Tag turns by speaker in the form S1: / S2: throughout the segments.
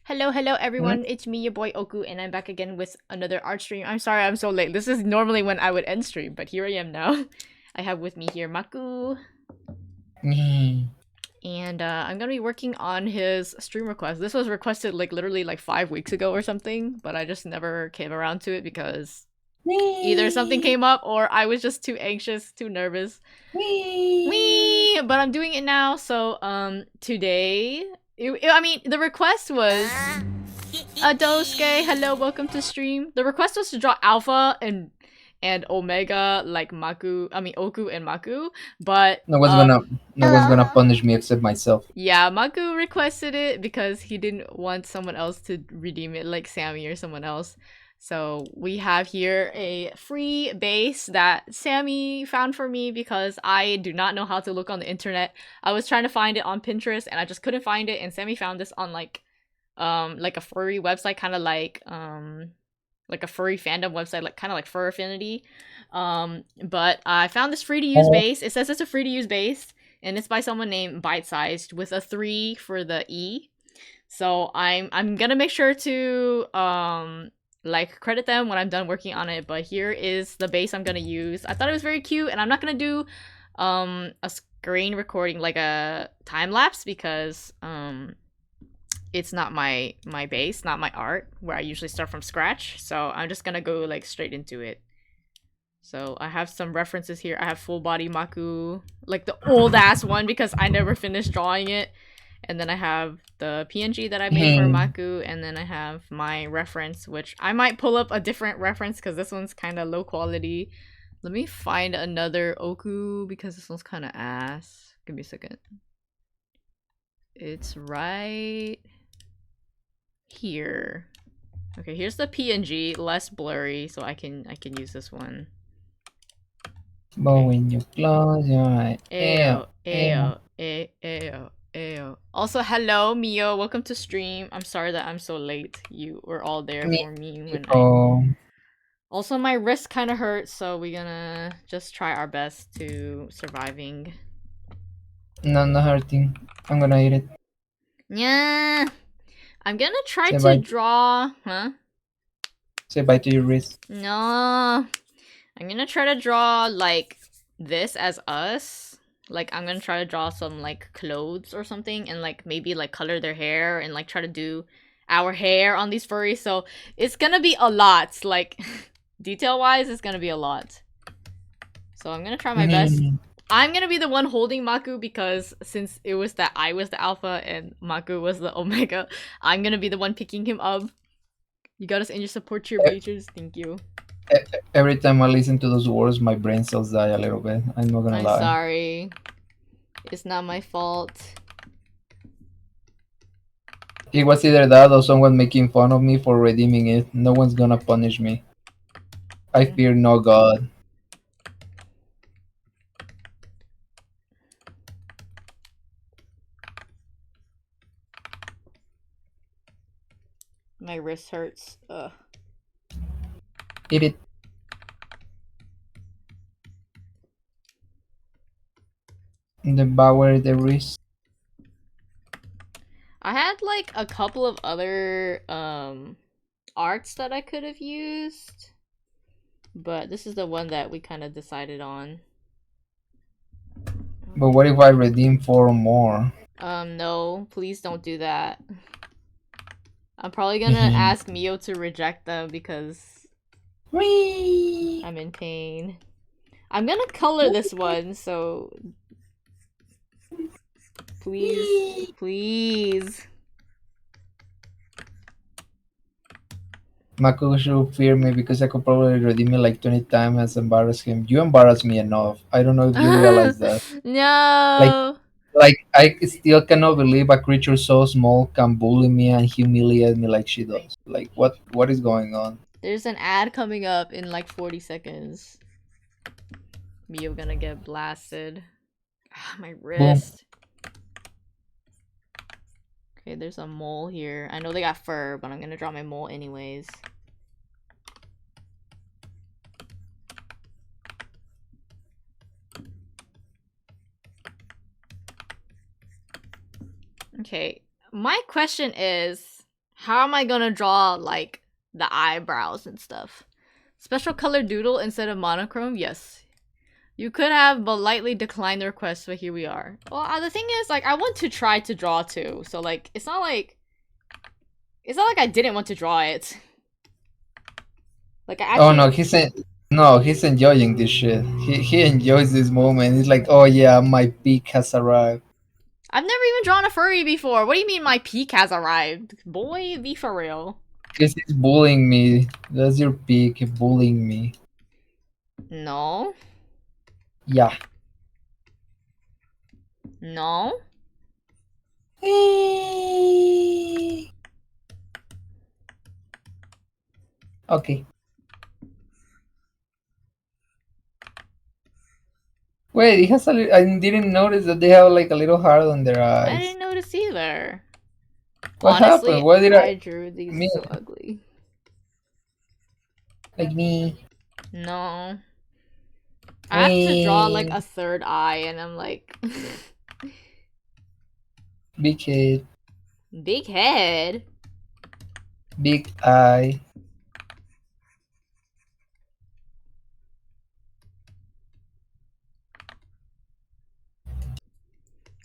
S1: Hello
S2: Hmm?
S1: everyone, it's me, your boy Oku, and I'm back again with another art stream. I'm sorry I'm so late. This is normally when I would end stream, but here I am now. I have with me here Maku,
S2: Mm.
S1: and I'm gonna be working on his stream request. This was requested like literally like 5 weeks ago or something, but I just never came around to it because either something
S2: Wee!
S1: came up or I was just too anxious, too nervous.
S2: Wee!
S1: Wee! But I'm doing it now, so today, I mean, the request was Adosuke, hello, welcome to stream. The request was to draw Alpha and Omega like Maku, I mean Oku and Maku, but
S2: No one's gonna no one's gonna punish me except myself.
S1: yeah, Maku requested it because he didn't want someone else to redeem it like Sammy or someone else. So we have here a free base that Sammy found for me because I do not know how to look on the internet. I was trying to find it on Pinterest and I just couldn't find it, and Sammy found this on like a furry website, kind of like a furry fandom website, like kind of like Fur Affinity. But I found this free to use
S2: Oh,
S1: base. It says it's a free to use base, and it's by someone named Bite Sized with a 3 for the E. So I'm gonna make sure to like credit them when I'm done working on it. But here is the base I'm gonna use. I thought it was very cute, and I'm not gonna do a screen recording like a time lapse because it's not my base, not my art, where I usually start from scratch. So I'm just gonna go like straight into it. So I have some references here. I have full body Maku, like the old ass one because I never finished drawing it. And then I have the PNG that I made for
S2: hmm.
S1: Maku, and then I have my reference, which I might pull up a different reference because this one's kind of low quality. Let me find another Oku because this one's kind of ass. Give me a second. It's right here. Okay, here's the PNG, less blurry, so I can use this one.
S2: But
S1: Okay.
S2: when you close your eye, ew,
S1: Ayo,
S2: ew.
S1: ayo, ayo, ayo. Also, hello, Mio. Welcome to stream. I'm sorry that I'm so late. You were all there
S2: Me,
S1: for me when I.
S2: oh,
S1: Also, my wrist kind of hurts, so we're gonna just try our best to surviving.
S2: no, not hurting. I'm gonna eat it.
S1: Yeah. I'm gonna try
S2: Say
S1: to
S2: bye.
S1: draw. Huh?
S2: Say bye to your wrist.
S1: No. I'm gonna try to draw like this as us. Like I'm gonna try to draw some like clothes or something and like maybe like color their hair and like try to do our hair on these furries. So it's gonna be a lot. Like detail wise, it's gonna be a lot. So I'm gonna try my best.
S2: Hmm.
S1: I'm gonna be the one holding Maku because since it was that I was the alpha and Maku was the omega, I'm gonna be the one picking him up. You got us in your support cheer pages. Thank you.
S2: Every time I listen to those words, my brain cells die a little bit. I'm not gonna
S1: I'm
S2: lie.
S1: sorry. It's not my fault.
S2: It was either that or someone making fun of me for redeeming it. No one's gonna punish me. I
S1: Mm.
S2: fear no god.
S1: My wrist hurts. Ugh.
S2: Eat it. Devour the wrist.
S1: I had like a couple of other arts that I could have used, but this is the one that we kind of decided on.
S2: But what if I redeem four more?
S1: No, please don't do that. I'm probably gonna ask Mio to reject them because
S2: Whee!
S1: I'm in pain. I'm gonna color this one, so please,
S2: Whee!
S1: please.
S2: Maku should fear me because I could probably redeem it like 20 times and embarrass him. You embarrass me enough. I don't know if you realize that. Like,
S1: No.
S2: like I still cannot believe a creature so small can bully me and humiliate me like she does. Like, what is going on?
S1: There's an ad coming up in like 40 seconds. Mio gonna get blasted. My
S2: Boom.
S1: wrist. Okay, there's a mole here. I know they got fur, but I'm gonna draw my mole anyways. Okay, my question is, how am I gonna draw like the eyebrows and stuff? Special color doodle instead of monochrome? Yes. You could have politely declined the request, but here we are. Well, the thing is, like, I want to try to draw too, so like, it's not like I didn't want to draw it. Like, I
S2: Oh no,
S1: actually,
S2: he's enjoying this shit. He enjoys this moment. He's like, oh yeah, my peak has arrived.
S1: I've never even drawn a furry before. What do you mean my peak has arrived? Boy, be for real.
S2: Because he's bullying me. That's your peak, bullying me.
S1: No.
S2: Yeah.
S1: No.
S2: Okay. Wait, it has I didn't notice that they have like a little heart on their
S1: I
S2: eyes.
S1: didn't notice either.
S2: What happened?
S1: Honestly,
S2: Why did
S1: I drew these
S2: me
S1: so ugly.
S2: like me?
S1: No. I have to draw like
S2: Me,
S1: a third eye, and I'm like,
S2: big head,
S1: big head.
S2: big eye.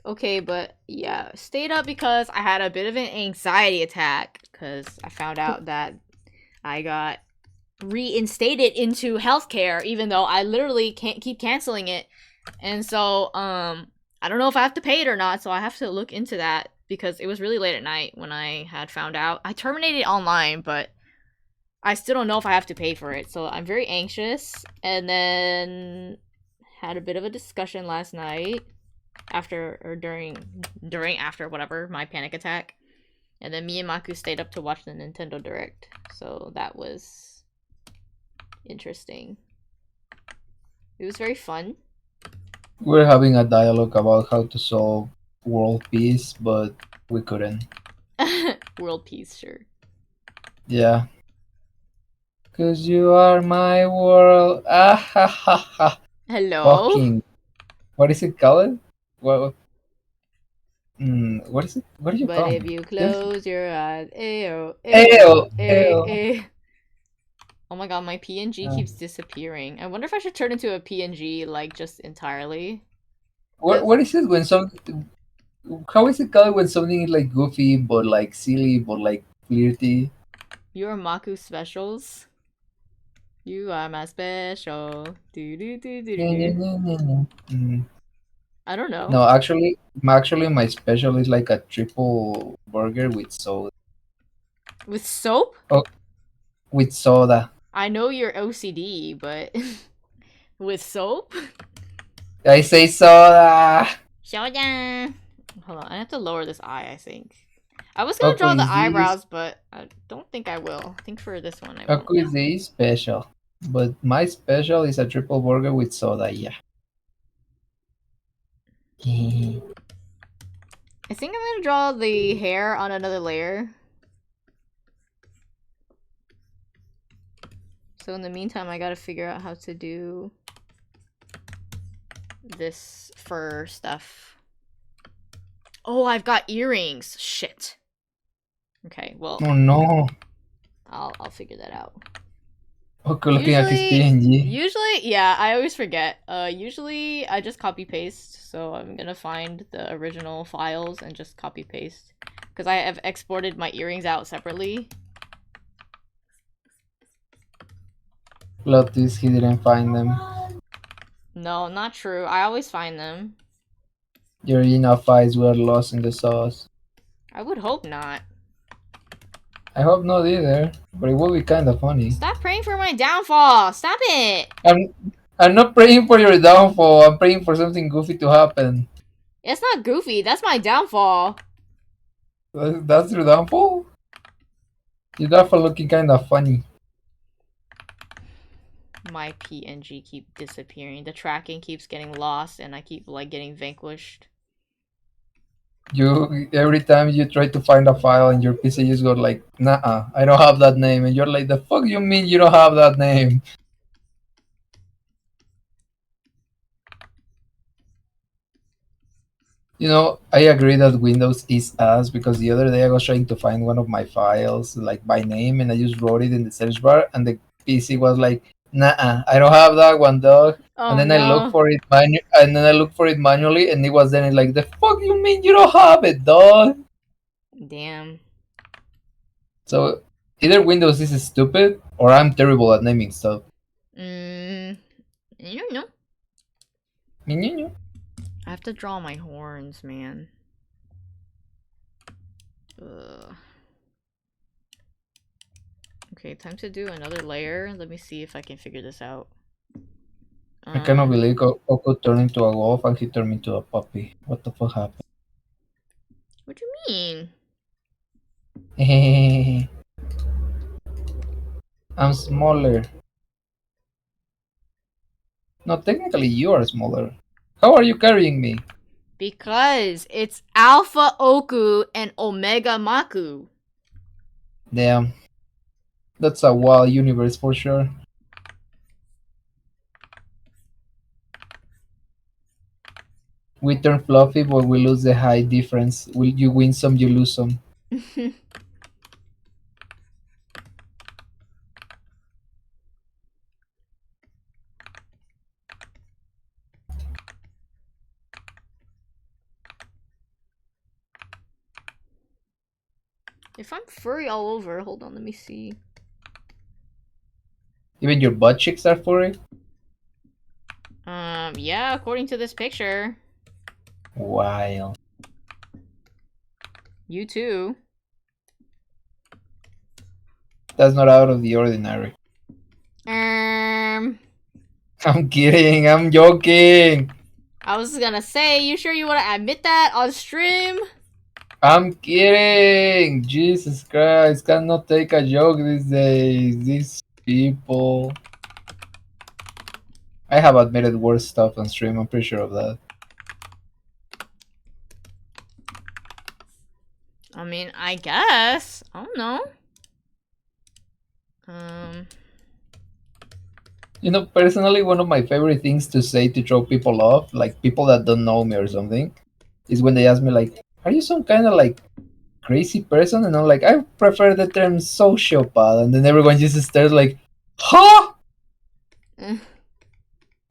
S1: Okay, but yeah, stayed up because I had a bit of an anxiety attack because I found out that I got reinstated into healthcare, even though I literally can't keep canceling it. And so, I don't know if I have to pay it or not, so I have to look into that because it was really late at night when I had found out. I terminated online, but I still don't know if I have to pay for it, so I'm very anxious. And then had a bit of a discussion last night after or during after whatever my panic attack. And then me and Maku stayed up to watch the Nintendo Direct. So that was interesting. It was very fun.
S2: We're having a dialogue about how to solve world peace, but we couldn't.
S1: World peace, sure.
S2: Yeah. Cause you are my world. Ah ha ha ha.
S1: Hello?
S2: Fucking. What is it called? What? What is it? What do you
S1: But
S2: call
S1: if
S2: it?
S1: you
S2: There's
S1: close your eyes, ayo,
S2: Ew,
S1: ayo,
S2: ew.
S1: Oh my god, my PNG
S2: Uh,
S1: keeps disappearing. I wonder if I should turn into a PNG, like, just entirely.
S2: what
S1: Because
S2: what is it when some? How is it called when something is like goofy but like silly but like flirty?
S1: you're Maku specials. You are my special. Do do do do do.
S2: Mm.
S1: I don't know.
S2: No, actually, my special is like a triple burger with soda.
S1: With soap?
S2: Oh, with soda.
S1: I know you're OCD, but with soap?
S2: I say soda.
S1: Soda. Hold on, I have to lower this eye, I think. I was gonna
S2: Oku
S1: draw the
S2: is this.
S1: eyebrows, but I don't think I will. I think for this one I won't.
S2: Oku is this special, but my special is a triple burger with soda. Yeah.
S1: I think I'm gonna draw the hair on another layer. So in the meantime, I gotta figure out how to do this fur stuff. Oh, I've got earrings. Shit. Okay, well,
S2: Oh no.
S1: I'll figure that out.
S2: Oku looking at his PNG.
S1: Usually, yeah, I always forget. Usually I just copy paste, so I'm gonna find the original files and just copy paste. Because I have exported my earrings out separately.
S2: Lotus, he didn't find them.
S1: No, not true. I always find them.
S2: Your enough eyes were lost in the sauce.
S1: I would hope not.
S2: I hope not either, but it would be kind of funny.
S1: Stop praying for my downfall! Stop it!
S2: I'm, I'm not praying for your downfall. I'm praying for something goofy to happen.
S1: It's not goofy, that's my downfall.
S2: That's your downfall? Your downfall looking kind of funny.
S1: My PNG keep disappearing. The tracking keeps getting lost and I keep like getting vanquished.
S2: You every time you try to find a file and your PC just go like, nah, I don't have that name, and you're like, the fuck you mean you don't have that name? I agree that Windows is ass because the other day I was trying to find one of my files like by name and I just wrote it in the search bar and the PC was like, nah, I don't have that one, dog. And
S1: Oh
S2: then
S1: no.
S2: I looked for it manually and it was then like, the fuck you mean you don't have it, dog?
S1: Damn.
S2: So either Windows is stupid or I'm terrible at naming stuff.
S1: Mm, you know.
S2: Meow.
S1: I have to draw my horns, man. Ugh. Okay, time to do another layer. Let me see if I can figure this out.
S2: I cannot
S1: Uh,
S2: believe Coco turned into a wolf and he turned into a puppy. What the fuck happened?
S1: what do you mean?
S2: I'm smaller. No, technically you are smaller. How are you carrying me?
S1: Because it's Alpha Oku and Omega Maku.
S2: Damn, that's a wild universe for sure. We turn fluffy, but we lose the height difference. You win some, you lose some.
S1: If I'm furry all over, hold on, let me see.
S2: Even your butt cheeks are furry?
S1: Yeah, according to this picture.
S2: Wild.
S1: You too.
S2: That's not out of the ordinary.
S1: Um,
S2: I'm kidding, I'm joking.
S1: I was gonna say, you sure you want to admit that on stream?
S2: I'm kidding. Jesus Christ, cannot take a joke these days. These people. I have admitted worse stuff on stream, I'm pretty sure of that.
S1: I mean, I guess. I don't know. Um,
S2: Personally, one of my favorite things to say to throw people off, like people that don't know me or something, is when they ask me, like, are you some kind of like crazy person? And I'm like, I prefer the term sociopath. And then everyone just stares like, huh?
S1: eh,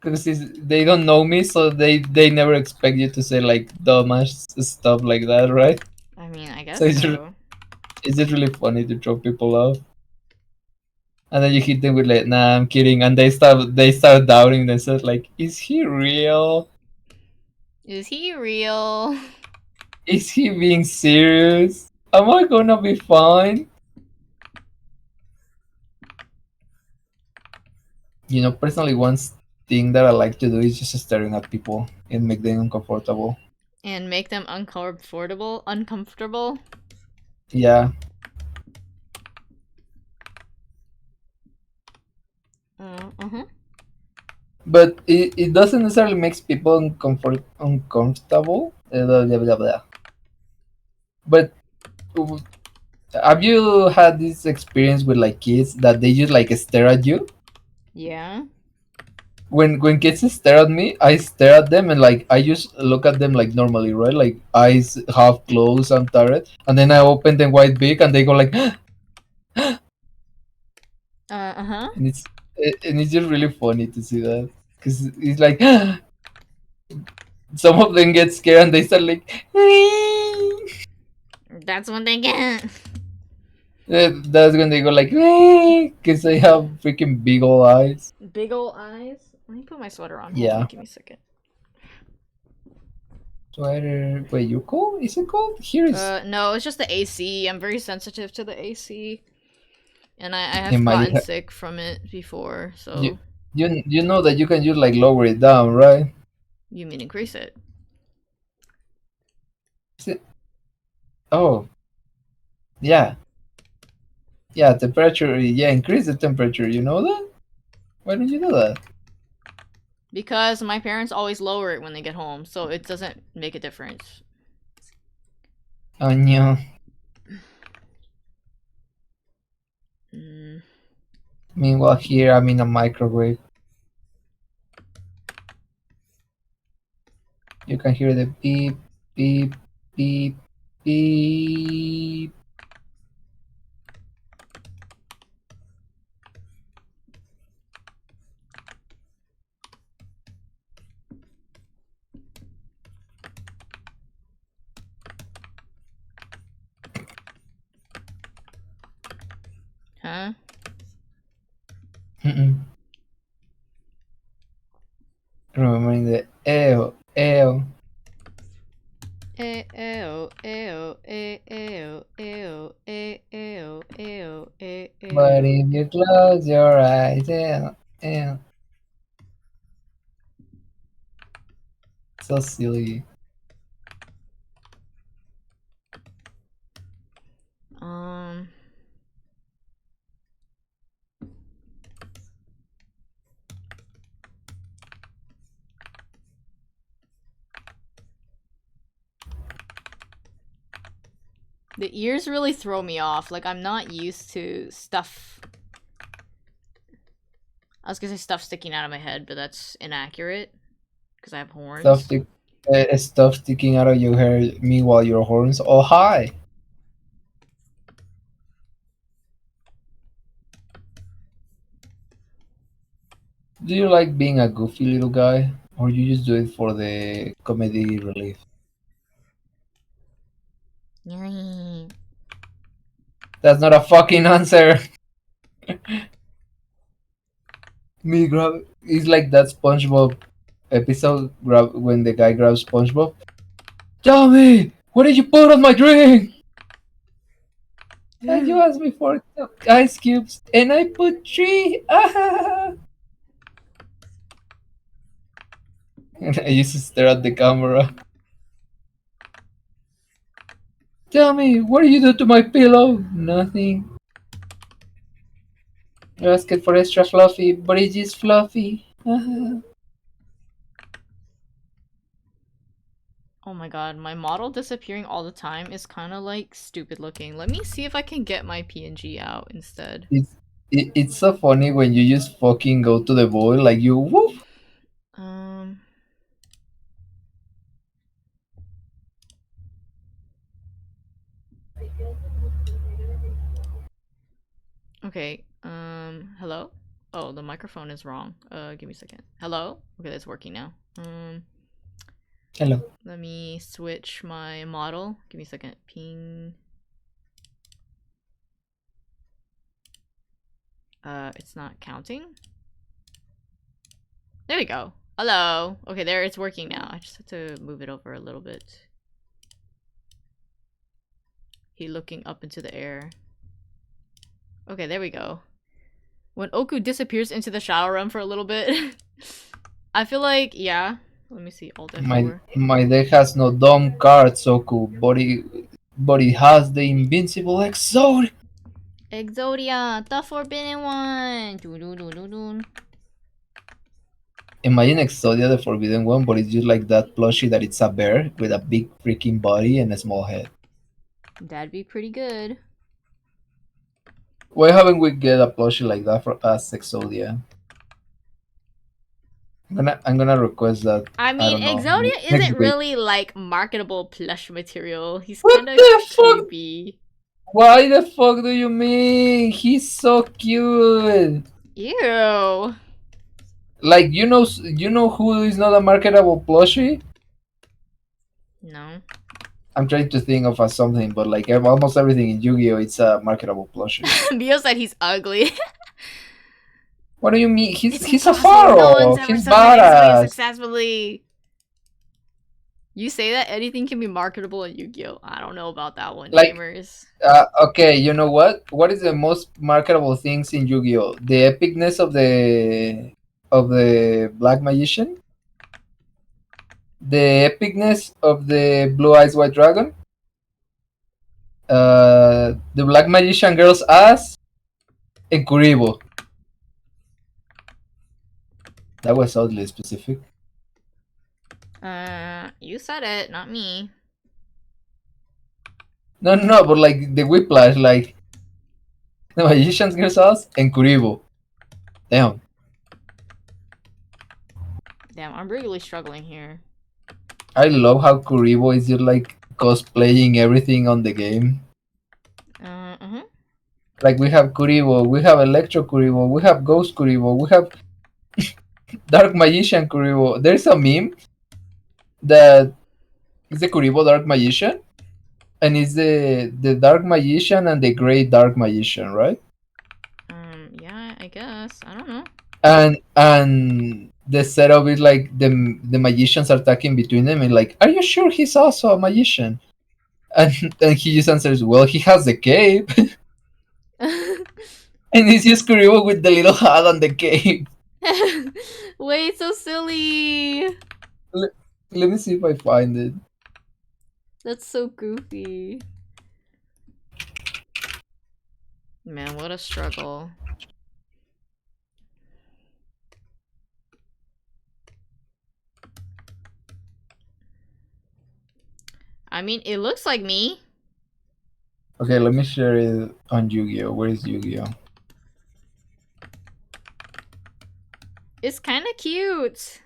S2: Because they don't know me, so they never expect you to say like dumbass stuff like that, right?
S1: I mean, I
S2: So
S1: guess so.
S2: it's just really funny to throw people off. And then you hit them with like, nah, I'm kidding, and they start doubting themselves, like, is he real?
S1: Is he real?
S2: Is he being serious? Am I gonna be fine? Personally, one thing that I like to do is just staring at people and make them uncomfortable.
S1: And make them uncomfortable? Uncomfortable?
S2: Yeah,
S1: Uh-huh.
S2: but it doesn't necessarily makes people uncomfortable. Blah, blah, blah, blah. But uh, have you had this experience with like kids that they just like stare at you?
S1: Yeah.
S2: When kids stare at me, I stare at them and like I just look at them like normally, right? Like eyes half closed, I'm tired, and then I open them wide big, and they go like,
S1: Uh-huh.
S2: and it's just really funny to see that because it's like some of them get scared and they start like,
S1: That's what they get.
S2: that's when they go like, because they have freaking big old eyes.
S1: Big ol' eyes. Let me put my sweater on. Hold on,
S2: Yeah.
S1: give me a second.
S2: Sweater. Wait, you cold? Is it cold? Here is.
S1: No, it's just the AC. I'm very sensitive to the AC. And I
S2: It
S1: have
S2: might
S1: gotten sick from it before,
S2: you,
S1: so
S2: you know that you can just like lower it down, right?
S1: you mean increase it.
S2: Is it? Oh, yeah. Yeah, temperature. Yeah, increase the temperature. You know that? Why don't you know that?
S1: Because my parents always lower it when they get home, so it doesn't make a difference.
S2: Oh, no.
S1: Mm.
S2: Meanwhile, here I'm in a microwave. You can hear the beep, beep, beep, beep.
S1: Huh?
S2: Mm-mm. Remembering the ew, ew.
S1: Ew, ew, ew, ew, ew, ew, ew, ew,
S2: But
S1: ew.
S2: if you close your eyes, ew, ew. So silly.
S1: Um, the ears really throw me off. Like, I'm not used to stuff. I was gonna say stuff sticking out of my head, but that's inaccurate because I have
S2: Stuff,
S1: horns.
S2: stuff sticking out of your hair, meanwhile your horns. Oh, hi! Do you like being a goofy little guy? Or you just do it for the comedy relief? That's not a fucking answer! Me grab. It's like that SpongeBob episode when the guy grabs SpongeBob. Tell me! What did you put on my drink? And you asked me for ice cubes, and I put three! And I used to stare at the camera. Tell me, what did you do to my pillow? Nothing. You asked it for extra fluffy, but it's just fluffy.
S1: Oh my god, my model disappearing all the time is kind of like stupid looking. Let me see if I can get my PNG out instead.
S2: It's so funny when you just fucking go to the boy like you whoop.
S1: Um, okay. Hello? Oh, the microphone is wrong. Give me a second. Hello? Okay, that's working now.
S2: Hello.
S1: Let me switch my model. Give me a second. Ping. It's not counting. There we go. Hello. Okay, there, it's working now. I just have to move it over a little bit. He looking up into the air. Okay, there we go. When Oku disappears into the shower room for a little bit, I feel like, yeah. Let me see, Alt
S2: My
S1: F4.
S2: my deck has no dumb cards, so cool, but it has the invincible Exode.
S1: Exodia, the Forbidden One! Doo -doo -doo -doo -doo.
S2: Imagine Exodia the Forbidden One, but it's just like that plushie that it's a bear with a big freaking body and a small head.
S1: That'd be pretty good.
S2: Why haven't we get a plushie like that for us, Exodia? I'm gonna request that.
S1: I
S2: I
S1: mean,
S2: don't know,
S1: Exodia
S2: next
S1: isn't
S2: week.
S1: really like marketable plush material. He's
S2: What
S1: kind of
S2: the fuck?
S1: creepy.
S2: Why the fuck do you mean? He's so cute.
S1: Ew.
S2: Like you know who is not a marketable plushie?
S1: No.
S2: I'm trying to think of something, but like almost everything in Yu-Gi-Oh, it's a marketable plushie.
S1: Bio said he's ugly.
S2: What do you mean? He's
S1: It's
S2: he's a
S1: impossible. No one's
S2: pharaoh.
S1: ever
S2: He's
S1: summoned Exodia
S2: badass.
S1: successfully. You say that anything can be marketable in Yu-Gi-Oh! I don't know about that one,
S2: Like,
S1: gamers.
S2: okay, you know what? What is the most marketable things in Yu-Gi-Oh? The epicness of the Black Magician, the epicness of the Blue Eyes White Dragon, the Black Magician girl's ass, and Kuribo. That was oddly specific.
S1: You said it, not me.
S2: No, no, no, but like the whiplash, like the Magician's girl's ass and Kuribo. Damn.
S1: Damn, I'm really struggling here.
S2: I love how Kuribo is just like cosplaying everything on the game.
S1: Uh-huh.
S2: Like we have Kuribo, we have Electro Kuribo, we have Ghost Kuribo, we have Dark Magician Kuribo. There's a meme that is the Kuribo Dark Magician, and it's the Dark Magician and the Great Dark Magician, right?
S1: Yeah, I guess. I don't know.
S2: And the setup is like the magicians are talking between them and like, are you sure he's also a magician? And he just answers, well, he has the cape, and it's just Kuribo with the little hat on the cape.
S1: Wait, so silly.
S2: Let, let me see if I find it.
S1: That's so goofy. Man, what a struggle. I mean, it looks like me.
S2: Okay, let me share it on Yu-Gi-Oh. Where is Yu-Gi-Oh?
S1: It's kind of cute.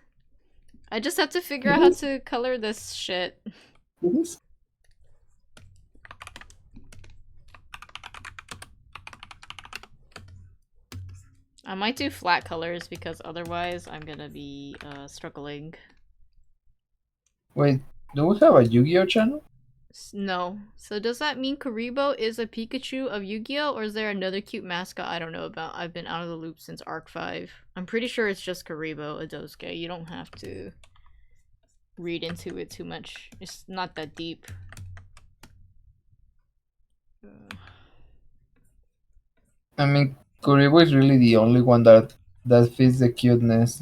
S1: I just have to figure
S2: It
S1: out how
S2: is.
S1: to color this shit.
S2: It is.
S1: I might do flat colors because otherwise I'm gonna be struggling.
S2: Wait, do we have a Yu-Gi-Oh channel?
S1: No. So does that mean Karibo is a Pikachu of Yu-Gi-Oh, or is there another cute mascot I don't know about? I've been out of the loop since Arc 5. I'm pretty sure it's just Karibo, a Dosuke. You don't have to read into it too much. It's not that deep.
S2: I mean, Kuribo is really the only one that fits the cuteness.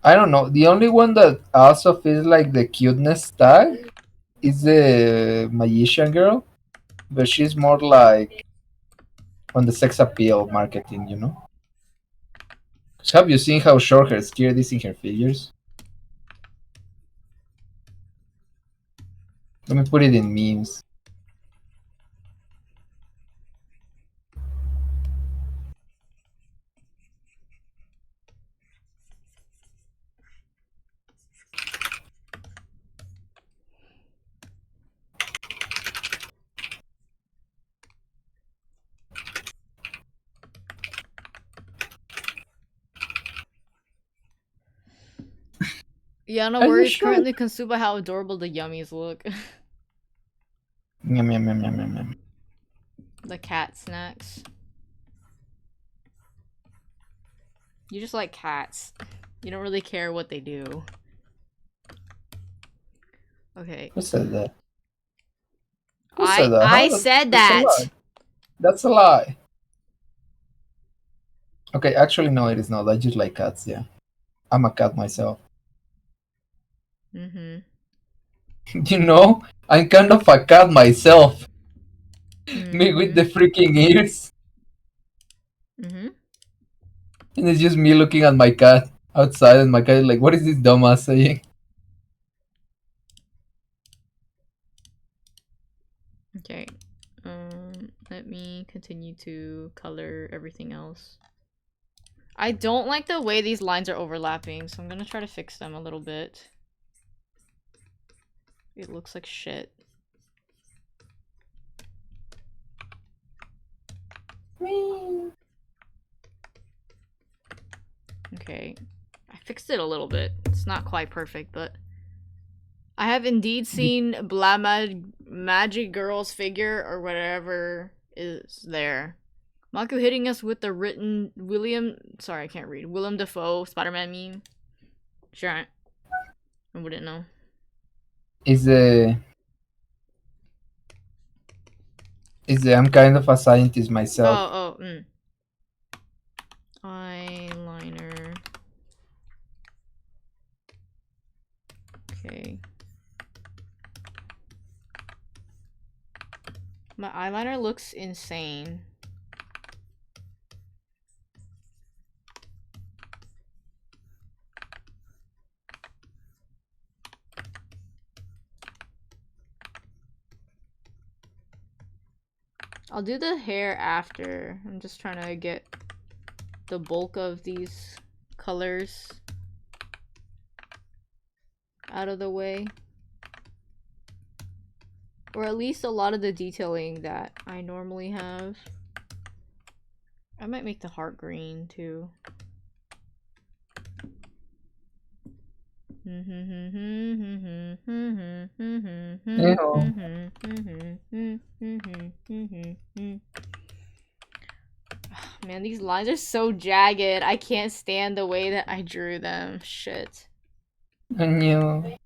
S2: I don't know. The only one that also feels like the cuteness tag is the magician girl, but she's more like on the sex appeal marketing, you know? 'Cause have you seen how short her skirt is in her figures? Let me put it in memes.
S1: Yeah, no
S2: Are you
S1: worries.
S2: sure?
S1: Currently consumed by how adorable the yummies look.
S2: Yum, yum, yum, yum, yum, yum.
S1: The cat snacks. You just like cats. You don't really care what they do. Okay.
S2: Who said that? Who said
S1: I
S2: that?
S1: I
S2: Huh?
S1: said
S2: That's a
S1: that.
S2: lie. That's a lie. Okay, actually, no, it is not. I just like cats, yeah. I'm a cat myself.
S1: Mhm.
S2: You know, I'm kind of a cat myself. Me with the
S1: Mhm.
S2: freaking ears.
S1: Mhm.
S2: And it's just me looking at my cat outside, and my cat is like, what is this dumbass saying?
S1: Okay. Let me continue to color everything else. I don't like the way these lines are overlapping, so I'm gonna try to fix them a little bit. It looks like shit. Okay. I fixed it a little bit. It's not quite perfect, but I have indeed seen Magic Girl's figure or whatever is there. Maku hitting us with the written William. Sorry, I can't read. Willem Dafoe Spider-Man meme. Sure, I wouldn't know.
S2: Is the I'm kind of a scientist myself.
S1: Oh, eyeliner. Okay. My eyeliner looks insane. I'll do the hair after. I'm just trying to get the bulk of these colors out of the way. Or at least a lot of the detailing that I normally have. I might make the heart green too. Man, these lines are so jagged. I can't stand the way that I drew them. Shit.
S2: I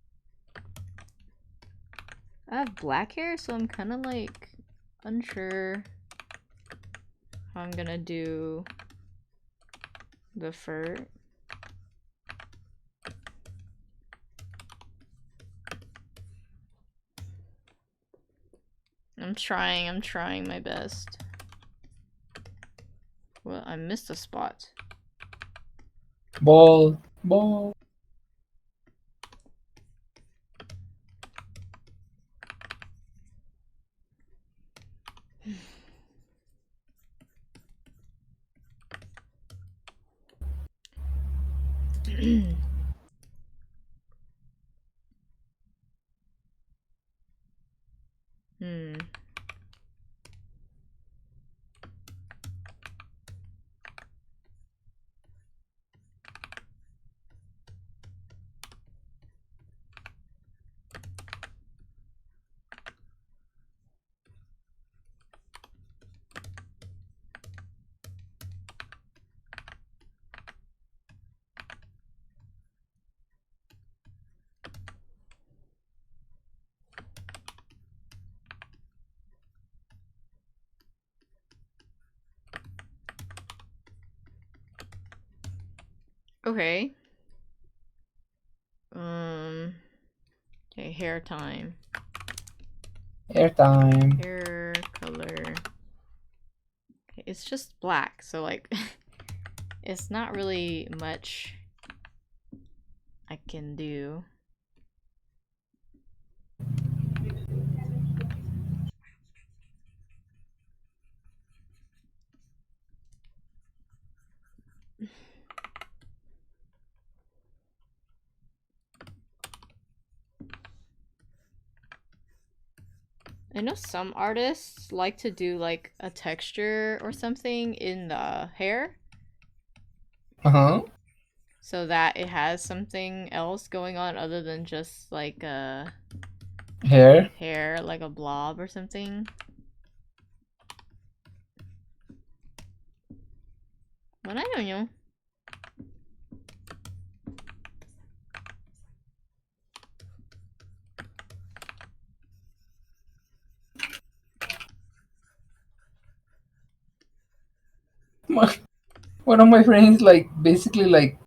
S1: have black hair, so I'm kind of like unsure how I'm gonna do the fur. I'm trying my best. Well, I missed a spot.
S2: Ball.
S1: Okay. Okay, hair time.
S2: Hair time.
S1: Hair color. Okay, it's just black, so like it's not really much I can do. I know some artists like to do like a texture or something in the hair. So that it has something else going on other than just like a hair, like a blob or something. But I don't know.
S2: One of my friends like basically like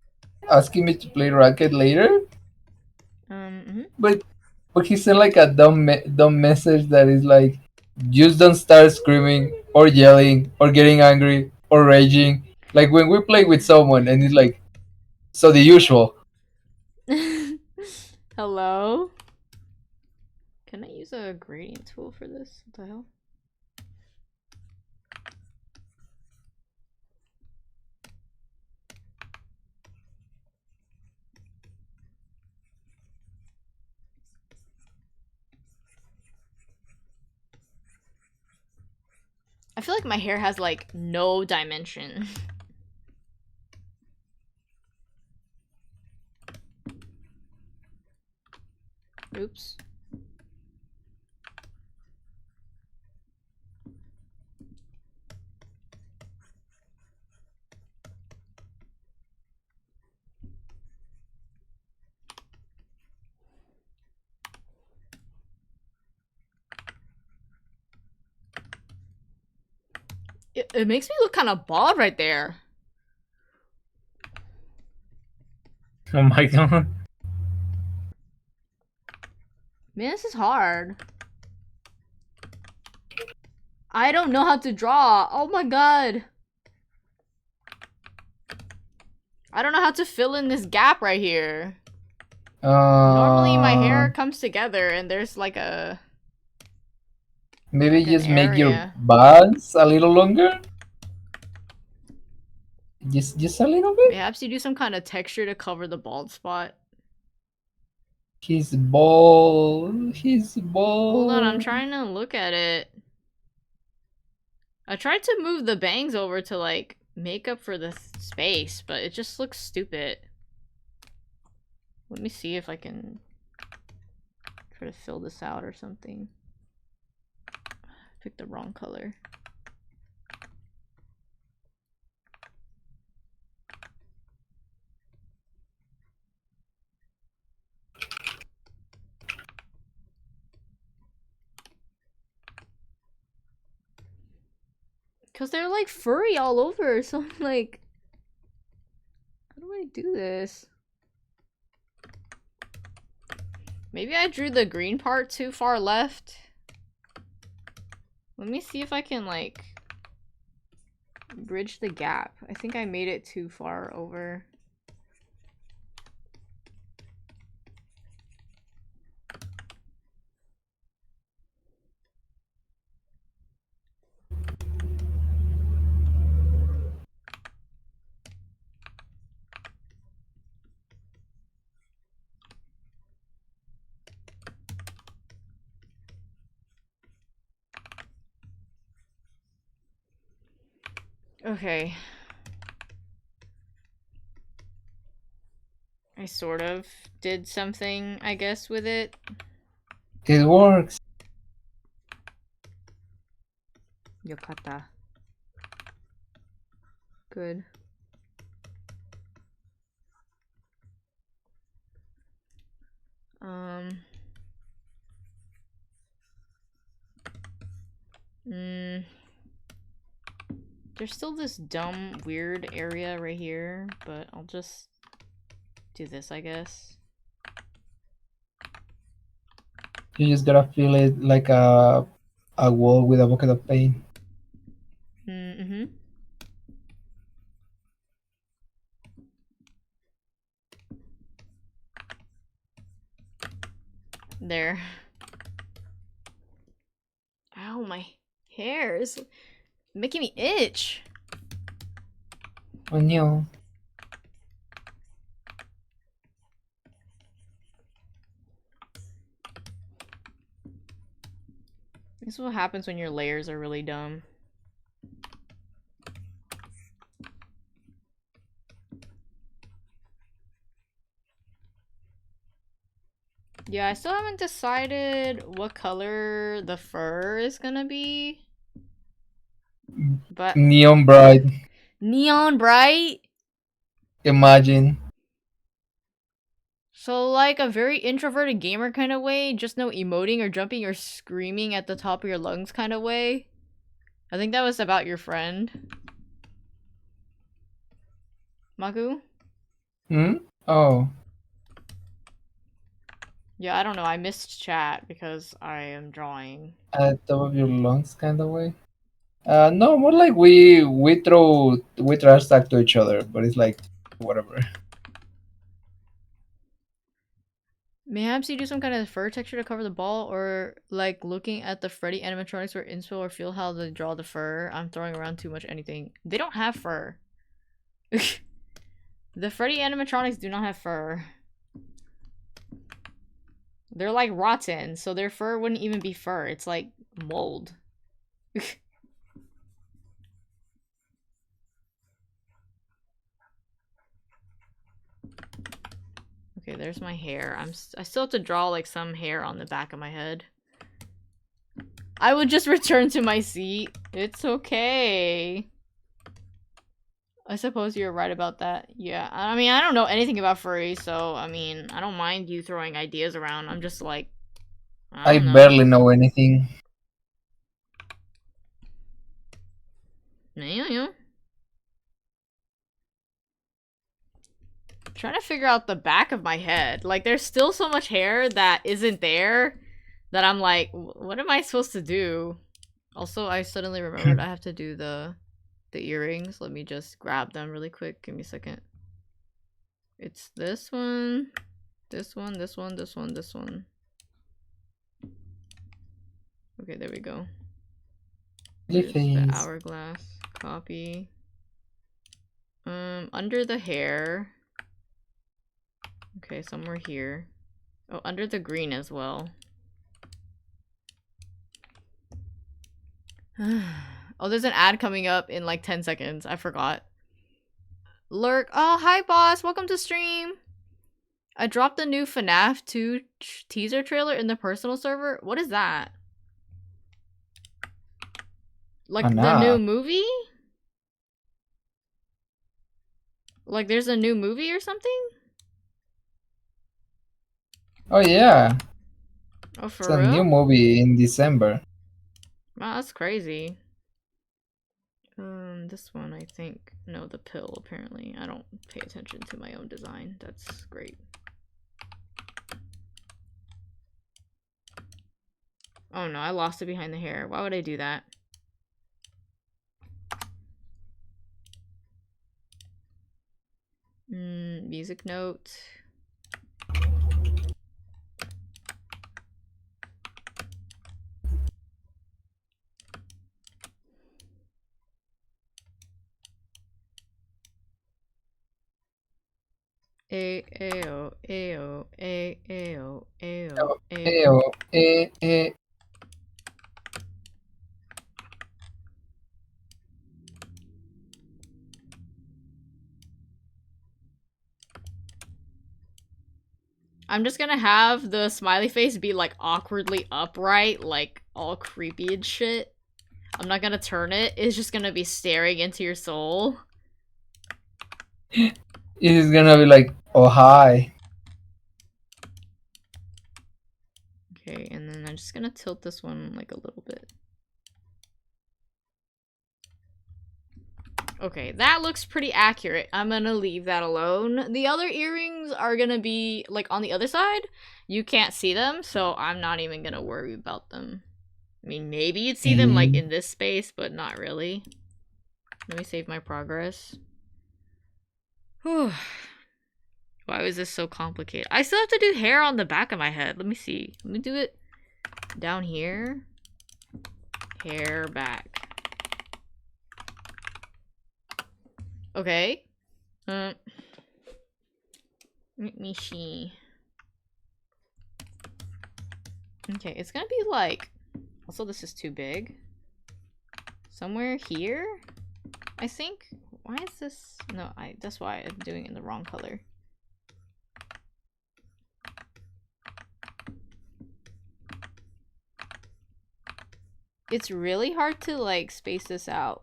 S2: asking me to play racket later. But he sent like a dumb message that is like, just don't start screaming or yelling or getting angry or raging. Like when we play with someone and it's like, so the usual.
S1: Hello? Can I use a gradient tool for this? What the hell? I feel like my hair has like no dimension. Oops. It makes me look kind of bald right there.
S2: Oh my god.
S1: Man, this is hard. I don't know how to draw. Oh my god. I don't know how to fill in this gap right here. Normally my hair comes together and there's like a...
S2: Maybe
S1: like an
S2: just make your
S1: area.
S2: bangs a little longer. Just a little bit.
S1: Perhaps you do some kind of texture to cover the bald spot.
S2: He's bald. He's
S1: Hold on, I'm
S2: bald.
S1: trying to look at it. I tried to move the bangs over to like make up for the space, but it just looks stupid. Let me see if I can try to fill this out or something. Picked the wrong color. Cause they're like furry all over, so I'm like, how do I do this? Maybe I drew the green part too far left. Let me see if I can like bridge the gap. I think I made it too far over. Okay. I sort of did something, I guess, with it.
S2: It works.
S1: Yokata. Good. Um. There's still this dumb, weird area right here, but I'll just do this, I guess.
S2: You just gotta feel it like a wall with a bucket of paint.
S1: Mm-hmm. There. Ow, my hair is making me itch.
S2: Oh no.
S1: This is what happens when your layers are really dumb. Yeah, I still haven't decided what color the fur is gonna be. But
S2: Neon bright.
S1: neon bright?
S2: Imagine.
S1: So like a very introverted gamer kind of way, just no emoting or jumping or screaming at the top of your lungs kind of way. I think that was about your friend. Maku?
S2: Hmm? Oh.
S1: Yeah, I don't know. I missed chat because I am drawing.
S2: At top of your lungs kind of way. No, more like we trash talk to each other, but it's like whatever.
S1: Perhaps you do some kind of fur texture to cover the ball, or like looking at the Freddy animatronics or inspo, or feel how they draw the fur. I'm throwing around too much anything. They don't have fur. The Freddy animatronics do not have fur. They're like rotten, so their fur wouldn't even be fur. It's like mold. Okay, there's my hair. I still have to draw like some hair on the back of my head. I would just return to my seat. It's okay. I suppose you're right about that. Yeah, I mean, I don't know anything about furry, so I mean, I don't mind you throwing ideas around. I'm just like, I
S2: I
S1: don't know.
S2: barely know anything.
S1: Yeah. Trying to figure out the back of my head. Like, there's still so much hair that isn't there that I'm like, what am I supposed to do? Also, I suddenly remembered I have to do the earrings. Let me just grab them really quick. Give me a second. It's this one, this one. Okay, there we go. Where's the
S2: face.
S1: hourglass? Copy. Under the hair. Okay, somewhere here. Oh, under the green as well. Oh, there's an ad coming up in like 10 seconds. I forgot. Lurk. Oh, hi, boss. Welcome to stream. I dropped the new FNAF 2 teaser trailer in the personal server. What is that? Like the new
S2: Anna.
S1: movie? Like there's a new movie or something?
S2: Oh yeah,
S1: Oh,
S2: it's
S1: for
S2: a new
S1: real?
S2: movie in December.
S1: Wow, that's crazy. This one, I think. No, the pill, apparently. I don't pay attention to my own design. That's great. Oh no, I lost it behind the hair. Why would I do that? Music note. A-A-O, A-O, A-A-O, A-O,
S2: Oh,
S1: A-O.
S2: eh, oh, eh.
S1: I'm just gonna have the smiley face be like awkwardly upright, like all creepy and shit. I'm not gonna turn it. It's just gonna be staring into your soul.
S2: It is gonna be like, oh hi.
S1: Okay, and then I'm just gonna tilt this one like a little bit. Okay, that looks pretty accurate. I'm gonna leave that alone. The other earrings are gonna be like on the other side. You can't see them, so I'm not even gonna worry about them. I mean, maybe you'd see them like
S2: Mm.
S1: in this space, but not really. Let me save my progress. Whew. Why was this so complicated? I still have to do hair on the back of my head. Let me see. Let me do it down here. Hair back. Okay. Let me see. Okay, it's gonna be like... Also, this is too big. Somewhere here? I think? Why is this... No, that's why I'm doing it in the wrong color. It's really hard to, like, space this out.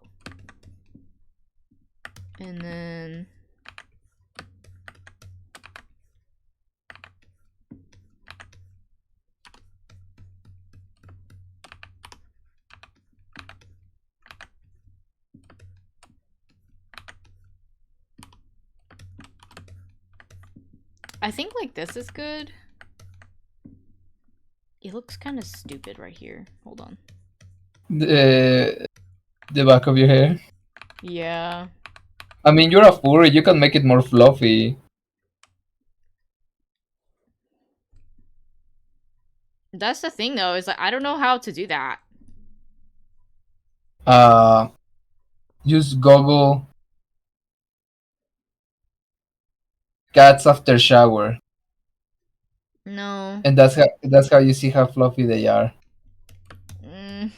S1: And then... I think, like, this is good. It looks kind of stupid right here. Hold on.
S2: The back of your hair.
S1: Yeah.
S2: I mean, you're a furry. You can make it more fluffy.
S1: That's the thing, though, is like, I don't know how to do that.
S2: Uh, use Google cats after shower,
S1: No.
S2: and that's how you see how fluffy they are.
S1: Mm.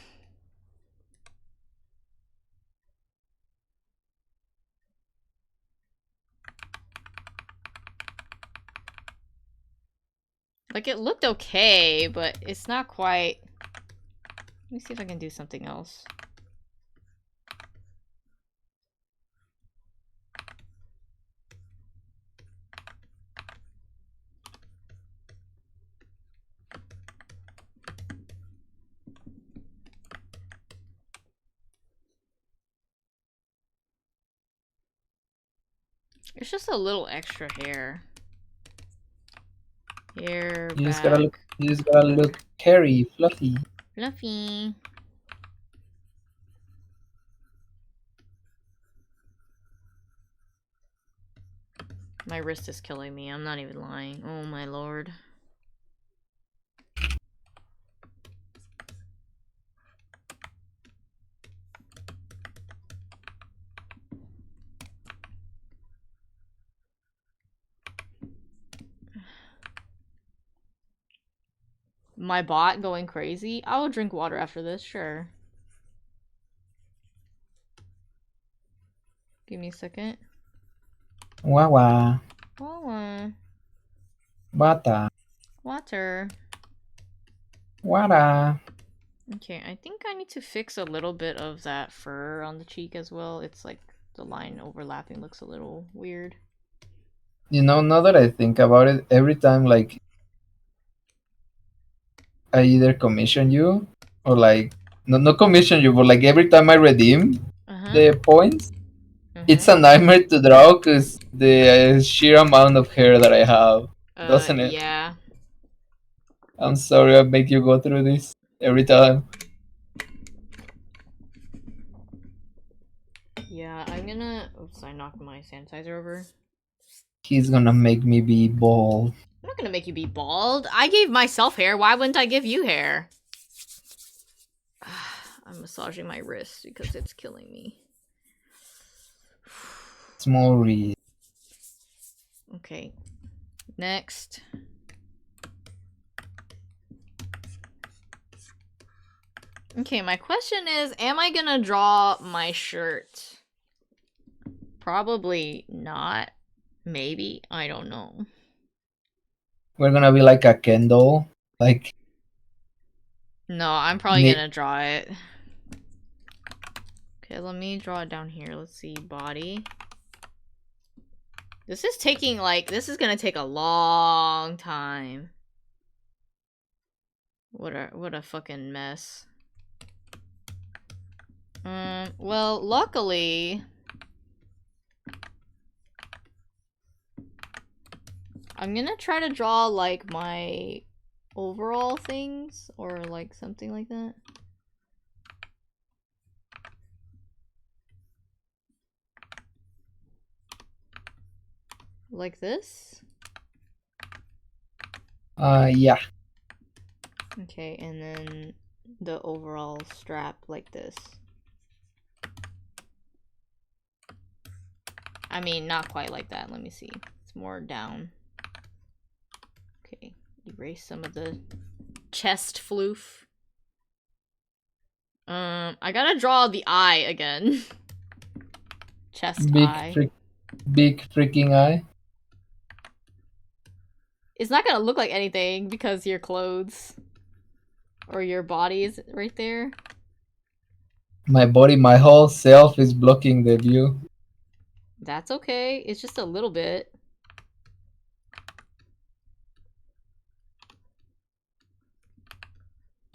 S1: Like, it looked okay, but it's not quite... Let me see if I can do something else. It's just a little extra hair. Hair
S2: You just gotta
S1: back.
S2: look. You just gotta look hairy, fluffy.
S1: Fluffy. My wrist is killing me. I'm not even lying. Oh my lord. my bot going crazy. I will drink water after this, sure. Give me a second.
S2: Wawa.
S1: Oh,
S2: Bata.
S1: water.
S2: Wara.
S1: Okay, I think I need to fix a little bit of that fur on the cheek as well. It's like the line overlapping looks a little weird.
S2: You know, now that I think about it, every time like I either commission you or like no commission you, but like every time I redeem
S1: Uh-huh.
S2: the points, it's
S1: Uh-huh.
S2: a nightmare to draw because the sheer amount of hair that I have, doesn't it?
S1: Yeah.
S2: I'm sorry I make you go through this every time.
S1: Yeah, I'm gonna... Oops, I knocked my sanitizer over.
S2: He's gonna make me be bald.
S1: I'm not gonna make you be bald. I gave myself hair. Why wouldn't I give you hair? I'm massaging my wrist because it's killing me.
S2: Small read.
S1: Okay. Next. Okay, my question is, am I gonna draw my shirt? Probably not. Maybe. I don't know.
S2: We're gonna be like a Kendall. Like
S1: No, I'm probably gonna draw it. Okay, let me draw it down here. Let's see. Body. This is taking, like, this is gonna take a long time. What a fucking mess. Well, luckily... I'm gonna try to draw, like, my overall things, or, like, something like that. Like this?
S2: yeah.
S1: Okay, and then the overall strap like this. I mean, not quite like that. Let me see. It's more down. Okay, erase some of the chest floof. I gotta draw the eye again. Chest eye.
S2: Big freaking eye.
S1: It's not gonna look like anything because your clothes or your body is right there.
S2: My body, my whole self is blocking the view.
S1: That's okay. It's just a little bit.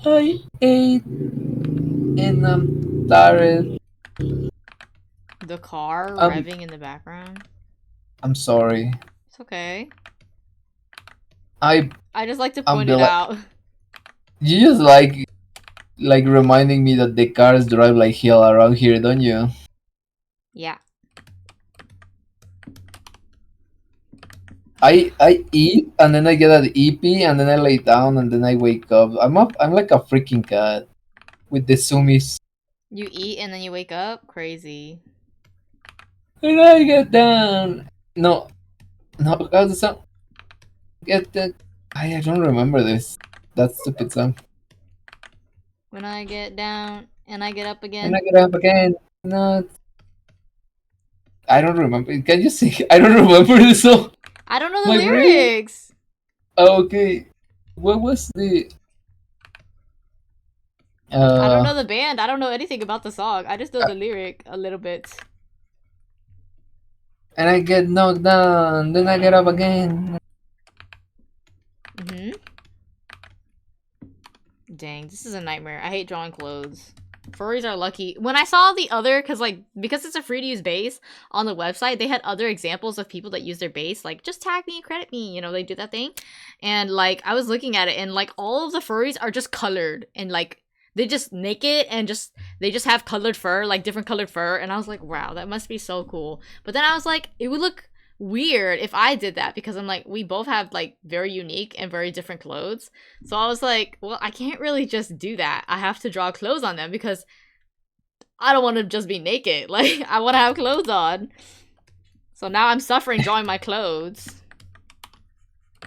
S2: I ate and I'm tired.
S1: The car revving in the background.
S2: I'm sorry.
S1: It's okay.
S2: I
S1: just like to point it out.
S2: You just like reminding me that the cars drive like hell around here, don't you?
S1: Yeah.
S2: I eat and then I get an EP and then I lay down and then I wake up. I'm like a freaking cat with the zoomies.
S1: You eat and then you wake up? Crazy.
S2: And I get down. No, how's the song? Get the. I don't remember this. That stupid song.
S1: When I get down and I get up again.
S2: And I get up again. No, I don't remember. Can you sing? I don't remember the song.
S1: I don't know the lyrics.
S2: Okay. What was the?
S1: I don't know the band. I don't know anything about the song. I just know the lyric a little bit.
S2: And I get knocked down, then I get up again.
S1: Dang, this is a nightmare. I hate drawing clothes. Furries are lucky. When I saw the other, because it's a free to use base on the website, they had other examples of people that use their base, like, just tag me, credit me, you know, they do that thing. And, like, I was looking at it, and, like, all of the furries are just colored, and, like, they just naked, and they just have colored fur, like, different colored fur, and I was like, wow, that must be so cool. But then I was like, it would look weird if I did that, because I'm like, we both have, like, very unique and very different clothes. So I was like, well, I can't really just do that. I have to draw clothes on them because I don't want to just be naked. Like, I want to have clothes on. So now I'm suffering drawing my clothes.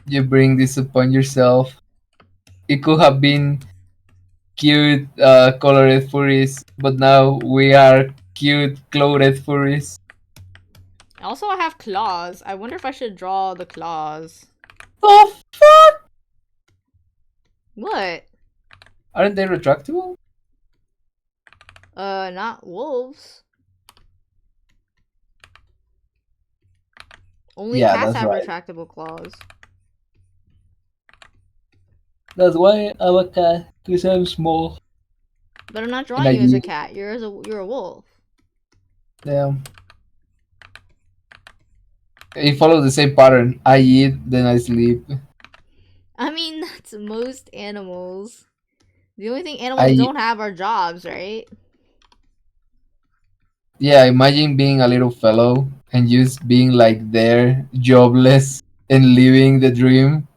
S2: You bring this upon yourself. it could have been cute colored furries, but now we are cute clothed furries.
S1: Also, I have claws. I wonder if I should draw the claws.
S2: Oh fuck!
S1: What?
S2: Aren't they retractable?
S1: Not wolves. Only
S2: Yeah,
S1: cats
S2: that's
S1: have
S2: right.
S1: retractable claws.
S2: That's why I'm a cat, because I'm small.
S1: But I'm not
S2: And I
S1: drawing you as a
S2: eat.
S1: cat. You're a wolf.
S2: Damn. It follows the same pattern. I eat, then I sleep.
S1: I mean, that's most animals. The only thing
S2: I
S1: animals
S2: eat.
S1: don't have are jobs, right?
S2: Yeah, imagine being a little fellow and just being like there, jobless, and living the dream.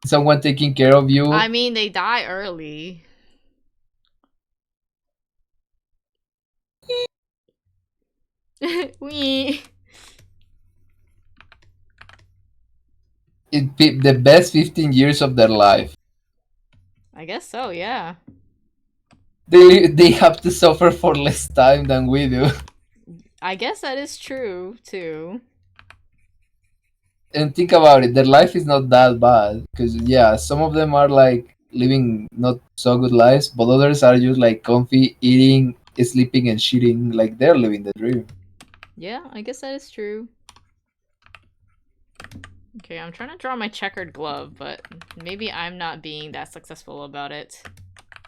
S2: Someone taking care of
S1: I
S2: you.
S1: mean, they die early. We.
S2: The best 15 years of their life.
S1: I guess so, yeah.
S2: They have to suffer for less time than we do.
S1: I guess that is true, too.
S2: And think about it, their life is not that bad. Because, yeah, some of them are like living not so good lives, but others are just like comfy, eating, sleeping, and shitting. Like they're living the dream.
S1: Yeah, I guess that is true. Okay, I'm trying to draw my checkered glove, but maybe I'm not being that successful about it.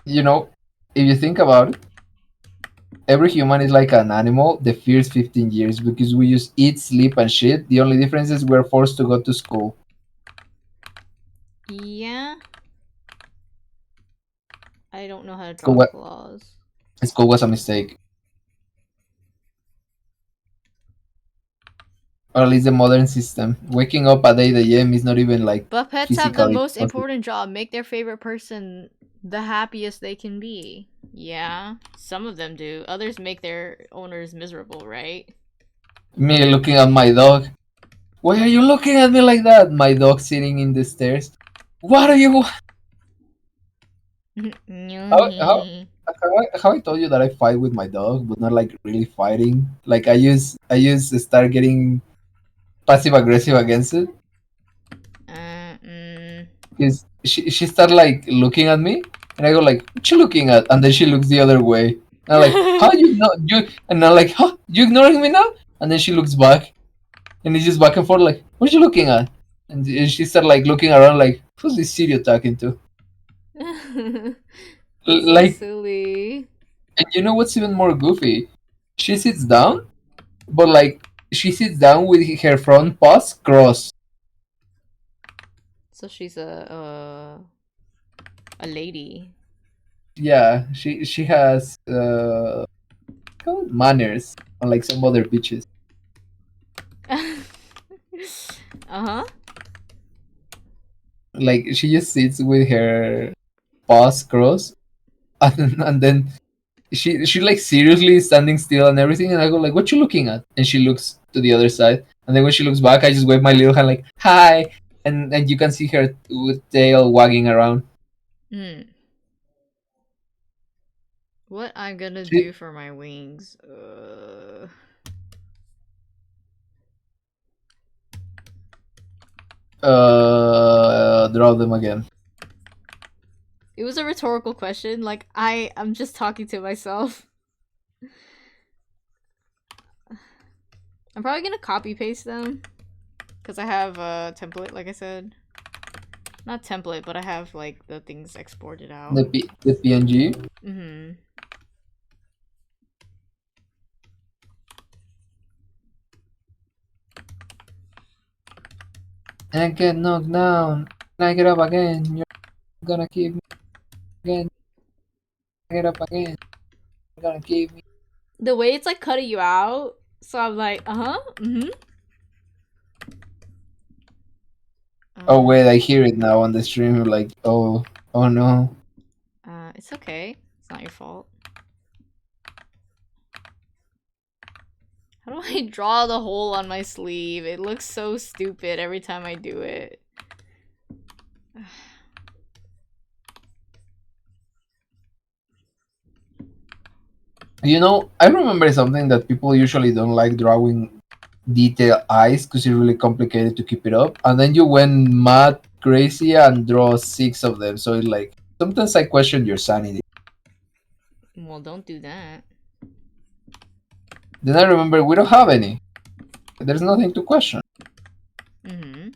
S2: You know, if you think about it, every human is like an animal the first 15 years because we just eat, sleep, and shit. The only difference is we're forced to go to school.
S1: Yeah. I don't know how to
S2: School,
S1: draw claws.
S2: school was a mistake. Or at least the modern system. Waking up at 8 a.m. is not even like
S1: But pets have the
S2: physically
S1: most
S2: possible.
S1: important job. Make their favorite person the happiest they can be. Yeah, some of them do. Others make their owners miserable, right?
S2: Me looking at my dog. Why are you looking at me like that? My dog sitting in the stairs. What do you want? How, how, how I told you that I fight with my dog, but not like really fighting. Like I use start getting passive aggressive against it.
S1: Mm.
S2: Because she started like looking at me, and I go like, "What you looking at?" And then she looks the other way. And I'm like, "How you know you?" And I'm like, "Huh? You ignoring me now?" And then she looks back, and it's just back and forth like, "What you looking at?" And she started like looking around like, "Who's this idiot talking to?"
S1: That's so
S2: Like,
S1: silly.
S2: and you know what's even more goofy? She sits down, but like she sits down with her front paws crossed.
S1: So she's a lady.
S2: Yeah, she has manners, unlike some other bitches.
S1: Uh-huh.
S2: Like she just sits with her paws crossed, and then she like seriously standing still and everything, and I go like, "What you looking at?" And she looks to the other side, and then when she looks back, I just wave my little hand like, "Hi," and you can see her with tail wagging around.
S1: Hmm. What I'm gonna
S2: She,
S1: do for my wings?
S2: draw them again.
S1: It was a rhetorical question. Like I'm just talking to myself. I'm probably gonna copy paste them because I have a template, like I said. Not template, but I have like the things exported out.
S2: The PNG.
S1: Mm-hmm.
S2: And get knocked down. And I get up again. You're gonna keep me again. I get up again. You're gonna keep me.
S1: The way it's like cutting you out, so I'm like, uh-huh, mm-hmm.
S2: Oh wait, I hear it now on the stream. Like, oh no.
S1: It's okay. It's not your fault. How do I draw the hole on my sleeve? It looks so stupid every time I do it.
S2: I remember something that people usually don't like drawing detail eyes because it's really complicated to keep it up. And then you went mad crazy and draw six of them. So it's like sometimes I question your sanity.
S1: Well, don't do that.
S2: Then I remember we don't have any. There's nothing to question.
S1: Mm-hmm.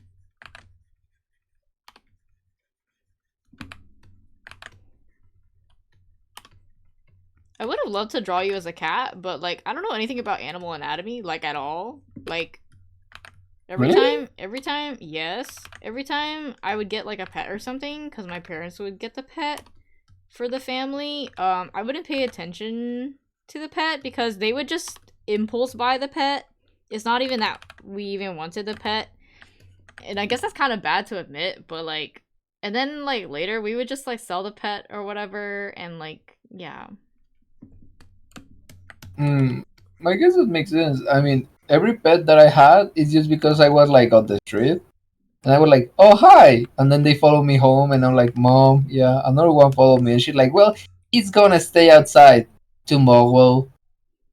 S1: I would have loved to draw you as a cat, but like I don't know anything about animal anatomy, like at all. Like
S2: Really?
S1: yes, every time I would get like a pet or something, because my parents would get the pet for the family, I wouldn't pay attention to the pet because they would just impulse buy the pet. It's not even that we even wanted the pet. And I guess that's kind of bad to admit, but like, and then like later we would just like sell the pet or whatever, and like, yeah.
S2: Hmm. I guess it makes sense. I mean, every pet that I had is just because I was like on the street. And I was like, oh, hi. And then they follow me home. And I'm like, Mom, yeah, another one followed me. And she's like, well, it's going to stay outside tomorrow.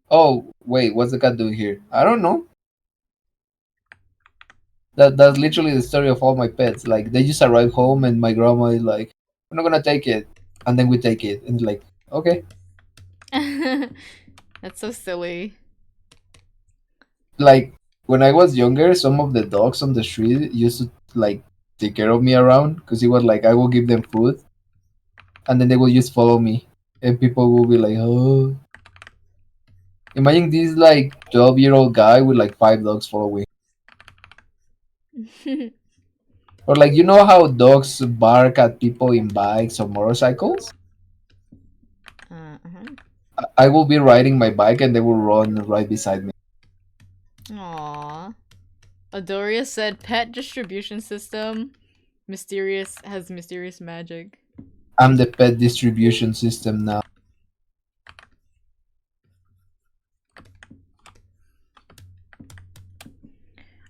S2: Oh, wait, what's the cat doing here? I don't know. That's literally the story of all my pets. Like, they just arrive home and my grandma is like, we're not going to take it. And then we take it. And it's like, okay.
S1: That's so silly.
S2: Like, when I was younger, some of the dogs on the street used to, like, take care of me around because it was like, I will give them food and then they will just follow me, and people will be like, "Oh, imagine this like 12-year-old guy with like five dogs following." Or like how dogs bark at people in bikes or motorcycles?
S1: Uh-huh.
S2: I will be riding my bike and they will run right beside me.
S1: Aww. Adoria said pet distribution system. Mysterious has mysterious magic.
S2: I'm the pet distribution system now.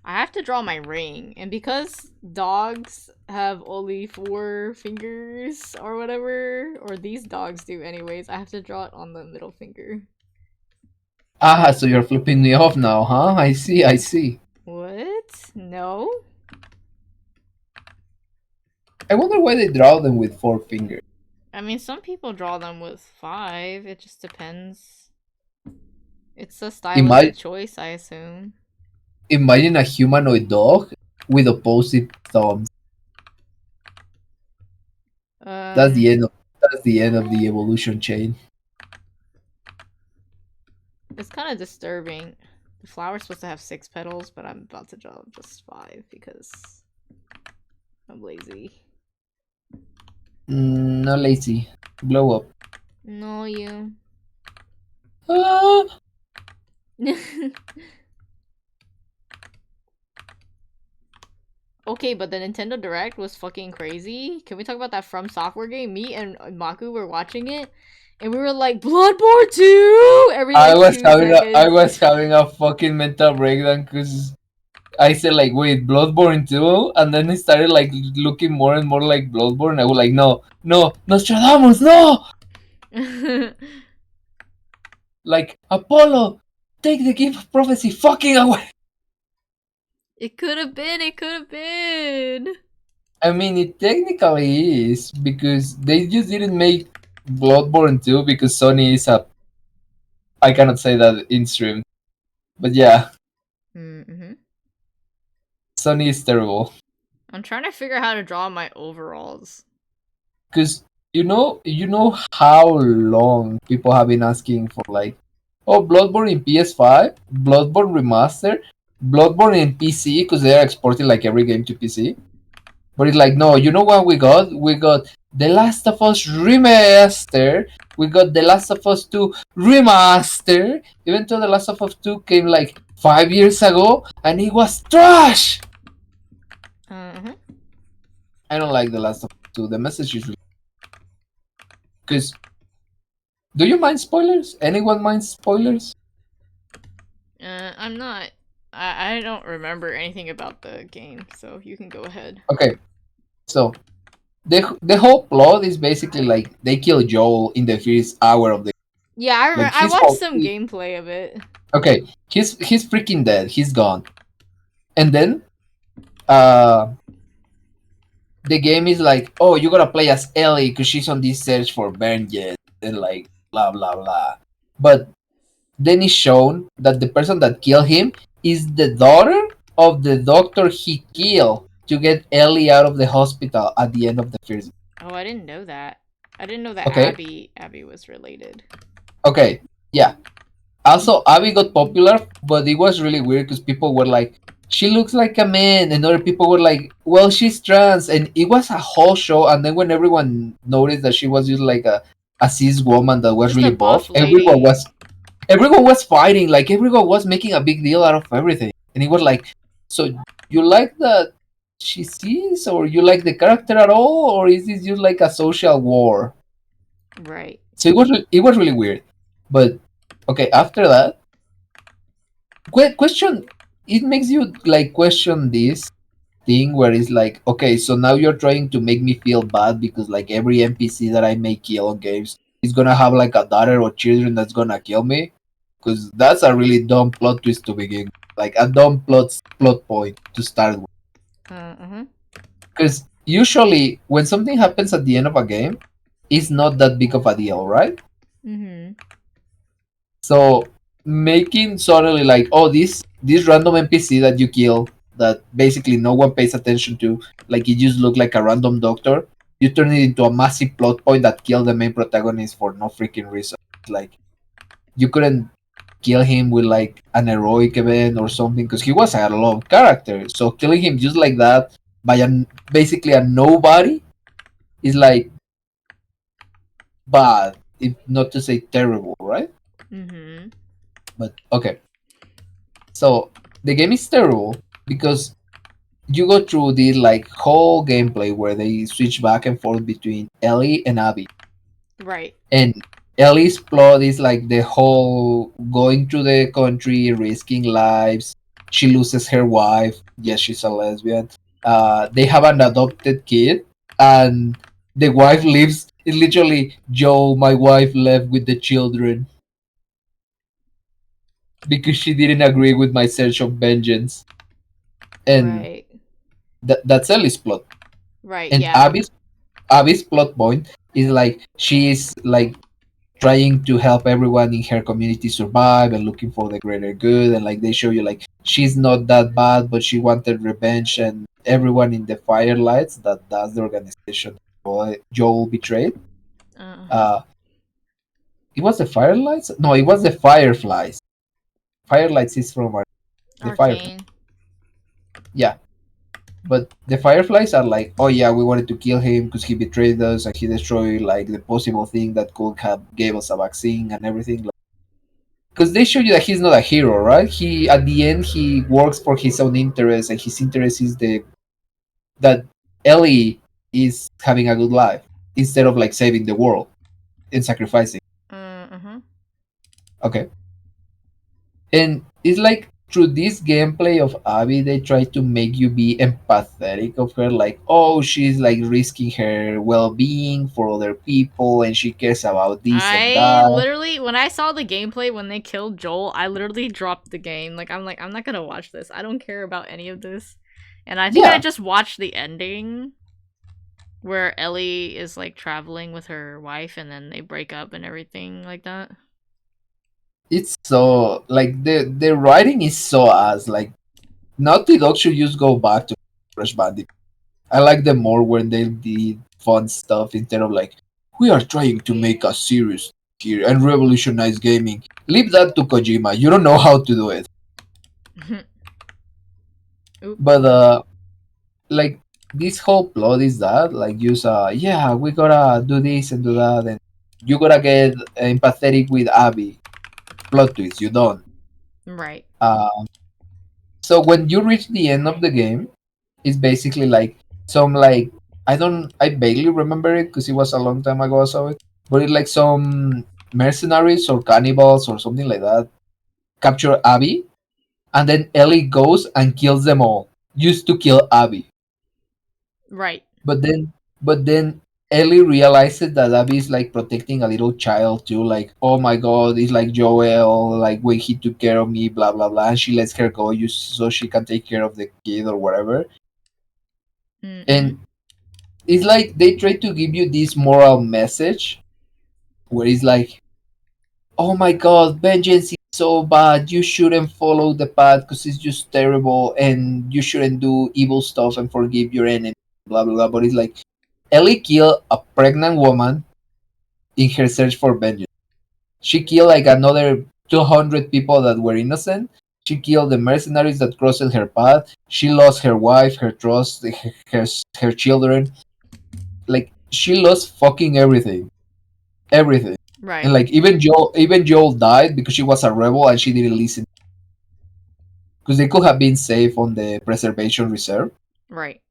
S1: I have to draw my ring, and because dogs have only 4 fingers or whatever, or these dogs do anyways, I have to draw it on the middle finger.
S2: Ah, so you're flipping me off now, huh? I see, I see.
S1: What? No?
S2: I wonder why they draw them with four fingers.
S1: I mean, some people draw them with 5. It just depends. It's a stylistic
S2: Imagine,
S1: choice, I assume.
S2: imagine a humanoid dog with opposite thumbs. That's
S1: Um,
S2: the end of that's the end of the evolution chain.
S1: it's kind of disturbing. The flower's supposed to have 6 petals, but I'm about to draw just 5 because I'm lazy.
S2: Not lazy. Blow up.
S1: No, you.
S2: Ah!
S1: Okay, but the Nintendo Direct was fucking crazy. Can we talk about that From Software game? Me and Maku were watching it, and we were like, Bloodborne 2! Every
S2: I
S1: like
S2: was
S1: 2
S2: having a I
S1: seconds.
S2: was having a fucking mental breakdown because I said like, wait, Bloodborne 2, and then it started like looking more and more like Bloodborne. I was like, no, no, Nostradamus, no! Like Apollo, take the gift of prophecy, fucking away.
S1: It could have been, it could have been.
S2: I mean, it technically is because they just didn't make Bloodborne 2 because Sony is a. I cannot say that in stream, but yeah,
S1: Mm-hmm.
S2: Sony is terrible.
S1: I'm trying to figure out how to draw my overalls.
S2: Because you know how long people have been asking for like, oh, Bloodborne in PS5, Bloodborne remaster, Bloodborne in PC because they are exporting like every game to PC. But it's like, no, you know what we got? We got The Last of Us remaster. We got The Last of Us 2 remaster. Even though The Last of Us 2 came like 5 years ago and it was trash.
S1: Uh-huh.
S2: I don't like The Last of Us 2. The message is because do you mind spoilers? Anyone mind spoilers?
S1: I'm not. I don't remember anything about the game, so you can go ahead.
S2: Okay, so the whole plot is basically like they kill Joel in the first hour of the.
S1: Yeah, I remember.
S2: Like
S1: I
S2: he's
S1: watched
S2: whole
S1: some gameplay of it.
S2: okay. He's freaking dead. He's gone. And then uh the game is like, oh, you gotta play as Ellie because she's on this search for vengeance and like blah blah blah. But then it's shown that the person that killed him is the daughter of the doctor he killed to get Ellie out of the hospital at the end of the first.
S1: Oh, I didn't know that. I didn't know that
S2: Okay,
S1: Abby was related.
S2: okay, yeah. Also, Abby got popular, but it was really weird because people were like, she looks like a man, and other people were like, well, she's trans, and it was a whole show. And then when everyone noticed that she was just like a cis woman that was
S1: Just a
S2: really buff,
S1: buff lady.
S2: everyone was fighting, like everyone was making a big deal out of everything, and it was like, so you like that she cis, or you like the character at all, or is this just like a social war?
S1: Right.
S2: So it was really weird, but okay, after that question, it makes you like question this thing where it's like, okay, so now you're trying to make me feel bad because like every NPC that I may kill on games is gonna have like a daughter or children that's gonna kill me, because that's a really dumb plot twist to begin with. Like a dumb plot point to start with,
S1: Uh-huh.
S2: because usually when something happens at the end of a game, it's not that big of a deal, right?
S1: Mm-hmm.
S2: So making suddenly like, oh, this random NPC that you kill that basically no one pays attention to, like it just looked like a random doctor, you turn it into a massive plot point that killed the main protagonist for no freaking reason. Like you couldn't kill him with like an heroic event or something because he was a love character. So killing him just like that by basically a nobody is like bad, if not to say terrible, right?
S1: Mm-hmm.
S2: But okay. So the game is terrible because you go through this like whole gameplay where they switch back and forth between Ellie and Abby.
S1: Right.
S2: And Ellie's plot is like the whole going through the country, risking lives. She loses her wife. Yes, she's a lesbian. They have an adopted kid, and the wife lives. It's literally Joe. My wife left with the children because she didn't agree with my search of vengeance, and
S1: Right.
S2: that's Ellie's plot.
S1: Right.
S2: And
S1: Yeah.
S2: Abby's plot point is like she's like trying to help everyone in her community survive and looking for the greater good, and like they show you like she's not that bad, but she wanted revenge, and everyone in the Firelights, that's the organization Joel betrayed.
S1: Uh-huh.
S2: Uh, it was the Firelights? No, it was the Fireflies. Firelights is from the Fireflies.
S1: Arcane.
S2: Yeah, but the Fireflies are like, oh yeah, we wanted to kill him because he betrayed us and he destroyed like the possible thing that could have gave us a vaccine and everything. Because they show you that he's not a hero, right? He at the end he works for his own interest, and his interest is the that Ellie is having a good life instead of like saving the world and sacrificing.
S1: Uh-huh.
S2: Okay, and it's like through this gameplay of Abby, they try to make you be empathetic of her, like, oh, she's like risking her well-being for other people, and she cares about this and
S1: I
S2: that.
S1: literally, when I saw the gameplay when they killed Joel, I literally dropped the game. Like, I'm not gonna watch this. I don't care about any of this. And I think I
S2: Yeah,
S1: just watched the ending where Ellie is like traveling with her wife and then they break up and everything like that.
S2: it's so like the writing is so ass. Like Naughty Dog should just go back to Crash Bandicoot. I like them more when they did fun stuff instead of like, we are trying to make a serious here and revolutionize gaming. Leave that to Kojima. You don't know how to do it.
S1: Oop.
S2: But like this whole plot is that like use yeah, we gotta do this and do that, and you gotta get empathetic with Abby. Plot twist, you don't.
S1: Right.
S2: Uh, so when you reach the end of the game, it's basically like some like I vaguely remember it because it was a long time ago I saw it, but it's like some mercenaries or cannibals or something like that capture Abby, and then Ellie goes and kills them all, used to kill Abby.
S1: Right.
S2: But then Ellie realizes that Abby is like protecting a little child too, like, oh my god, it's like Joel, like when he took care of me, blah blah blah, and she lets her go so she can take care of the kid or whatever.
S1: Mm-hmm.
S2: And it's like they try to give you this moral message where it's like, oh my god, vengeance is so bad, you shouldn't follow the path because it's just terrible, and you shouldn't do evil stuff and forgive your enemy, blah blah blah. But it's like Ellie killed a pregnant woman in her search for vengeance. She killed like another 200 people that were innocent. She killed the mercenaries that crossed her path. She lost her wife, her trust, her, her children. Like she lost fucking everything, everything. And
S1: Right.
S2: like even Joel died because she was a rebel and she didn't listen. Because they could have been safe on the preservation reserve,
S1: Right.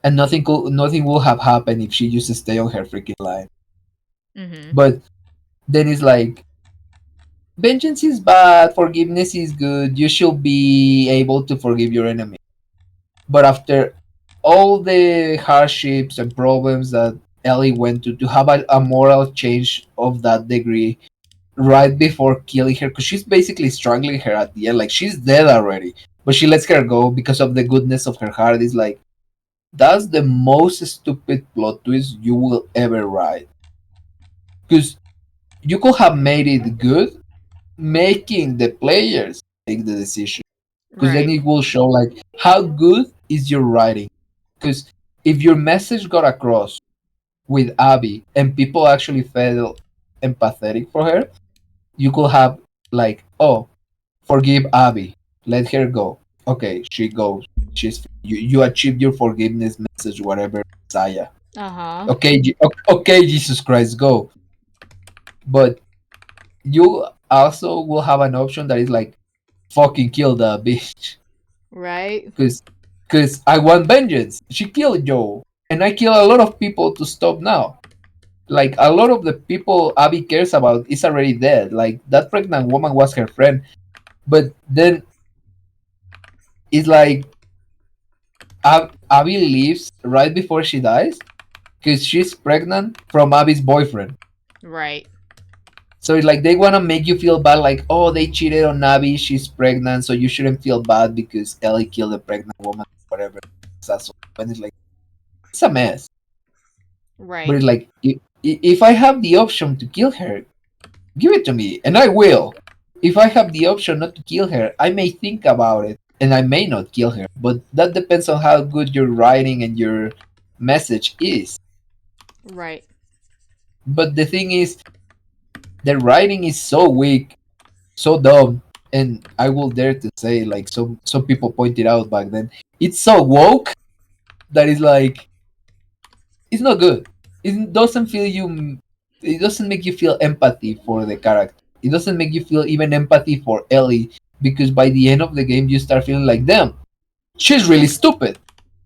S2: and nothing would have happened if she just stayed on her freaking line.
S1: Mm-hmm.
S2: But then it's like vengeance is bad, forgiveness is good. You should be able to forgive your enemy. But after all the hardships and problems that Ellie went to have a moral change of that degree right before killing her, because she's basically strangling her at the end, like she's dead already, but she lets her go because of the goodness of her heart. Is like that's the most stupid plot twist you will ever write. Because you could have made it good, making the players make the decision, because then
S1: Right.
S2: it will show like how good is your writing. Because if your message got across with Abby and people actually felt empathetic for her, you could have like, oh, forgive Abby, let her go. Okay, she goes. You achieved your forgiveness message, whatever, Messiah.
S1: Uh-huh.
S2: Okay, okay, Jesus Christ, go. But you also will have an option that is like, fucking kill the bitch,
S1: Right.
S2: because I want vengeance. She killed Joe, and I kill a lot of people to stop now. Like a lot of the people Abby cares about is already dead. Like that pregnant woman was her friend, but then it's like Abby leaves right before she dies because she's pregnant from Abby's boyfriend.
S1: Right.
S2: So it's like they want to make you feel bad, like, oh, they cheated on Abby, she's pregnant, so you shouldn't feel bad because Ellie killed a pregnant woman, whatever. So when it's like it's a mess. But
S1: Right.
S2: it's like if I have the option to kill her, give it to me, and I will. If I have the option not to kill her, I may think about it, and I may not kill her. But that depends on how good your writing and your message is.
S1: Right.
S2: But the thing is, the writing is so weak, so dumb, and I will dare to say, like some people pointed out back then, it's so woke that is like it's not good. It doesn't feel you. It doesn't make you feel empathy for the character. It doesn't make you feel even empathy for Ellie, because by the end of the game you start feeling like, damn, she's really stupid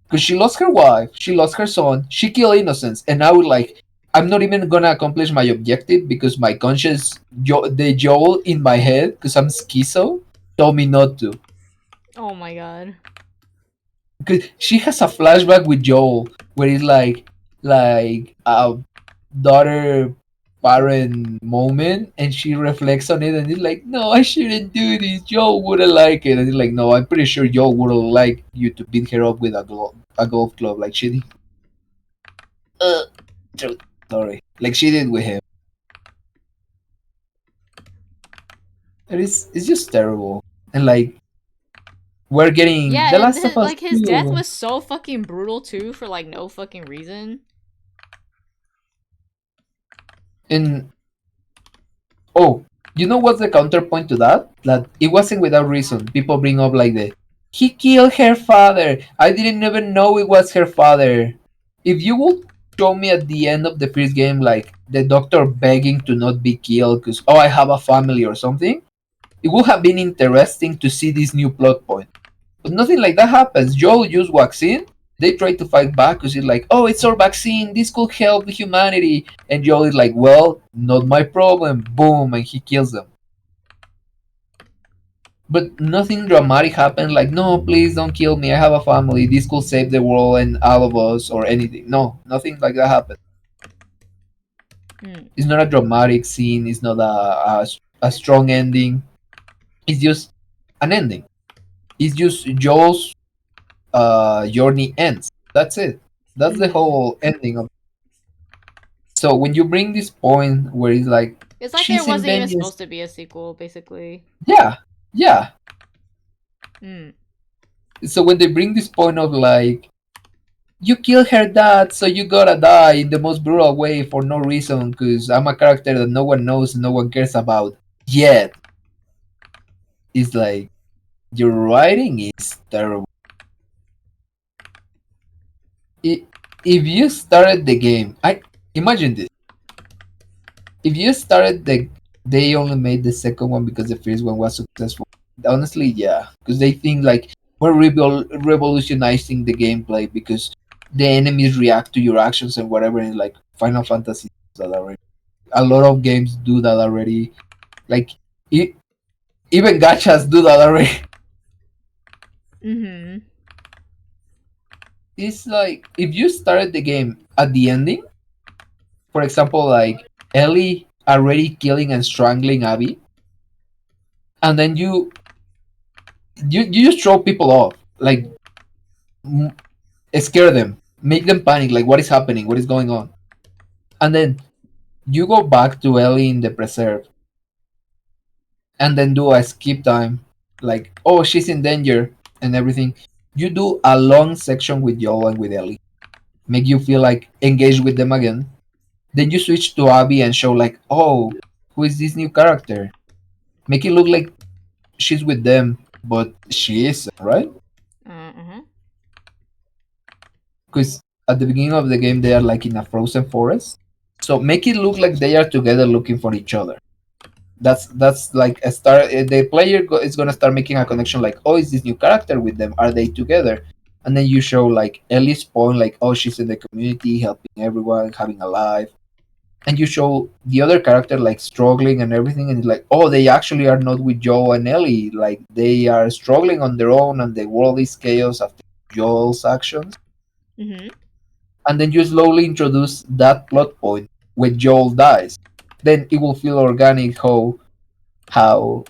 S2: because she lost her wife, she lost her son, she killed innocents, and now like I'm not even gonna accomplish my objective because my conscience, the Joel in my head, because I'm schizo, told me not to.
S1: Oh my god.
S2: Because she has a flashback with Joel where it's like a daughter parent moment, and she reflects on it and it's like, no, I shouldn't do this, Joel wouldn't like it, and it's like, no, I'm pretty sure Joel wouldn't like you to beat her up with a golf club like she did. uh, Sorry, like she did with him. And it's just terrible. And like we're getting
S1: Yeah,
S2: The
S1: and
S2: Last of Us
S1: like his death
S2: 2.
S1: was so fucking brutal too for like no fucking reason.
S2: And oh, you know what's the counterpoint to that? That it wasn't without reason. People bring up like the he killed her father. I didn't even know it was her father. If you would show me at the end of the first game like the doctor begging to not be killed because oh I have a family or something, it would have been interesting to see this new plot point. But nothing like that happens. Joel just walks in. They try to fight back because it's like, oh, it's our vaccine. This could help humanity. And Joel is like, well, not my problem. Boom, and he kills them. but nothing dramatic happened. Like, no, please don't kill me. I have a family. This could save the world and all of us, or anything. No, nothing like that happened.
S1: Mm.
S2: It's not a dramatic scene. It's not a strong ending. It's just an ending. It's just Joel's journey ends. That's it. That's the
S1: Mhm.
S2: whole ending of. So when you bring this point where it's like
S1: It's like there
S2: she's in
S1: wasn't even
S2: vengeance,
S1: supposed to be a sequel, basically.
S2: yeah, yeah.
S1: Mm.
S2: So when they bring this point of like you killed her dad, so you gotta die in the most brutal way for no reason, because I'm a character that no one knows, no one cares about yet. It's like your writing is terrible. I- if you started the game, I imagine this. If you started they only made the second one because the first one was successful. Honestly, yeah, because they think like we're revolutionizing the gameplay because the enemies react to your actions and whatever. And like Final Fantasy does that already. A lot of games do that already. Like e- even gachas do that already.
S1: Mhm.
S2: It's like if you started the game at the ending, for example, like Ellie already killing and strangling Abby, and then you just throw people off, like m- scare them, make them panic, like what is happening, what is going on, and then you go back to Ellie in the preserve, and then do a skip time, like oh she's in danger and everything. You do a long section with Joel and with Ellie, make you feel like engaged with them again. Then you switch to Abby and show like oh who is this new character, make it look like she's with them, but she isn't, right?
S1: Uh-huh.
S2: Because at the beginning of the game they are like in a frozen forest, so make it look like they are together looking for each other. That's like a start. The player is gonna start making a connection like oh is this new character with them, are they together? And then you show like Ellie's point like oh she's in the community helping everyone having a life, and you show the other character like struggling and everything, and it's like oh they actually are not with Joe and Ellie, like they are struggling on their own and the world is chaos after Joel's actions.
S1: Mhm.
S2: And then you slowly introduce that plot point when Joel dies. Then it will feel organic how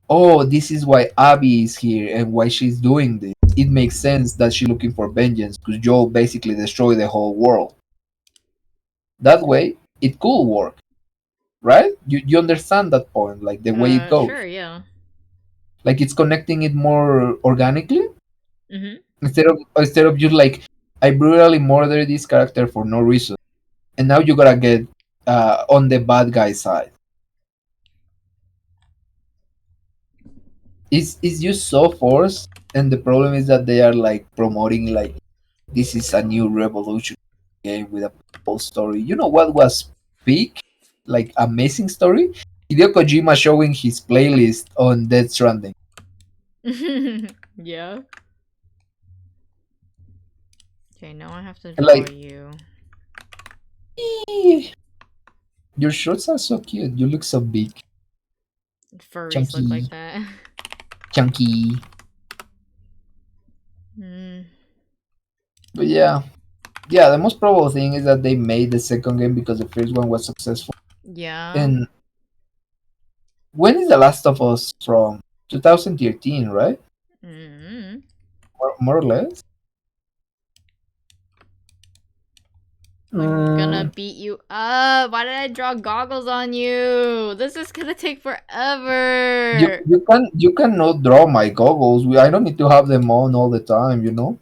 S2: oh this is why Abby is here and why she's doing this. It makes sense that she's looking for vengeance because Joel basically destroyed the whole world. That way it could work, right? You understand that point, like the way it goes.
S1: Sure, yeah.
S2: Like it's connecting it more organically
S1: Mhm.
S2: instead of just like I brutally murder this character for no reason and now you gotta get on the bad guy side. It's just so forced, and the problem is that they are like promoting like this is a new revolution game with a whole story. You know what was peak, like amazing story? Hideo Kojima showing his playlist on Death Stranding.
S1: Yeah. Okay, now I have to
S2: And
S1: draw
S2: like,
S1: you.
S2: "Eh, your shorts are so cute. You look so big,
S1: Furries look like
S2: chunky,
S1: that.
S2: chunky."
S1: Mm,
S2: But yeah, yeah. The most probable thing is that they made the second game because the first one was successful.
S1: yeah.
S2: And when is The Last of Us from? 2013, right?
S1: Mm.
S2: More or less.
S1: I'm gonna
S2: Mm,
S1: beat you up. Why did I draw goggles on you? This is gonna take
S2: you
S1: forever.
S2: you cannot draw my goggles. I don't need to have them on all the time. You know.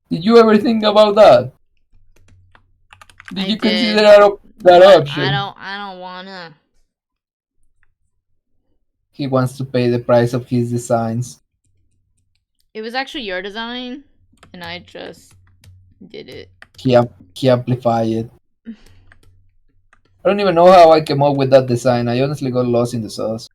S2: Did you ever think about that? Did
S1: I
S2: you consider
S1: did,
S2: that
S1: but
S2: option?
S1: I don't wanna.
S2: He wants to pay the price of his designs.
S1: It was actually your design, and I just did it.
S2: He amplify it. I don't even know how I came up with that design. I honestly got lost in the sauce.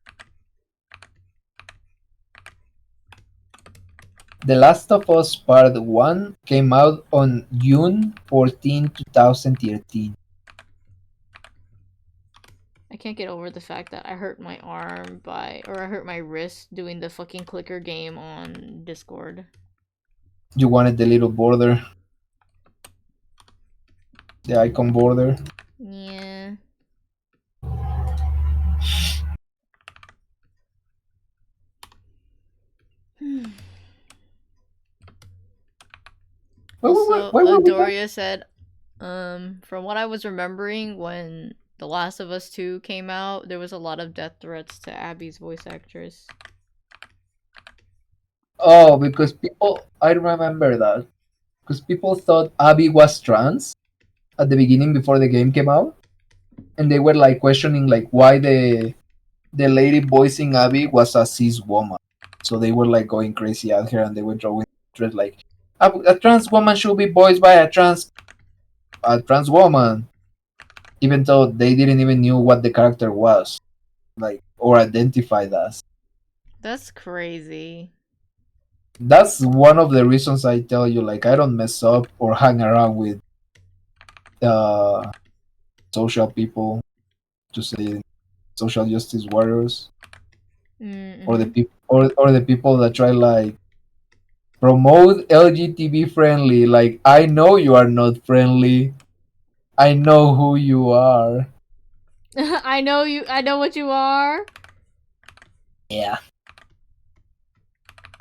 S2: The Last of Us Part 1 came out on June 14, 2013.
S1: I can't get over the fact that I hurt my arm by, or I hurt my wrist doing the fucking clicker game on Discord.
S2: You wanted the little border, the icon border.
S1: Yeah. Also,
S2: Where were we at?
S1: Doria said, from what I was remembering when The Last of Us 2 came out, there was a lot of death threats to Abby's voice actress.
S2: Oh, because people, I remember that. Because people thought Abby was trans at the beginning before the game came out, and they were like questioning like why the lady voicing Abby was a cis woman. So they were like going crazy at her, and they were drawing thread like a trans woman should be voiced by a trans woman, even though they didn't even knew what the character was, like or identified as.
S1: That's crazy.
S2: That's one of the reasons I tell you like I don't mess up or hang around with uh, social people, to say social justice warriors, or the
S1: Mm-hmm.
S2: people or the people that try like promote LGTB friendly. Like I know you are not friendly. I know who you are.
S1: I know you. I know what you are.
S2: Yeah.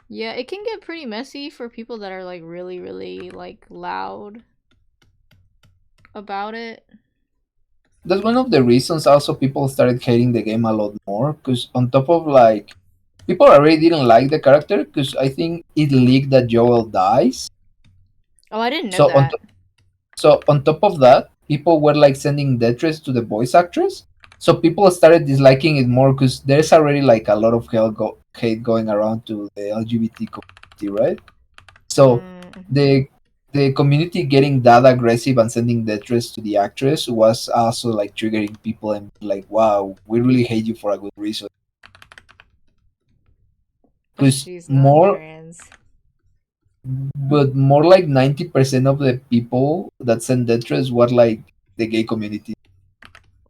S1: Yeah, it can get pretty messy for people that are like really, really like loud about it.
S2: That's one of the reasons also people started hating the game a lot more, because on top of like people already didn't like the character because I think it leaked that Joel dies.
S1: Oh, I didn't know
S2: So
S1: that.
S2: so on top of that, people were like sending death threats to the voice actress. So people started disliking it more because there's already like a lot of hate going around to the LGBT community, right? So
S1: Mm-hmm.
S2: the the community getting that aggressive and sending death threats to the actress was also like triggering people and like, wow, we really hate you for a good reason.
S1: But
S2: Because
S1: she's not
S2: more,
S1: trans.
S2: but more like 90% of the people that send death threats were like the gay community.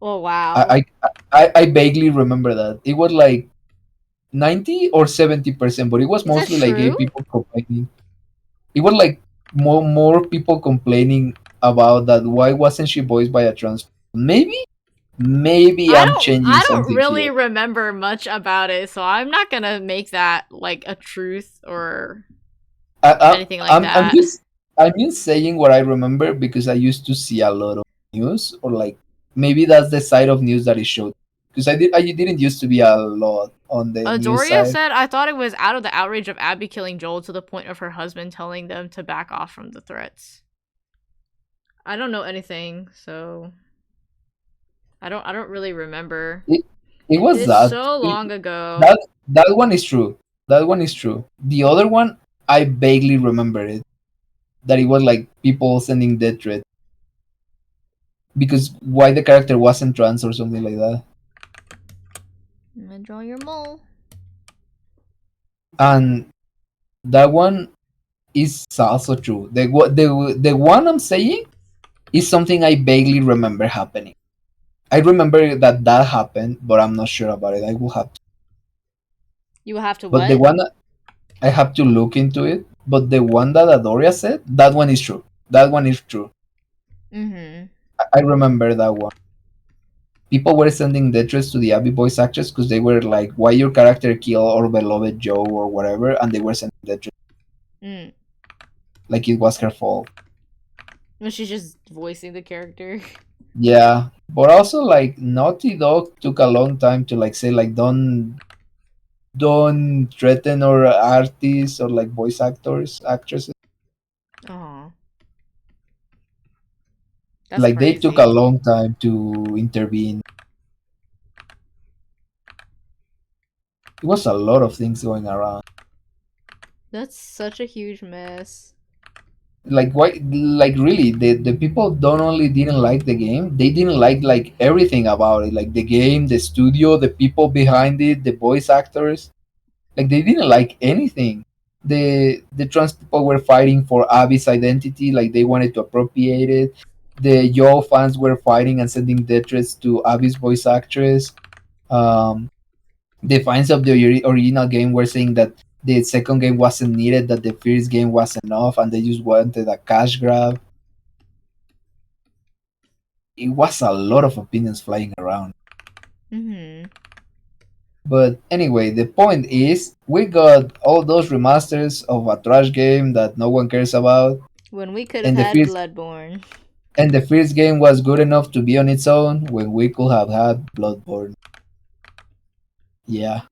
S1: Oh wow.
S2: I, I vaguely remember that it was like 90 or 70%, but it was
S1: Is that
S2: mostly like gay
S1: true?
S2: people complaining. It was like more people complaining about that. Why wasn't she voiced by a trans? Maybe I'm changing
S1: I don't
S2: something
S1: really
S2: here.
S1: remember much about it, so I'm not gonna make that like a truth or
S2: I, I,
S1: anything like
S2: I'm
S1: that.
S2: just I'm just saying what I remember because I used to see a lot of news, or like maybe that's the side of news that it showed, because I didn't used to be a lot on the news
S1: Adoria
S2: side.
S1: said, I thought it was out of the outrage of Abby killing Joel to the point of her husband telling them to back off from the threats. I don't know anything, so I don't really remember.
S2: It, it
S1: It
S2: was
S1: is
S2: that.
S1: so long ago.
S2: That one is true. That one is true. The other one, I vaguely remember it. That it was like people sending death threats because why the character wasn't trans or something like that.
S1: I'm gonna draw your mole.
S2: And that one is also true. The one I'm saying is something I vaguely remember happening. I remember that happened, but I'm not sure about it. I will have to.
S1: You will have to
S2: But the
S1: what?
S2: one I have to look into it. But the one that Adoria said, that one is true. That one is true.
S1: Mm-hmm.
S2: I remember that one. People were sending death threats to the Abby voice actress because they were like, "Why your character kill our beloved Joe or whatever?" And they were sending death threats
S1: Mm.
S2: like it was her fault.
S1: Well, she's just voicing the character.
S2: Yeah, but also like Naughty Dog took a long time to like say like don't threaten our artists or like voice actresses.
S1: Oh, that's
S2: Like they took a
S1: crazy.
S2: long time to intervene. It was a lot of things going around.
S1: That's such a huge mess.
S2: Like why, like really the people don't only didn't like the game, they didn't like everything about it, like the game, the studio, the people behind it, the voice actors. Like they didn't like anything. The trans people were fighting for Abby's identity, like they wanted to appropriate it. the Yo fans were fighting and sending death threats to Abby's voice actress. Um, the fans of the original game were saying that the second game wasn't needed, that the first game was enough, and they just wanted a cash grab. It was a lot of opinions flying around.
S1: Mm-hmm.
S2: But anyway, the point is, we got all those remasters of a trash game that no one cares about,
S1: When we could have
S2: and the
S1: had
S2: first
S1: Bloodborne.
S2: and the first game was good enough to be on its own when we could have had Bloodborne. Yeah.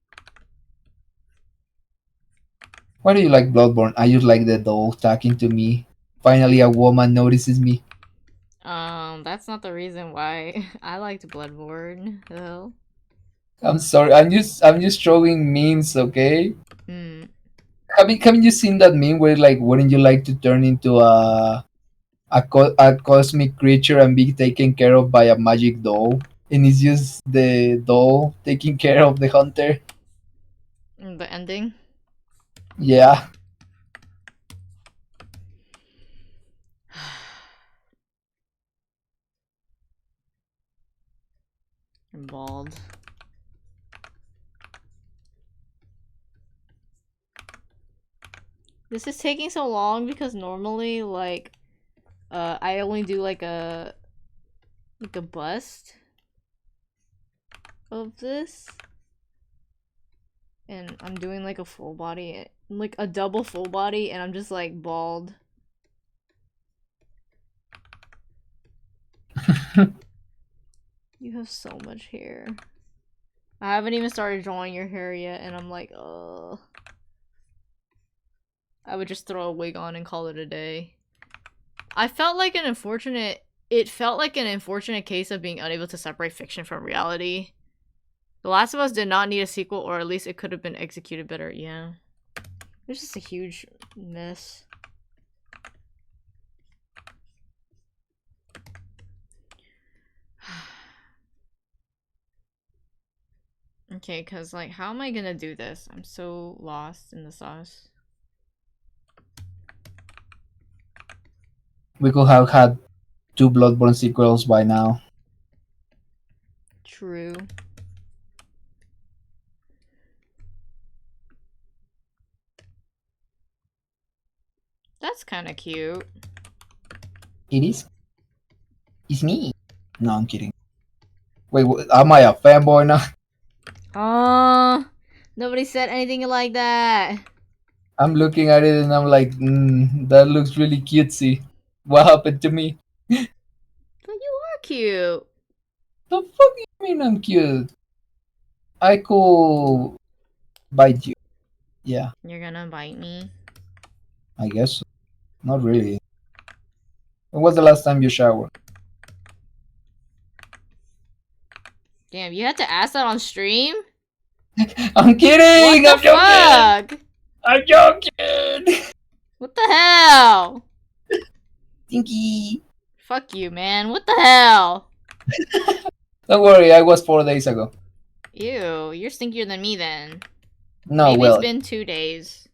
S2: Why do you like Bloodborne? I just like the doll talking to me. Finally, a woman notices me.
S1: That's not the reason why I liked Bloodborne. Hell.
S2: I'm sorry. I'm just throwing memes, okay?
S1: Hmm.
S2: Haven't you seen that meme where like, wouldn't you like to turn into a cosmic creature and be taken care of by a magic doll? And it's just the doll taking care of the hunter.
S1: The ending.
S2: Yeah.
S1: I'm bald. This is taking so long because normally, like, I only do like a bust of this, and I'm doing like a full body, like a double full body, and I'm just like bald. You have so much hair. I haven't even started drawing your hair yet, and I'm like, ugh. I would just throw a wig on and call it a day. I felt like an unfortunate. It felt like an unfortunate case of being unable to separate fiction from reality. The Last of Us did not need a sequel, or at least it could have been executed better. Yeah. It's just a huge mess. Okay, because, like, how am I gonna do this? I'm so lost in the sauce.
S2: We could have had two Bloodborne sequels by now.
S1: True. That's kind of cute.
S2: It is. It's me. No, I'm kidding. Wait, am I a fanboy now?
S1: Oh, nobody said anything like that.
S2: I'm looking at it and I'm like, that looks really cutesy. What happened to me?
S1: But you are cute.
S2: The fuck do you mean I'm cute? I could bite you. Yeah,
S1: You're gonna bite me.
S2: I guess so. Not really. When was the last time you showered?
S1: Damn, you had to ask that on stream?
S2: I'm
S1: What
S2: kidding!
S1: the
S2: I'm joking!
S1: fuck?
S2: I'm joking!
S1: What the hell?
S2: Stinky!
S1: Fuck you, man. What the hell?
S2: Don't worry, I was 4 days ago.
S1: Ew, you're stinkier than me then.
S2: No,
S1: Maybe it's
S2: well,
S1: been 2 days.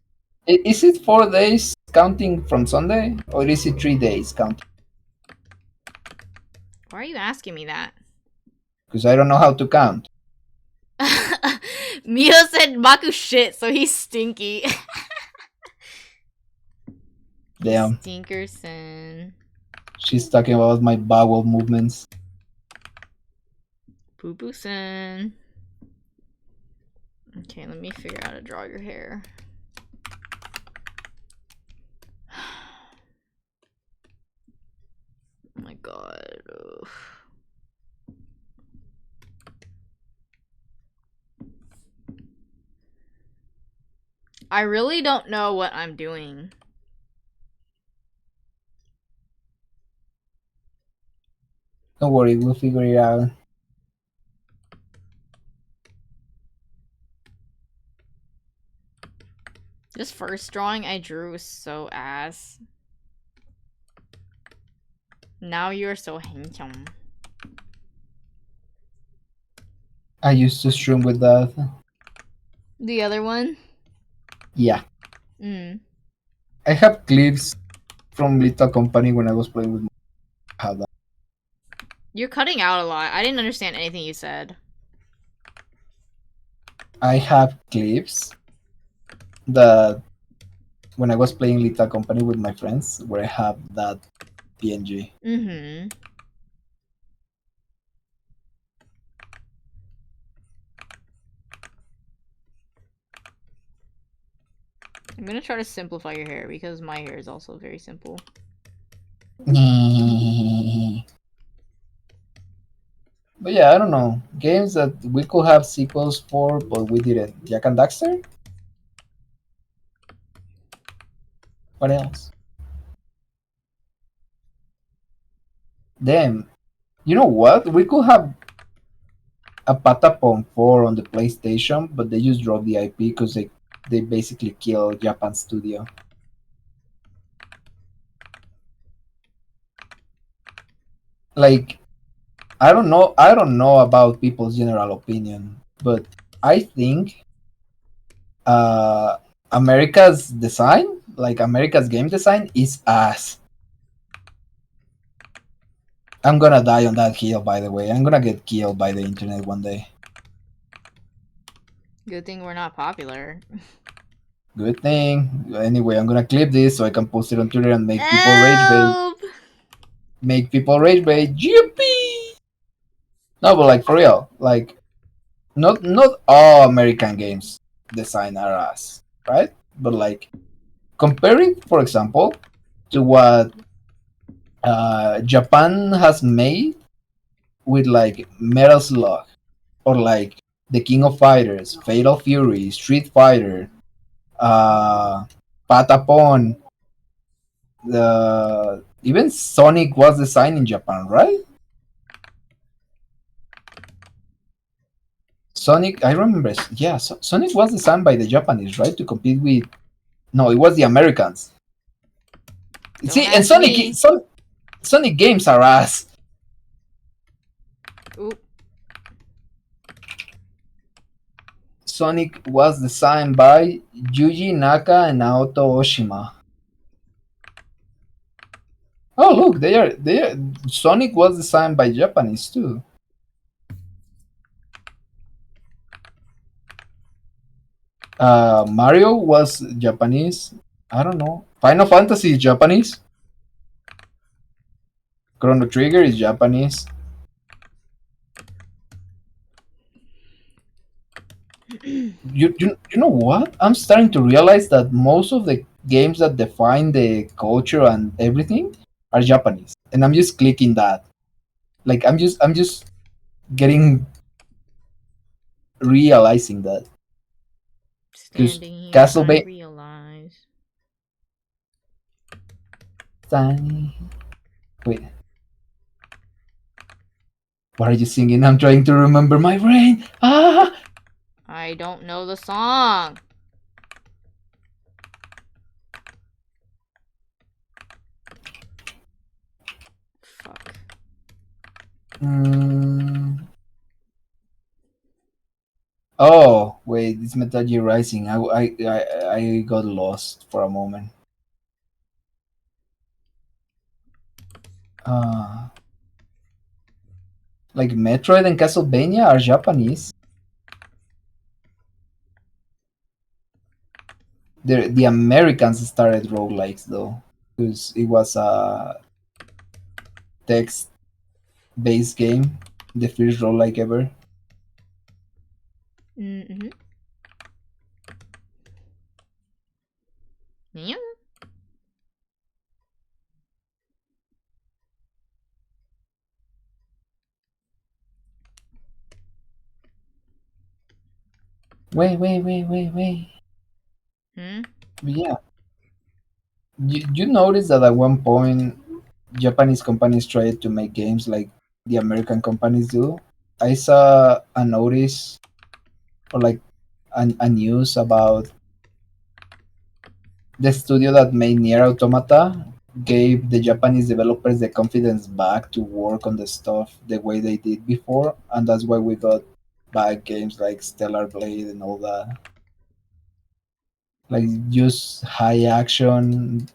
S2: is it 4 days counting from Sunday? Or is it 3 days counting?
S1: Why are you asking me that?
S2: Because I don't know how to count.
S1: Mio said Maku shit, so he's stinky.
S2: Damn,
S1: Stinkerson.
S2: she's talking about my bowel movements.
S1: Poo poo son. Okay, let me figure out how to draw your hair. Oh my god. Ugh. I really don't know what I'm doing.
S2: Don't worry, we'll figure it out.
S1: This first drawing I drew was so ass. Now you're so handsome.
S2: I used to stream with that.
S1: The other one?
S2: Yeah.
S1: Mm.
S2: I have clips from Little Company when I was playing with my had that.
S1: You're cutting out a lot. I didn't understand anything you said.
S2: I have clips that when I was playing Little Company with my friends, where I have that PNG.
S1: Mm-hmm. I'm gonna try to simplify your hair because my hair is also very simple.
S2: But yeah, I don't know. Games that we could have sequels for, but we didn't. Jak and Daxter? What else? Damn. You know what? We could have a Patapon 4 on the PlayStation, but they just dropped the IP because they basically killed Japan Studio. Like, I don't know about people's general opinion, but I think uh America's design, like America's game design, is ass. I'm gonna die on that hill, by the way. I'm gonna get killed by the internet one day.
S1: Good thing we're not popular.
S2: Good thing. Anyway, I'm gonna clip this so I can post it on Twitter and make people rage bait.
S1: Help!
S2: Make people rage bait. Yippee! No, but like for real, like not all American games design are ass, right? But like comparing, for example, to what Japan has made with like Metal Slug or like the King of Fighters, Fatal Fury, Street Fighter, uh, Patapon, the even Sonic was designed in Japan, right? Sonic, I remember. Yeah, Sonic was designed by the Japanese, right, to compete with. No, it was the Americans.
S1: Don't
S2: See, and
S1: ask me.
S2: Sonic games are ass.
S1: Oop.
S2: Sonic was designed by Yuji Naka and Naoto Oshima. Oh, look, they are. Sonic was designed by Japanese too. Mario was Japanese. I don't know. Final Fantasy is Japanese. Chrono Trigger is Japanese. You know what? I'm starting to realize that most of the games that define the culture and everything are Japanese, and I'm just clicking that. Like I'm just getting realizing that because
S1: Standing here, I
S2: Castlevania.
S1: realize.
S2: Wait, what are you singing? I'm trying to remember my brain. Ah,
S1: I don't know the song. Fuck.
S2: mm, oh wait, it's Metal Gear Rising. I got lost for a moment. Uh, like Metroid and Castlevania are Japanese. The Americans started roguelikes though, because it was a text-based game, the first roguelike ever.
S1: Mm-hmm. Yeah.
S2: Wait.
S1: Hmm?
S2: But yeah, you notice that at one point Japanese companies tried to make games like the American companies do. I saw a notice or like a news about the studio that made Nier Automata gave the Japanese developers the confidence back to work on the stuff the way they did before, and that's why we got back games like Stellar Blade and all that. Like just high action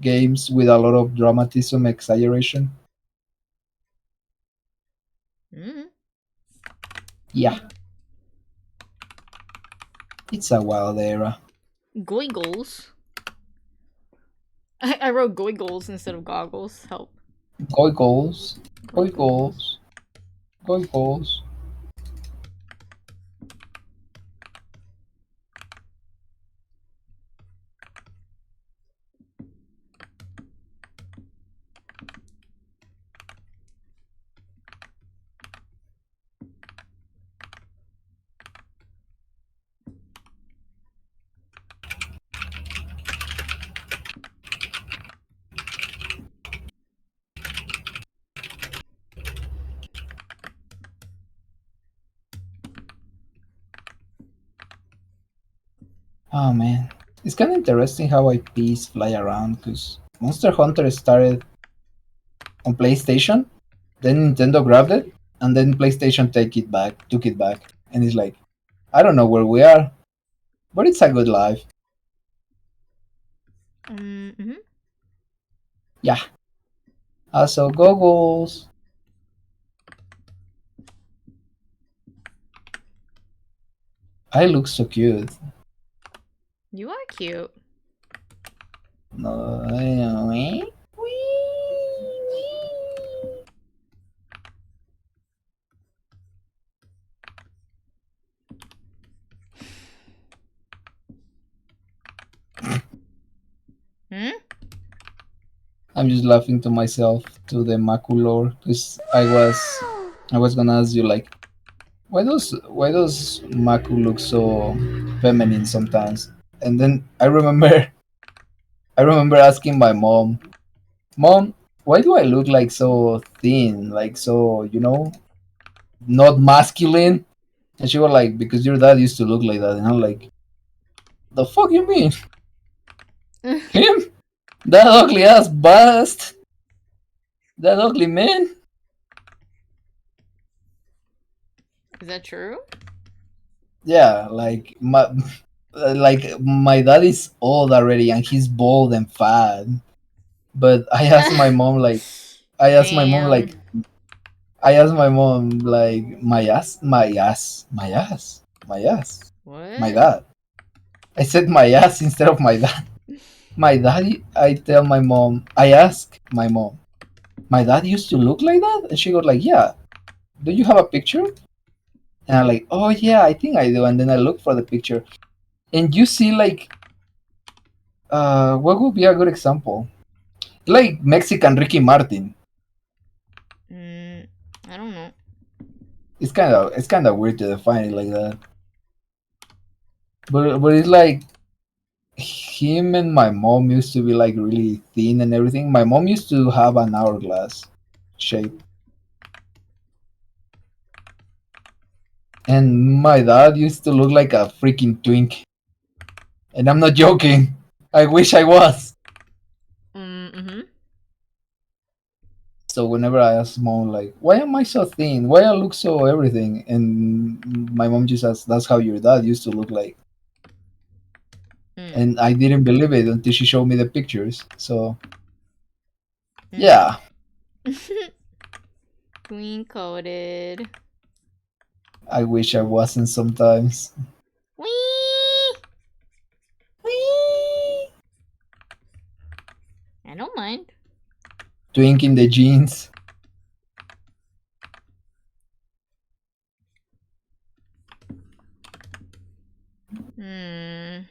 S2: games with a lot of dramatism, exaggeration. Yeah, it's a wild era.
S1: Goigles. I wrote goigles instead of goggles. Help.
S2: Goigles,
S1: Goigles.
S2: goigles, goigles. Oh man, it's kind of interesting how IPs fly around because Monster Hunter started on PlayStation, then Nintendo grabbed it, and then PlayStation took it back, and it's like I don't know where we are, but it's a good life.
S1: Mm-hmm.
S2: Yeah. Also, goggles. I look so cute.
S1: You are cute.
S2: No,
S1: Hmm?
S2: I'm just laughing to myself to the Maku lore because I was gonna ask you like why does Maku look so feminine sometimes? And then I remember asking my mom, why do I look like so thin, like so not masculine? And she was like, because your dad used to look like that. And I'm like, the fuck you mean? Him? That ugly ass bust? That ugly man?
S1: Is that true?
S2: Yeah, like my dad is old already and he's bald and fat. But I asked my mom like
S1: Damn.
S2: I asked my mom like my ass, my
S1: What?
S2: dad. I said my ass instead of my dad. My daddy, I tell my mom, I ask my mom, my dad used to look like that? And she goes like, yeah. Do you have a picture? And I'm like, oh yeah, I think I do. And then I look for the picture. And you see like, what would be a good example? Like Mexican Ricky Martin.
S1: Mm, I don't know.
S2: It's kind of weird to define it like that. But it's like him and my mom used to be like really thin and everything. My mom used to have an hourglass shape. And my dad used to look like a freaking twink. And I'm not joking. I wish I was.
S1: Mm-hmm.
S2: So whenever I ask mom like, why am I so thin? Why I look so everything? And my mom just says, that's how your dad used to look like.
S1: Mm.
S2: And I didn't believe it until she showed me the pictures. So
S1: Mm.
S2: yeah,
S1: Green coated.
S2: I wish I wasn't sometimes.
S1: Wee! I don't mind.
S2: Twink in the jeans.
S1: Hmm.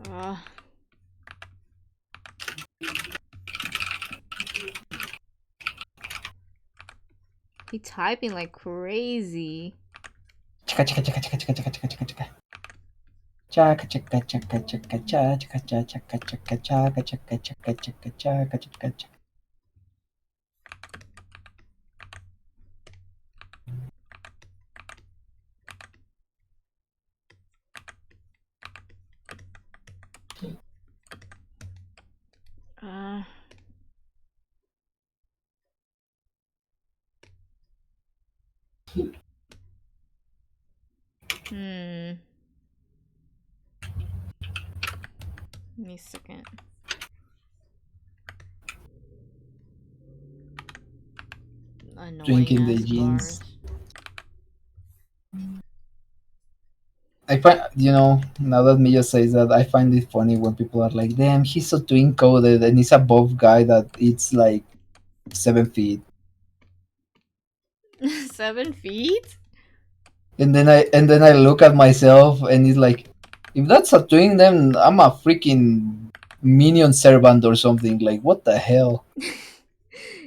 S1: Uh, he typing like crazy.
S2: Chaka chaka chaka chaka chaka chaka chaka chaka chaka. Chaka chaka chaka chaka chaka chaka chaka chaka chaka chaka chaka chaka chaka chaka chaka.
S1: Uh, hmm. Give me a second. Annoying
S2: Drinking the
S1: ass bars.
S2: jeans. I find, now that Mia says that, I find it funny when people are like, "Damn, he's so twin coded," and he's a buff guy that it's like 7 feet.
S1: 7 feet?
S2: And then I look at myself, and it's like, if that's a twin, then I'm a freaking minion servant or something. Like, what the hell?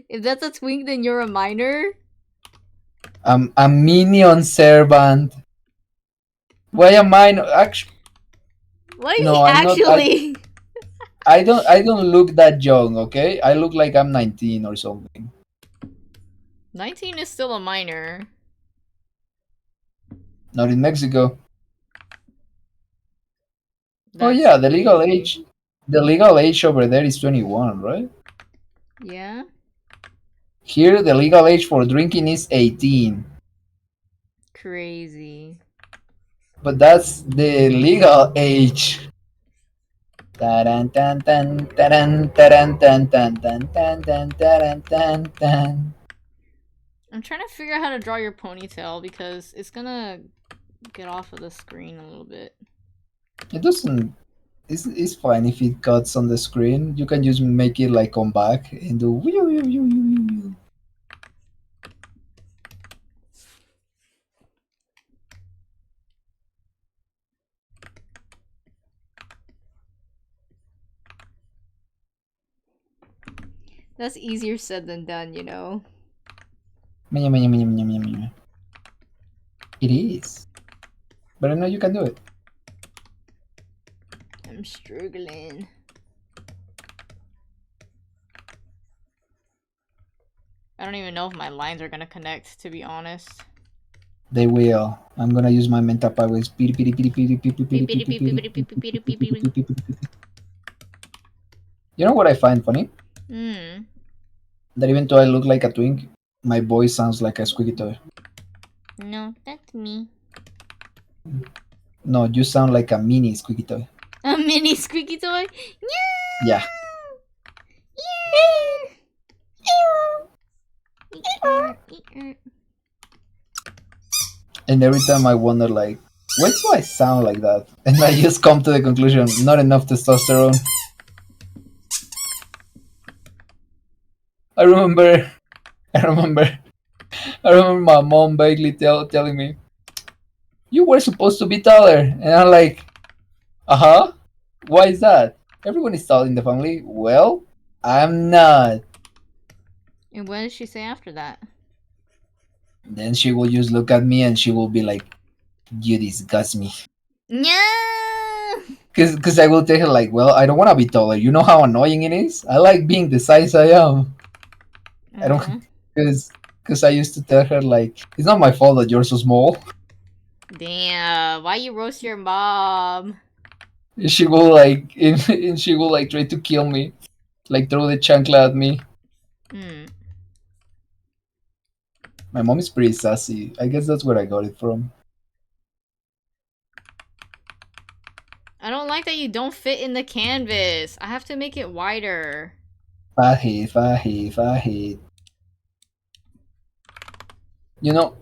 S1: If that's a twink, then you're a minor?
S2: I'm a minion servant. Why am I? Actually,
S1: What do you
S2: no,
S1: mean,
S2: I'm not. I
S1: actually?
S2: I don't. I don't look that young. Okay, I look like I'm 19 or something.
S1: 19 is still a minor.
S2: Not in Mexico. Oh
S1: That's
S2: yeah, the legal
S1: crazy.
S2: age. The legal age over there is 21, right?
S1: Yeah?
S2: Here, the legal age for drinking is 18.
S1: Crazy.
S2: But that's the legal age. Taran tan tan taran taran tan tan tan tan tan taran tan tan.
S1: I'm trying to figure out how to draw your ponytail because it's gonna get off of the screen a little bit.
S2: It doesn't. It's fine if it cuts on the screen. You can just make it like come back and do. Wee, wee, wee, wee, wee.
S1: That's easier said than done, you know?
S2: Meh, meh, meh, meh, meh, meh. It is, but I know you can do it.
S1: I'm struggling. I don't even know if my lines are gonna connect, to be honest.
S2: They will. I'm gonna use my mental powers. You know what I find funny?
S1: Hmm.
S2: That even though I look like a twink, my voice sounds like a squeaky toy.
S1: No, that's me.
S2: No, you sound like a mini squeaky toy.
S1: A mini squeaky toy?
S2: Yeah. And every time I wonder, like, why do I sound like that? And I just come to the conclusion, not enough testosterone. I remember, I remember, I remember my mom vaguely telling me, "You were supposed to be taller," and I'm like, "Uh huh. Why is that? Everyone is tall in the family." Well, I'm not.
S1: And what did she say after that?
S2: Then she will just look at me and she will be like, "You disgust me."
S1: Yeah.
S2: Because I will tell her, like, well, I don't want to be taller. You know how annoying it is? I like being the size I am. I don't, because I used to tell her, like, it's not my fault that you're so small.
S1: Damn. Why you roast your mom?
S2: She will, like, and she will, like, try to kill me, like, throw the chancla at me.
S1: Hmm.
S2: My mom is pretty sassy. I guess that's where I got it from.
S1: I don't like that you don't fit in the canvas. I have to make it wider.
S2: Fahid. You know,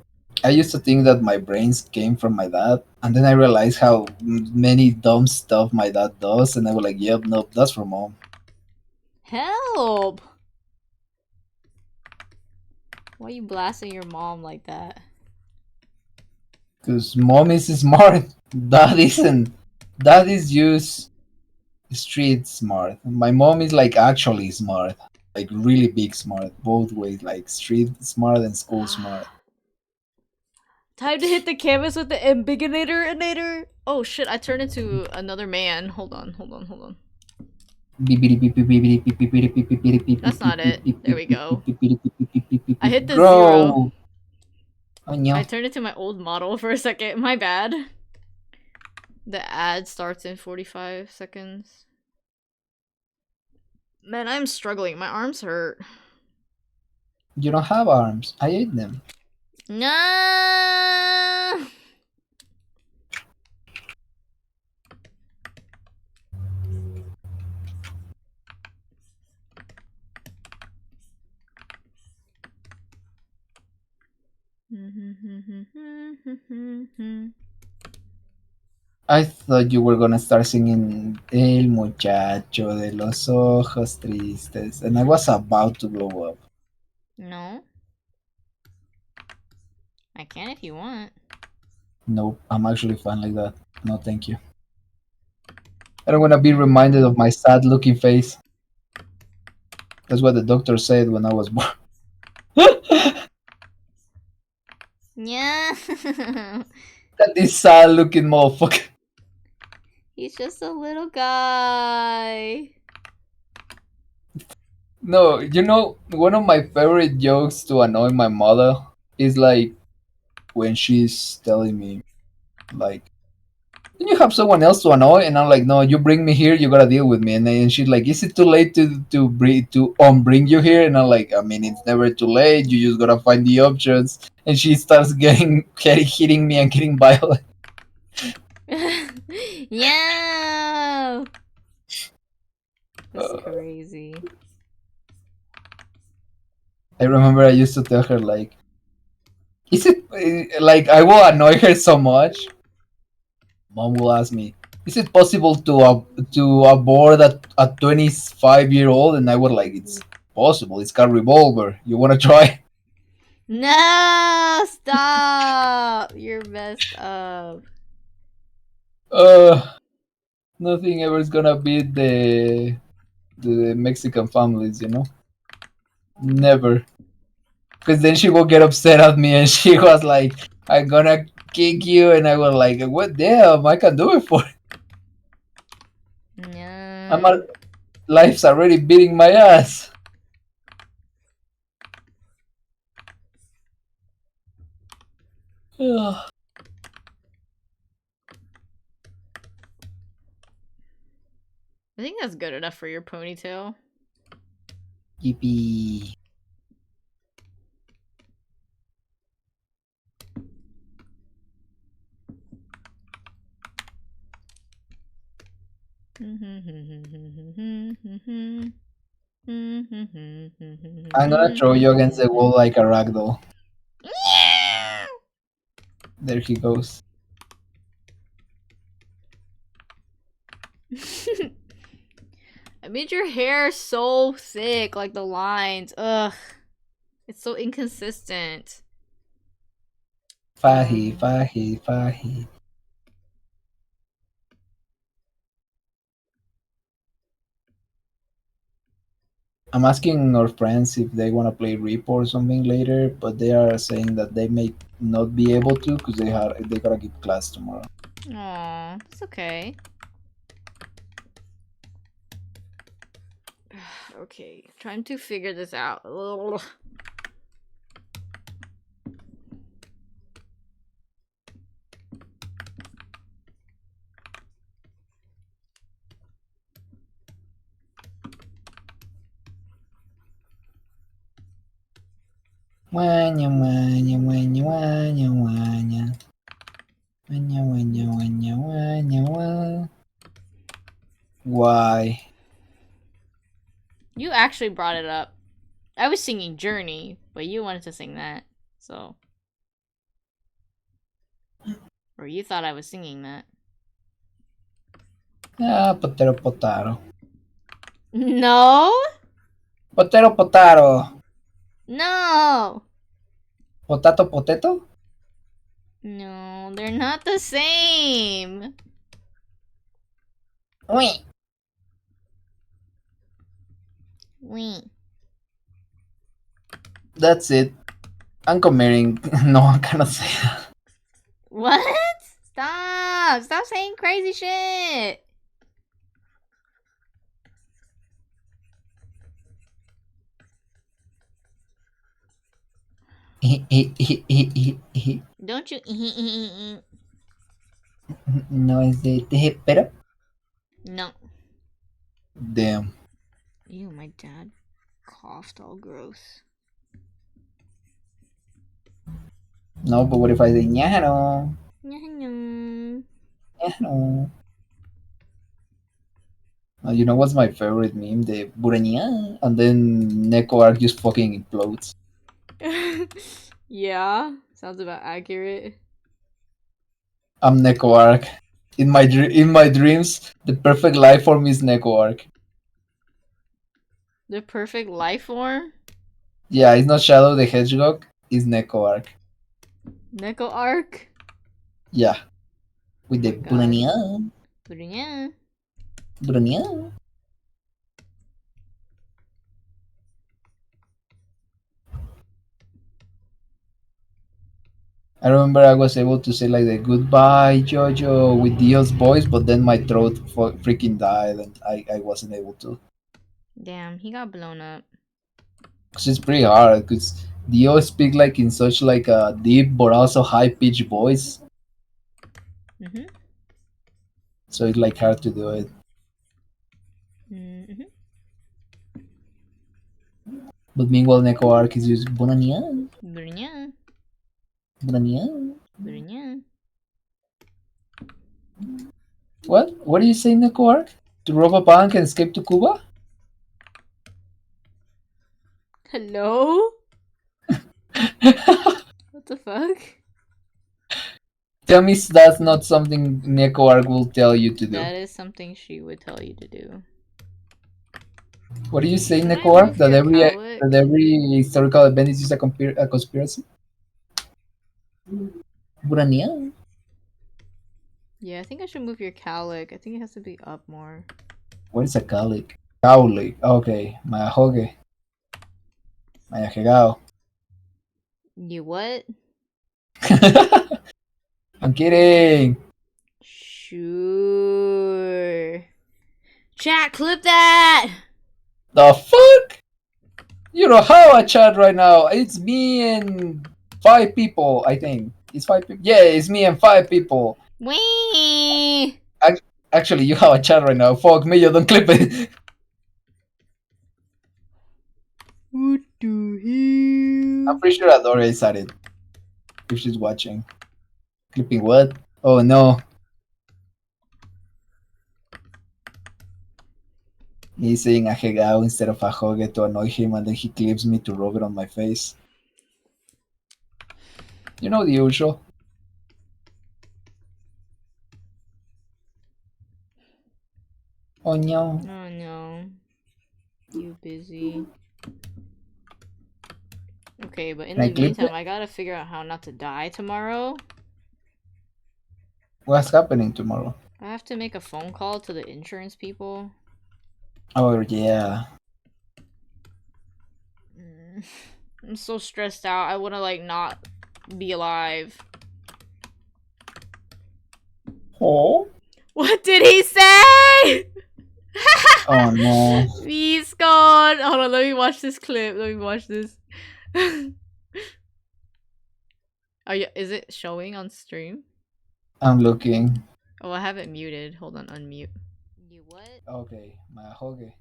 S2: I used to think that my brains came from my dad, and then I realized how many dumb stuff my dad does, and I was like, yep, nope, that's from mom.
S1: Help! Why are you blasting your mom like that?
S2: Because mom is smart. Dad isn't. Dad is just street smart. My mom is like actually smart. Like really big smart. Both ways. Like street smart and school smart.
S1: Time to hit the canvas with the ambiginator. Oh shit, I turned into another man. Hold on. That's not it. There we go. I hit the zero.
S2: Grow. Oh no.
S1: I turned into my old model for a second. My bad. The ad starts in 45 seconds. Man, I'm struggling. My arms hurt.
S2: You don't have arms. I ate them.
S1: No.
S2: I thought you were gonna start singing El muchacho de los ojos tristes, and I was about to blow up.
S1: No, I can if you want.
S2: Nope, I'm actually fine like that. No, thank you. I don't want to be reminded of my sad looking face. That's what the doctor said when I was born.
S1: Yeah.
S2: That this sad looking motherfucker.
S1: He's just a little guy.
S2: No, you know, one of my favorite jokes to annoy my mother is like when she's telling me, like, "Can you have someone else to annoy?" And I'm like, "No, you bring me here, you gotta deal with me." And then she's like, "Is it too late to bring you here?" And I'm like, "I mean, it's never too late. You just gotta find the options." And she starts hitting me and getting violent.
S1: Yeah. That's
S2: Uh,
S1: crazy.
S2: I remember I used to tell her like, "Is it like I will annoy her so much?" Mom will ask me, "Is it possible to abort a 25-year-old?" And I was like, "It's possible. It's got revolver. You wanna try?"
S1: No, stop. You're messed up.
S2: Uh, Nothing ever is gonna beat the Mexican families, you know. Never. Because then she will get upset at me, and she was like, "I'm gonna kick you," and I was like, "What damn? I can do it for." I'm
S1: No.
S2: a, life's already beating my ass. Ugh.
S1: I think that's good enough for your ponytail.
S2: Yippee. I'm gonna throw you against the wall like a ragdoll. There he goes.
S1: I made your hair so thick, like the lines. Ugh. It's so inconsistent.
S2: Fahi, fahi, fahi. I'm asking our friends if they want to play Reap or something later, but they are saying that they may not be able to because they gotta give class tomorrow.
S1: Aw, it's okay. Okay, trying to figure this out. Ugh.
S2: Wanya, wanya, wanya, wanya, wanya. Wanya, wanya, wanya, wanya, wanya. Why?
S1: You actually brought it up. I was singing Journey, but you wanted to sing that, so. Or you thought I was singing that.
S2: Ah, potero, potaro.
S1: No!
S2: Potero, potaro.
S1: No!
S2: Potato, potato?
S1: No, they're not the same.
S2: Wait.
S1: Wait.
S2: That's it. I'm committing. No, I cannot say that.
S1: What? Stop! Stop saying crazy shit! Don't you?
S2: No es de pero.
S1: No.
S2: Damn.
S1: Ew, my dad coughed all gross.
S2: No, but what if I say ñaro?
S1: No.
S2: Ñaro. You know what's my favorite meme? The buraña. And then Neko arc just fucking implodes.
S1: Yeah. Sounds about accurate.
S2: I'm Neko Arc. In my dreams, the perfect life form is Neko Arc.
S1: The perfect life form?
S2: Yeah, it's not Shadow the Hedgehog, it's Neko Arc.
S1: Neko Arc?
S2: Yeah. With
S1: Oh
S2: the
S1: my god.
S2: Burania.
S1: Brunya.
S2: Burania. I remember I was able to say like the goodbye Jojo with Dio's voice, but then my throat freaking died and I wasn't able to.
S1: Damn, he got blown up.
S2: Cause it's pretty hard. Cause Dio speak like in such like a deep but also high pitched voice,
S1: Mm-hmm.
S2: so it's like hard to do it.
S1: Mm-hmm.
S2: But meanwhile, Neko Arc is just Bonania,
S1: Brunya.
S2: Bonania.
S1: Brunya.
S2: What? What do you say, Neko Arc? To rob a bank and escape to Cuba?
S1: Hello? What the fuck?
S2: Tell me that's not something Neko Arc will tell you to do.
S1: That is something she would tell you to do.
S2: What do you say,
S1: Can I
S2: Neko Arc?
S1: move
S2: That
S1: your
S2: that
S1: cowlick?
S2: every historical event is just a conspiracy? Burania?
S1: Yeah, I think I should move your cowlick. I think it has to be up more.
S2: What is a cowlick? Cowlick. Okay. Mayahoge. Mayahegao.
S1: You what?
S2: I'm kidding.
S1: Sure. Chat, clip that!
S2: The fuck? You don't have a chat right now. It's me and 5 people, I think. It's 5 people. Yeah, it's me and 5 people.
S1: Wee!
S2: Actually, you have a chat right now. Fuck me, you don't clip it.
S1: What the
S2: I'm
S1: hell?
S2: pretty sure Adore is at it. If she's watching. Clipping what? Oh no. Me saying a hegao instead of a hoge to annoy him, and then he clips me to rub it on my face. You know the usual. Oh no.
S1: Oh no. You busy. Okay, but in
S2: Can
S1: the
S2: I clip it?
S1: meantime, I gotta figure out how not to die tomorrow.
S2: What's happening tomorrow?
S1: I have to make a phone call to the insurance people.
S2: Oh yeah.
S1: I'm so stressed out. I wanna, like, not be alive.
S2: Oh.
S1: What did he say?
S2: Oh no.
S1: He's gone. Hold on, let me watch this clip. Let me watch this. Are you? Is it showing on stream?
S2: I'm looking.
S1: Oh, I have it muted. Hold on, unmute. You what?
S2: Okay. My hoge.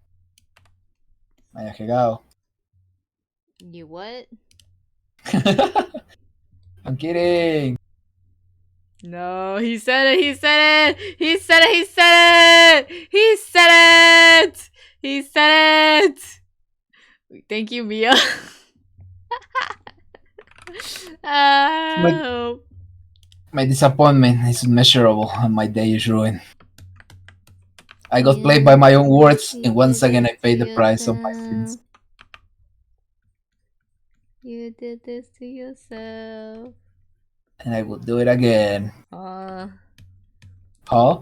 S2: My hegao.
S1: You what?
S2: I'm kidding.
S1: No, he said it. He said it. He said it. He said it. He said it. He said it. Thank you, Mia.
S2: My,
S1: Oh.
S2: my disappointment is immeasurable and my day is ruined. I got played by my own words, and
S1: You
S2: once
S1: did
S2: again I
S1: this to
S2: paid the price of my
S1: yourself.
S2: sins.
S1: You did this to yourself.
S2: And I will do it again.
S1: Uh,
S2: Huh?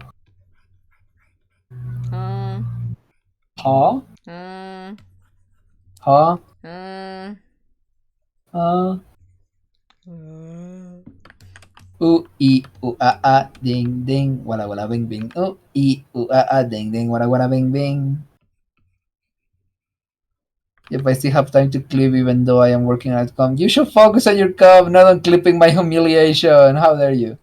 S1: uh,
S2: Huh?
S1: uh,
S2: Huh?
S1: uh.
S2: Huh? Ooh, ee, ooh, ah, ah, ding, ding, wala, wala, bing, bing. Ooh, ee, ooh, ah, ah, ding, ding, wala, wala, bing, bing. If I still have time to clip, even though I am working on com, you should focus on your com, not on clipping my humiliation. How dare you?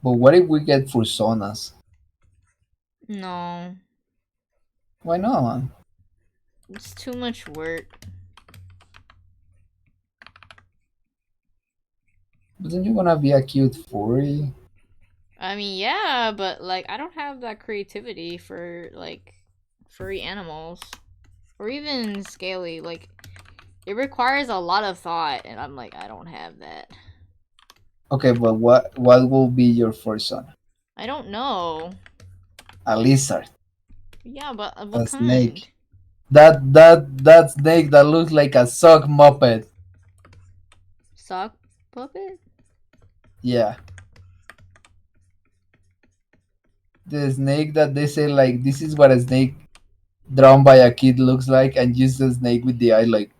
S2: But what if we get fursonas?
S1: No,
S2: Why not?
S1: it's too much work.
S2: But then you're gonna be a cute furry.
S1: I mean, yeah, but like I don't have that creativity for like furry animals or even scaly. Like it requires a lot of thought, and I'm like, I don't have that.
S2: Okay, but what will be your first one?
S1: I don't know.
S2: A lizard,
S1: Yeah, but what
S2: a
S1: kind?
S2: snake. That snake that looks like a sock muppet.
S1: Sock puppet?
S2: Yeah, the snake that they say like this is what a snake drawn by a kid looks like, and use the snake with the eye like.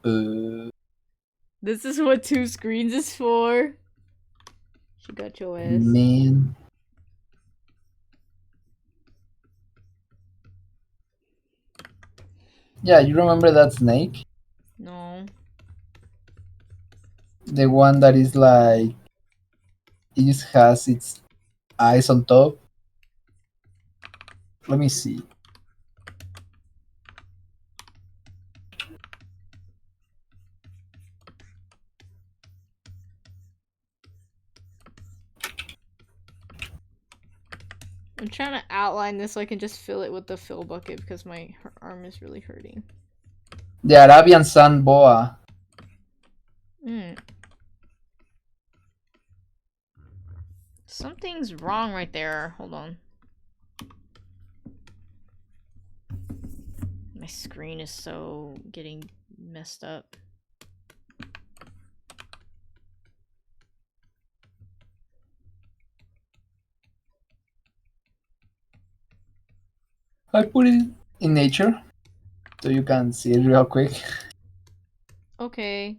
S1: This is what two screens is for. She got your ass.
S2: Man, yeah, you remember that snake?
S1: No.
S2: The one that is like it just has its eyes on top. Let me see.
S1: I'm trying to outline this so I can just fill it with the fill bucket because my arm is really hurting.
S2: The Arabian Sun Boa.
S1: Hmm. Something's wrong right there. Hold on. My screen is so getting messed up.
S2: I put it in nature so you can see it real quick
S1: Okay.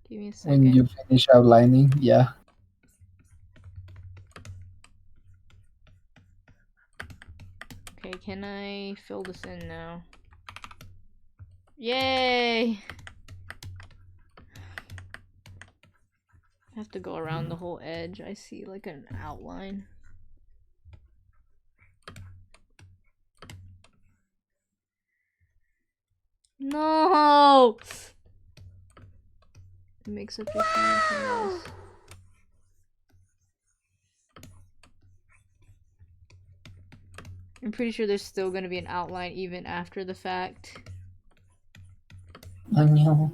S1: Give me a
S2: when you
S1: second.
S2: finish outlining. Yeah.
S1: Okay, can I fill this in now? Yay! I have to go around the whole edge. I see like an outline. No! It makes such a huge mess. I'm pretty sure there's still gonna be an outline even after the fact.
S2: Oh no.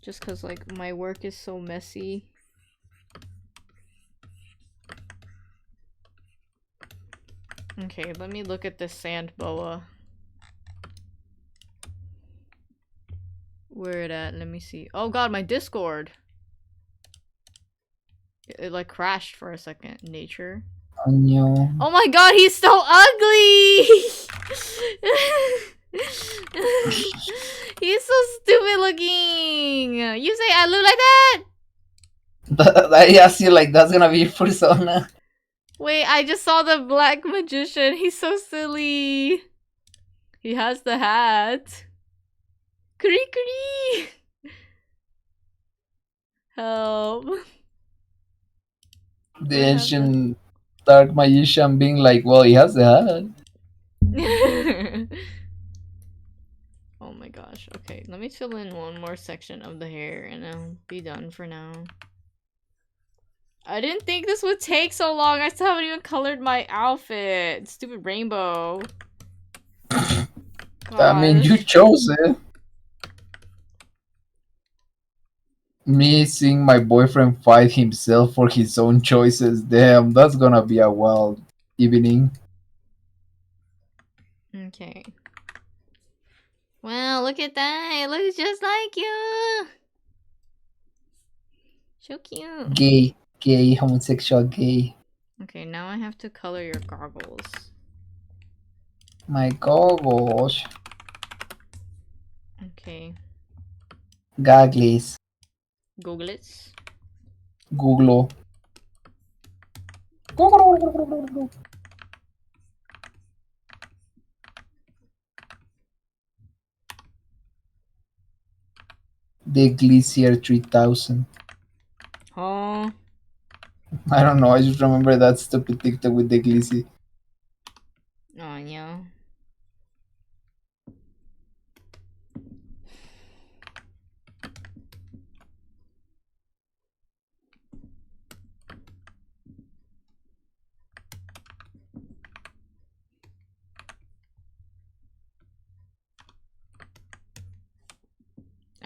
S1: Just cause like my work is so messy. Okay, let me look at this sand boa. Where it at? Let me see. Oh god, my Discord! It like crashed for a second. Nature.
S2: Oh no.
S1: Oh my god, he's so ugly! He's so stupid looking! You say I look like that?
S2: I asked you like that's gonna be your persona.
S1: Wait, I just saw the black magician. He's so silly. He has the hat. Cree cree! Help.
S2: The
S1: What happened?
S2: ancient dark magician being like, well, he has the hat.
S1: Oh my gosh. Okay, let me fill in one more section of the hair and I'll be done for now. I didn't think this would take so long. I still haven't even colored my outfit. Stupid rainbow.
S2: I mean, you
S1: Gosh.
S2: chose it. Me seeing my boyfriend fight himself for his own choices. Damn, that's gonna be a wild evening.
S1: Okay. Well, look at that. It looks just like you. So cute.
S2: Gay, homosexual, gay.
S1: Okay, now I have to color your goggles.
S2: My gosh.
S1: Okay.
S2: Goggles.
S1: Googlets.
S2: Google. The Glacier 3000.
S1: Oh.
S2: I don't know, I just remember that stupid TikTok with the Glacier.
S1: Oh, yeah.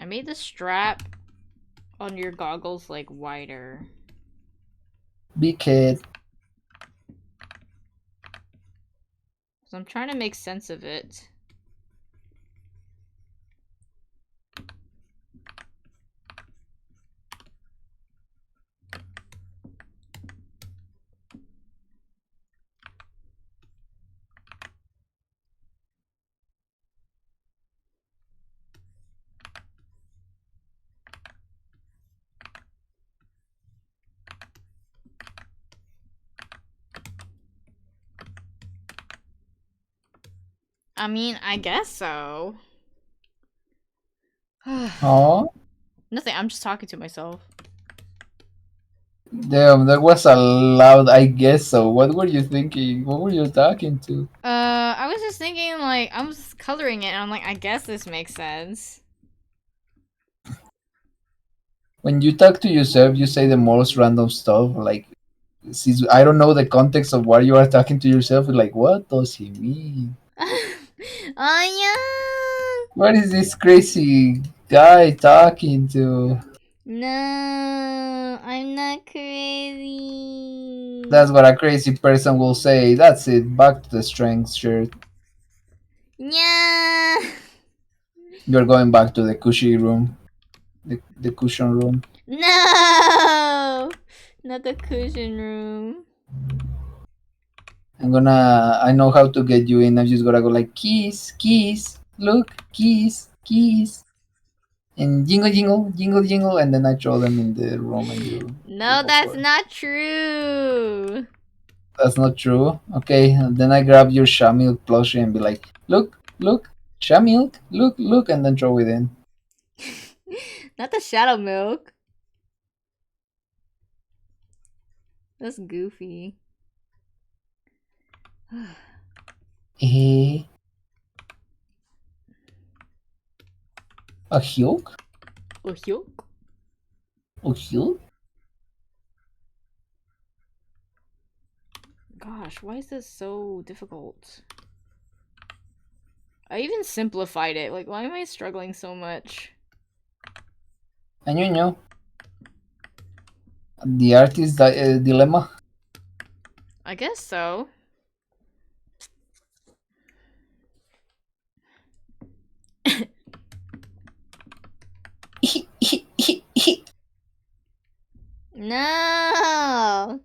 S1: I made the strap on your goggles like wider.
S2: Big head.
S1: So I'm trying to make sense of it. I mean, I guess so.
S2: Oh,
S1: Nothing, I'm just talking to myself.
S2: damn, that was a loud I guess so. What were you thinking? What were you talking to?
S1: I was just thinking, like, I was coloring it, and I'm like, I guess this makes sense.
S2: When you talk to yourself, you say the most random stuff. Like, since I don't know the context of what you are talking to yourself, like, what does he mean?
S1: Oh,
S2: What is this crazy guy talking to?
S1: yeah! No, I'm not crazy.
S2: That's what a crazy person will say. That's it. Back to the strength shirt.
S1: Yeah!
S2: You're going back to the cushy room, the cushion room.
S1: No! Not the cushion room.
S2: I know how to get you in. I'm just gonna go like, keys, keys, look, keys, keys. And jingle, jingle, jingle, jingle. And then I throw them in the room and you
S1: No,
S2: go
S1: that's
S2: for it.
S1: not true.
S2: That's not true. Okay, and then I grab your Shamilk plushie and be like, look, look, Shamilk, look, look, and then throw it in.
S1: Not the shadow milk. That's goofy.
S2: Eh, a Hyuk?
S1: Oh, yo.
S2: A Hyuk?
S1: Gosh, why is this so difficult? I even simplified it. Like, why am I struggling so much?
S2: Añoño. The artist dilemma.
S1: I guess so. No!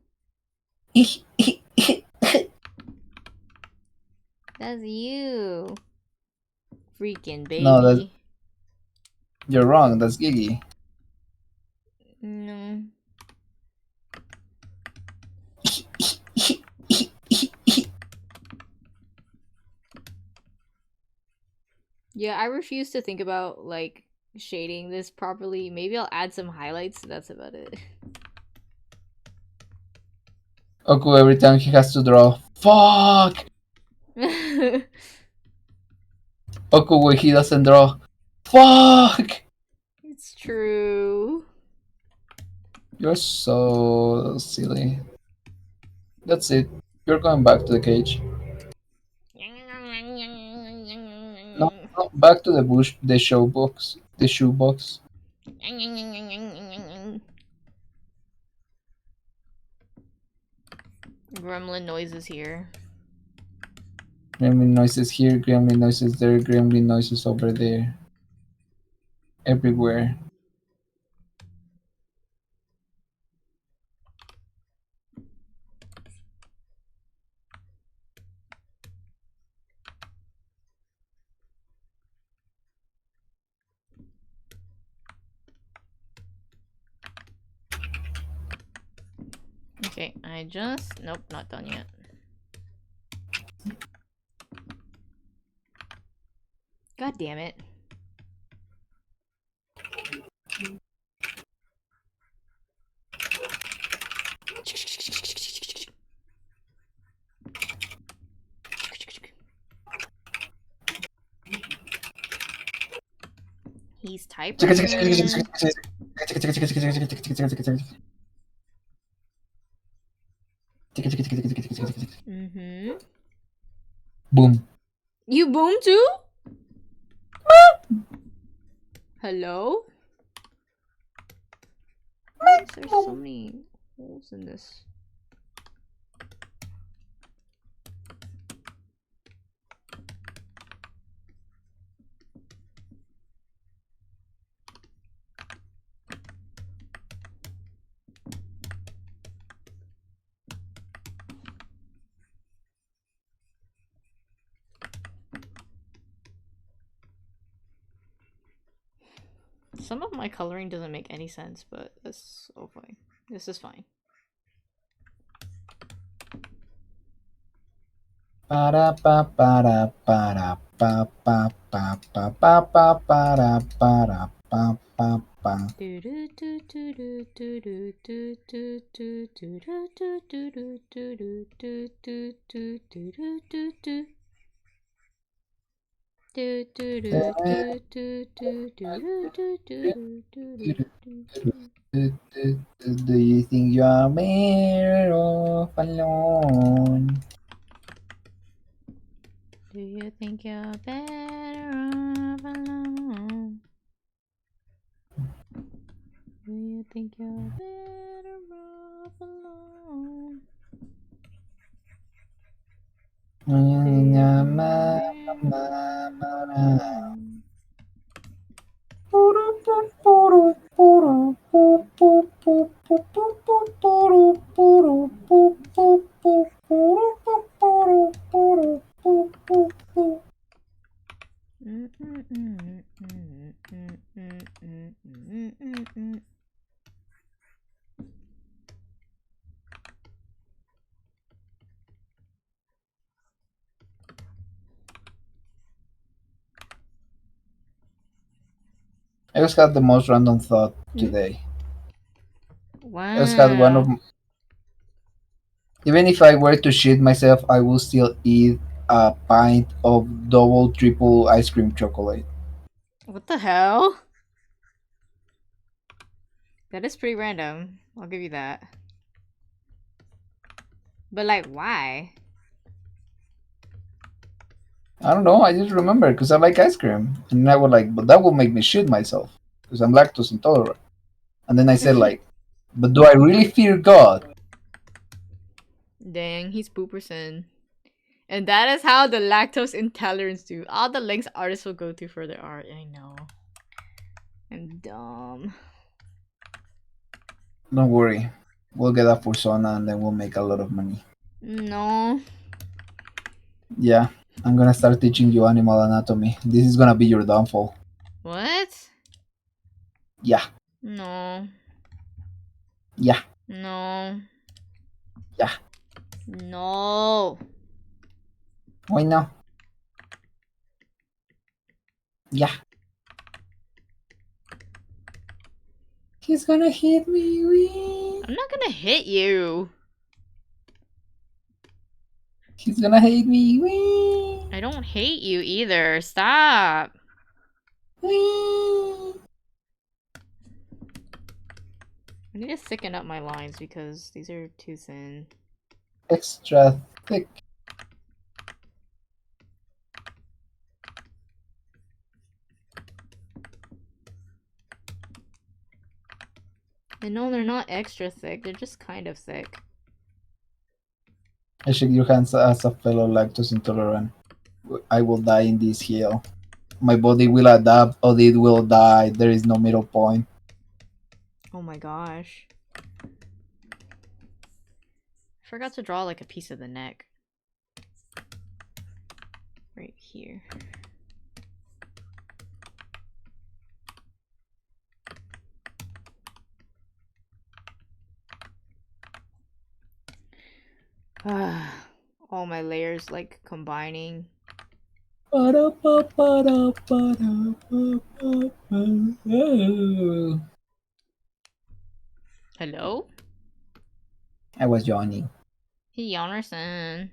S1: That's you. Freaking
S2: No, that
S1: baby.
S2: you're wrong. That's Gigi.
S1: No. Yeah, I refuse to think about, like, shading this properly. Maybe I'll add some highlights. That's about it.
S2: Oku, every time he has to draw. Fuck! Oku, when he doesn't draw. Fuck!
S1: It's true.
S2: You're so silly. That's it. You're going back to the cage. No, no, back to the bush, the show box, the shoe box.
S1: Gremlin noises here.
S2: Gremlin noises here, gremlin noises there, gremlin noises over there. Everywhere.
S1: Okay, I just... Nope, not done yet. God damn it. He's typing. Mm-hmm.
S2: Boom.
S1: You boom too? Hello? Why is there so many holes in this? Some of my coloring doesn't make any sense, but that's so fine. This is fine.
S2: Para pa para para pa pa pa pa pa pa para pa pa pa. Do you think you are better off alone?
S1: Do you think you're better off alone? Do you think you're better off alone? Do you think you're better alone?
S2: I just had the most random thought today. I just had one of
S1: Wow.
S2: even if I were to shit myself, I will still eat a pint of double, triple ice cream chocolate.
S1: What the hell? That is pretty random. I'll give you that. But like, why?
S2: I don't know. I just remember because I like ice cream, and I was like, but that will make me shit myself because I'm lactose intolerant. And then I said like, but do I really fear God?
S1: Dang, he's pooperson. And that is how the lactose intolerance do. All the lengths artists will go to for their art. I know. I'm dumb.
S2: Don't worry, we'll get a persona and then we'll make a lot of money.
S1: No.
S2: Yeah, I'm gonna start teaching you animal anatomy. This is gonna be your downfall.
S1: What?
S2: Yeah,
S1: No.
S2: yeah,
S1: No.
S2: yeah.
S1: No.
S2: Why not? Yeah. He's gonna hit me. Wee.
S1: I'm not gonna hit you.
S2: He's gonna hate me. Wee.
S1: I don't hate you either. Stop.
S2: Wee.
S1: I need to thicken up my lines because these are too thin.
S2: Extra thick.
S1: And no, they're not extra thick. They're just kind of thick.
S2: I shake your hands as a fellow lactose intolerant. I will die in this hill. My body will adapt or it will die. There is no middle point.
S1: Oh my gosh. I forgot to draw like a piece of the neck. Right here. All my layers like combining. Hello?
S2: I was yawning.
S1: Hey, Yarnerson.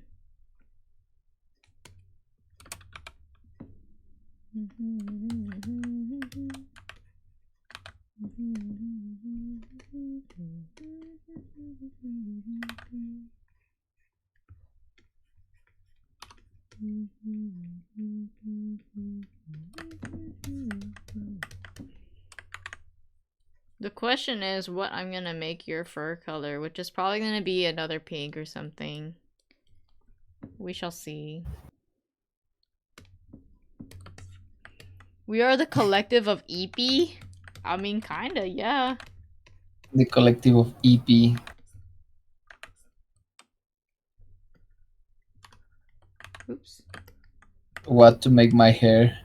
S1: The question is what I'm gonna make your fur color, which is probably gonna be another pink or something. We shall see. We are the collective of EP? I mean, kinda, yeah.
S2: The collective of EP.
S1: Oops.
S2: What to make my hair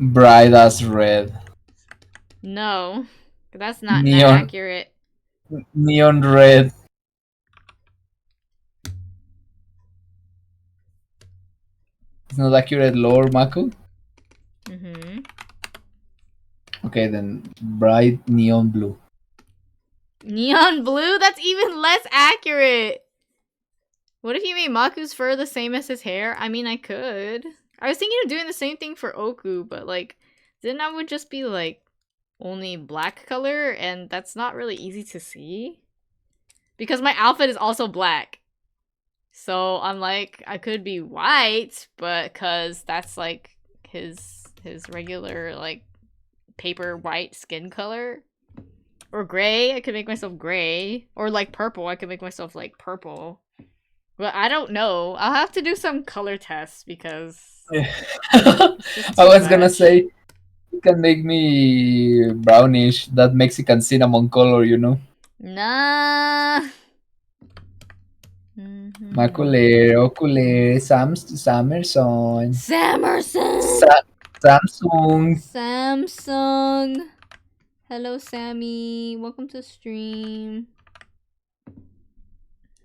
S2: bright as red.
S1: No. That's not
S2: Neon
S1: accurate.
S2: neon red. It's not accurate lore, Maku.
S1: Mm-hmm.
S2: Okay, then bright neon blue.
S1: Neon blue? That's even less accurate! What if you made Maku's fur the same as his hair? I mean, I could. I was thinking of doing the same thing for Oku, but like, then that would just be like only black color, and that's not really easy to see. Because my outfit is also black. So I'm like, I could be white, but cause that's like his regular like paper white skin color. Or gray, I could make myself gray. Or like purple, I could make myself like purple. But I don't know. I'll have to do some color tests because it's just
S2: I
S1: too
S2: was gonna
S1: much.
S2: say you can make me brownish, that Mexican cinnamon color, you know.
S1: Nah.
S2: Maculere, oculere, Samerson,
S1: Samerson!
S2: Samsung.
S1: Samsung. Hello, Sammy. Welcome to stream.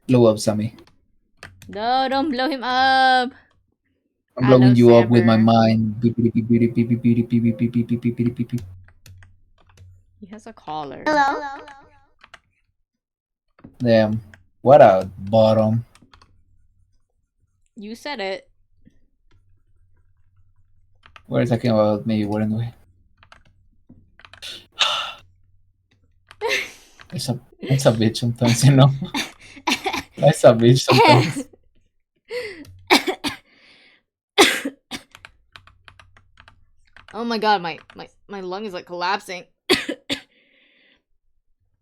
S2: Blow up, Sammy.
S1: No, don't blow him up.
S2: I'm blowing you up with my
S1: Samber.
S2: mind.
S1: He has a collar.
S3: Hello.
S2: Damn. What a bottom.
S1: You said it.
S2: We're talking about me, weren't we? It's a bitch sometimes, you know? It's a bitch sometimes.
S1: Oh my god, my lung is like collapsing.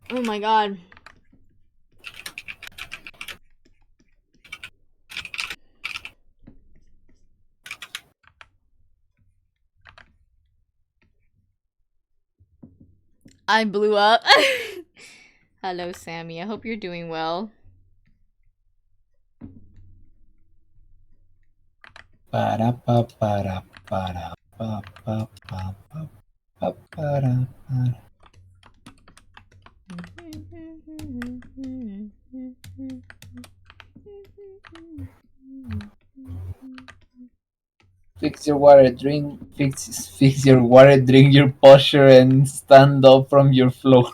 S1: Oh my god. I blew up. Hello, Sammy. I hope you're doing well.
S2: Para pa para para pa pa pa pa pa para para. Fix your water, fix your water, drink your posture, and stand up from your floor.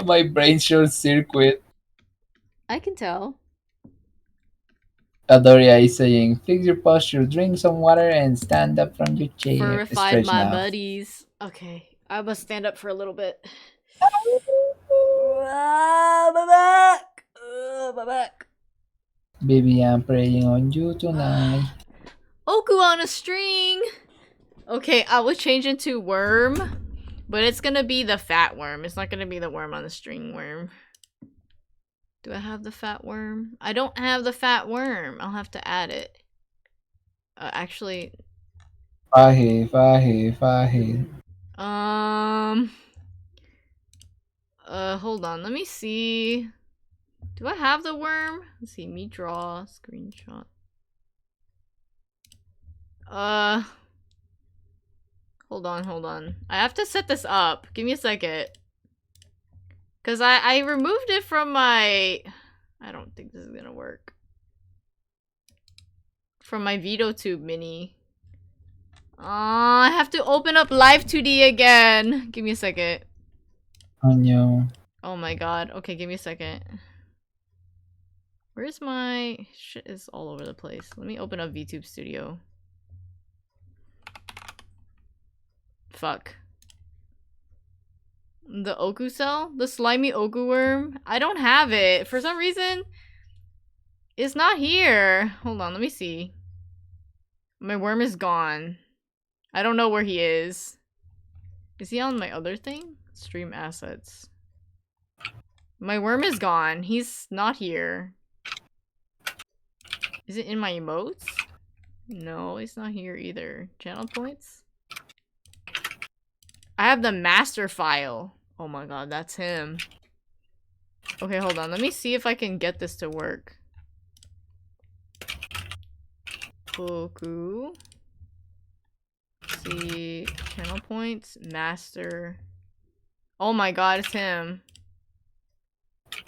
S2: My brain short circuit.
S1: I can tell.
S2: Adoria is saying, fix your posture, drink some water, and stand up from your chair.
S1: Furrified
S2: Stretch
S1: my
S2: now.
S1: buddies. Okay, I must stand up for a little bit. Ah, my back! My back.
S2: Baby, I'm praying on you tonight.
S1: Oku on a string! Okay, I will change into worm, but it's gonna be the fat worm. It's not gonna be the worm on the string worm. Do I have the fat worm? I don't have the fat worm. I'll have to add it. Actually...
S2: Fahe.
S1: Hold on. Let me see. Do I have the worm? Let's see. Me draw. Screenshot. Hold on. I have to set this up. Give me a second. Because I removed it from my... I don't think this is gonna work. From my VideoTube mini. I have to open up Live 2D again. Give me a second.
S2: Oh no.
S1: Oh my god. Okay, give me a second. Where's my... Shit is all over the place. Let me open up VTube Studio. Fuck. The Oku cell? The slimy Oku worm? I don't have it. For some reason, it's not here. Hold on, let me see. My worm is gone. I don't know where he is. Is he on my other thing? Stream assets. My worm is gone. He's not here. Is it in my emotes? No, it's not here either. Channel points? I have the master file. Oh my god, that's him. Okay, hold on. Let me see if I can get this to work. Maku. See, channel points, master. Oh my god, it's him.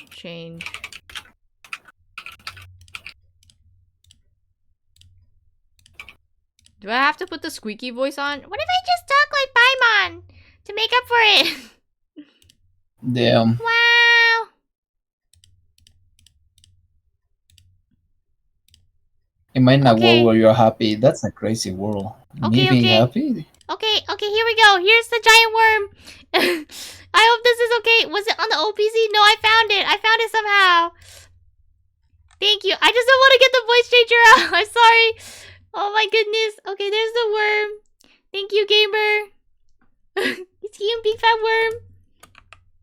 S1: Change. Do I have to put the squeaky voice on? What if I just talk like Paimon to make up for it?
S2: Damn.
S1: Wow.
S2: Imagine a
S1: Okay.
S2: world where you're happy. That's a crazy world. Me being happy?
S1: Okay, here we go. Here's the giant worm. I hope this is okay. Was it on the OPC? No, I found it. I found it somehow. Thank you. I just don't want to get the voice changer out. I'm sorry. Oh my goodness. Okay, there's the worm. Thank you, gamer. Is he a big fat worm?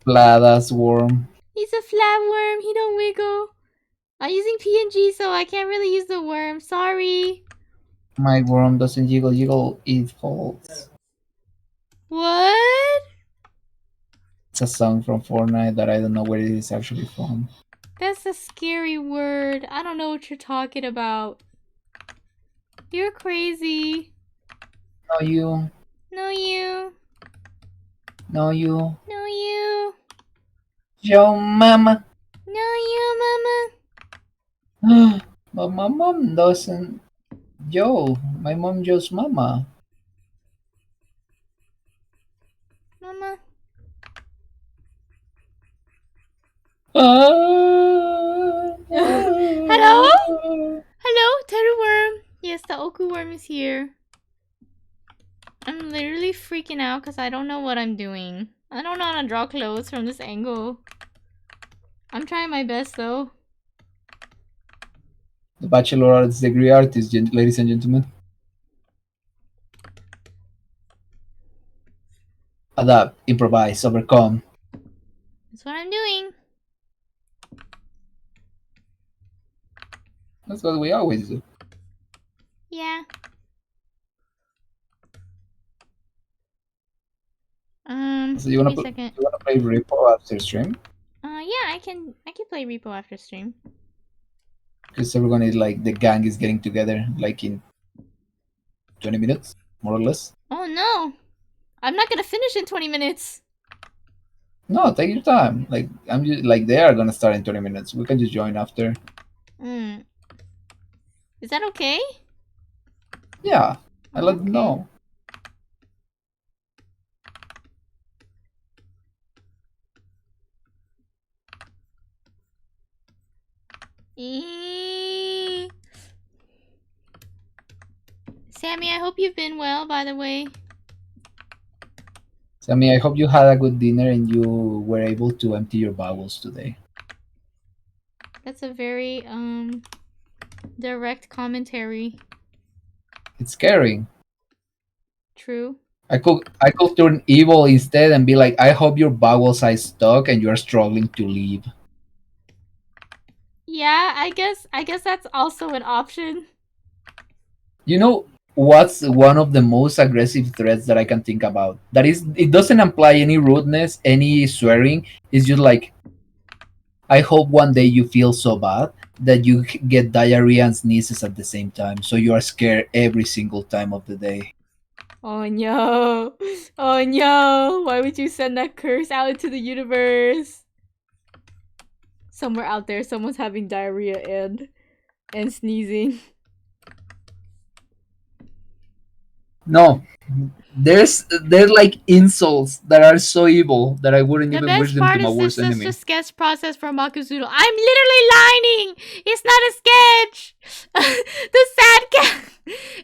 S2: Flat ass worm.
S1: He's a flat worm. He don't wiggle. I'm using PNG, so I can't really use the worm. Sorry.
S2: My worm doesn't jiggle jiggle, it falls.
S1: What?
S2: It's a song from Fortnite that I don't know where it is actually from.
S1: That's a scary word. I don't know what you're talking about. You're crazy.
S2: No you.
S1: No you.
S2: No you.
S1: No you.
S2: Yo mama.
S1: No you, mama.
S2: But my mom doesn't. Yo, my mom just mama.
S1: Mama. Hello? Hello, Teru worm. Yes, the Oku worm is here. I'm literally freaking out because I don't know what I'm doing. I don't know how to draw clothes from this angle. I'm trying my best though.
S2: The bachelor arts degree artist, ladies and gentlemen. Adapt, improvise, overcome.
S1: That's what I'm doing.
S2: That's what we always do.
S1: Yeah.
S2: So you wanna play Repo after stream?
S1: Yeah, I can play Repo after stream.
S2: Because everyone is like the gang is getting together like in 20 minutes, more or less.
S1: Oh no! I'm not gonna finish in 20 minutes.
S2: No, take your time. Like I'm just like they are gonna start in 20 minutes. We can just join after.
S1: Is that okay?
S2: Yeah, I let them know.
S1: Sammy, I hope you've been well, by the way.
S2: Sammy, I hope you had a good dinner and you were able to empty your bowels today.
S1: That's a very direct commentary.
S2: It's scary.
S1: True.
S2: I could turn evil instead and be like, I hope your bowels are stuck and you are struggling to leave.
S1: Yeah, I guess that's also an option.
S2: You know what's one of the most aggressive threats that I can think about? That is, it doesn't imply any rudeness, any swearing. It's just like, I hope one day you feel so bad that you get diarrhea and sneezes at the same time, so you are scared every single time of the day.
S1: Oh no! Oh no! Why would you send that curse out into the universe? Somewhere out there, someone's having diarrhea and sneezing.
S2: No, there's like insults that are so evil that I wouldn't even wish them to my worst enemy.
S1: This is just a sketch process for Makuzudo. I'm literally lining. It's not a sketch. The sad cat.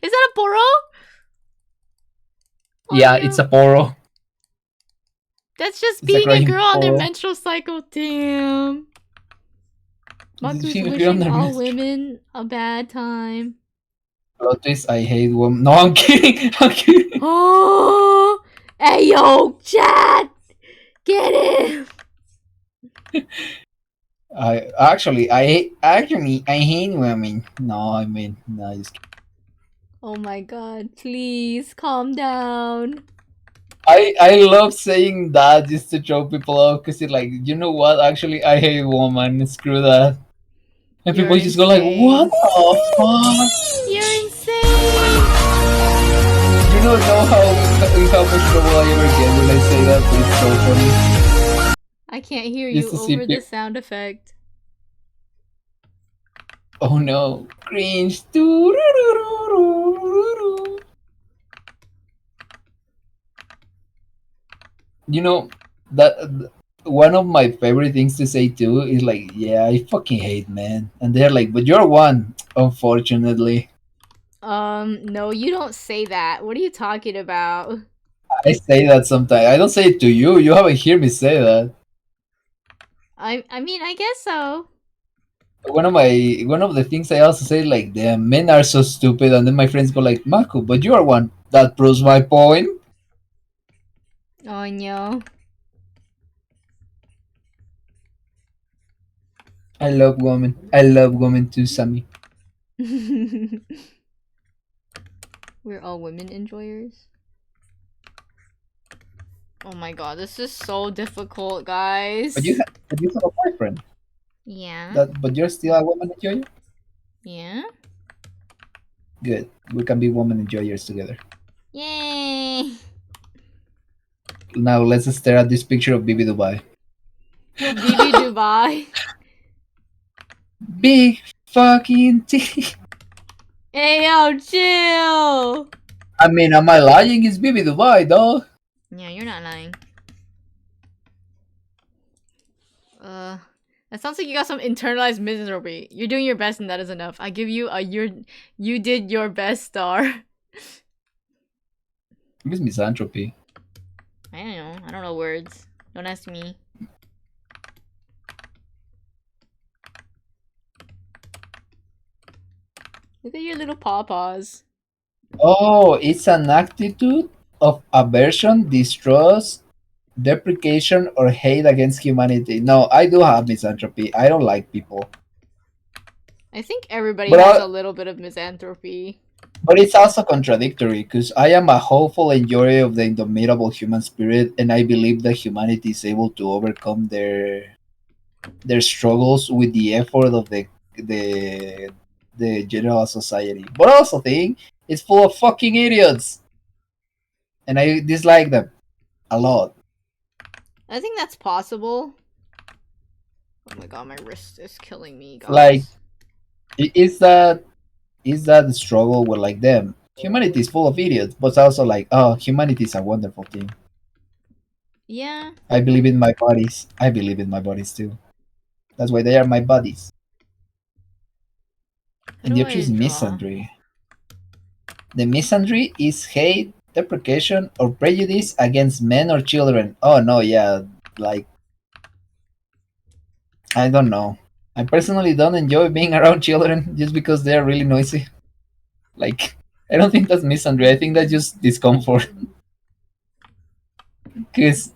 S1: Is that a Boro?
S2: Oh, yeah, no. It's a Poro.
S1: That's just being a girl on their menstrual cycle. Damn. Maku's wishing all women a bad time.
S2: Plot twist, I hate women. No, I'm kidding. I'm kidding.
S1: Oh, hey yo, chat. Get it!
S2: I hate women. No, I mean, no, just kidding.
S1: Oh my god, please calm down.
S2: I love saying that just to throw people off because it's like, you know what? Actually, I hate woman. Screw that. And
S1: You're
S2: people just go like, "What
S1: insane.
S2: the fuck?"
S1: You're insane!
S2: You don't know how much trouble I ever get when I say that, but it's so funny.
S1: I can't hear
S2: Just
S1: you
S2: to see
S1: over the
S2: people.
S1: sound effect.
S2: Oh no, cringe. Doo-doo-doo-doo-doo-doo-doo. You know that one of my favorite things to say too is like, yeah, I fucking hate men, and they're like, but you're one, unfortunately.
S1: No, you don't say that. What are you talking about?
S2: I say that sometimes. I don't say it to you. You haven't heard me say that.
S1: I mean, I guess so.
S2: One of the things I also say like, damn, men are so stupid, and then my friends go like, Maku, but you are one. That proves my point.
S1: Oh no.
S2: I love women. I love women too, Sammy.
S1: We're all women enjoyers. Oh my god, this is so difficult, guys.
S2: But you have a boyfriend.
S1: Yeah.
S2: But you're still a woman enjoyer.
S1: Yeah.
S2: Good. We can be woman enjoyers together.
S1: Yay.
S2: Now let's stare at this picture of Bibi Dubai.
S1: BB Dubai.
S2: Big fucking T.
S1: Hey yo, chill.
S2: I mean, am I lying? It's Bibi Dubai, though.
S1: Yeah, you're not lying. Uh, that sounds like you got some internalized misery. You're doing your best, and that is enough. I give you a you did your best star.
S2: It's misanthropy.
S1: I don't know. I don't know words. Don't ask me. Look at your little pawpaws.
S2: Oh, it's an attitude of aversion, distrust, deprecation, or hate against humanity. No, I do have misanthropy. I don't like people.
S1: I think everybody
S2: But
S1: has
S2: I,
S1: a little bit of misanthropy.
S2: but it's also contradictory because I am a hopeful enjoyer of the indomitable human spirit, and I believe that humanity is able to overcome their struggles with the effort of the the general society. But I also think it's full of fucking idiots, and I dislike them a lot.
S1: I think that's possible. Oh my god, my wrist is killing me,
S2: Like,
S1: guys.
S2: is that the struggle with like them? Humanity is full of idiots, but also like, oh, humanity is a wonderful thing.
S1: Yeah.
S2: I believe in my bodies. I believe in my bodies too. That's why they are my buddies.
S1: What
S2: And
S1: do
S2: the other
S1: I
S2: is
S1: draw?
S2: misandry. The misandry is hate, deprecation, or prejudice against men or children. Oh no, yeah, like I don't know. I personally don't enjoy being around children just because they are really noisy. Like, I don't think that's misandry. I think that's just discomfort. Because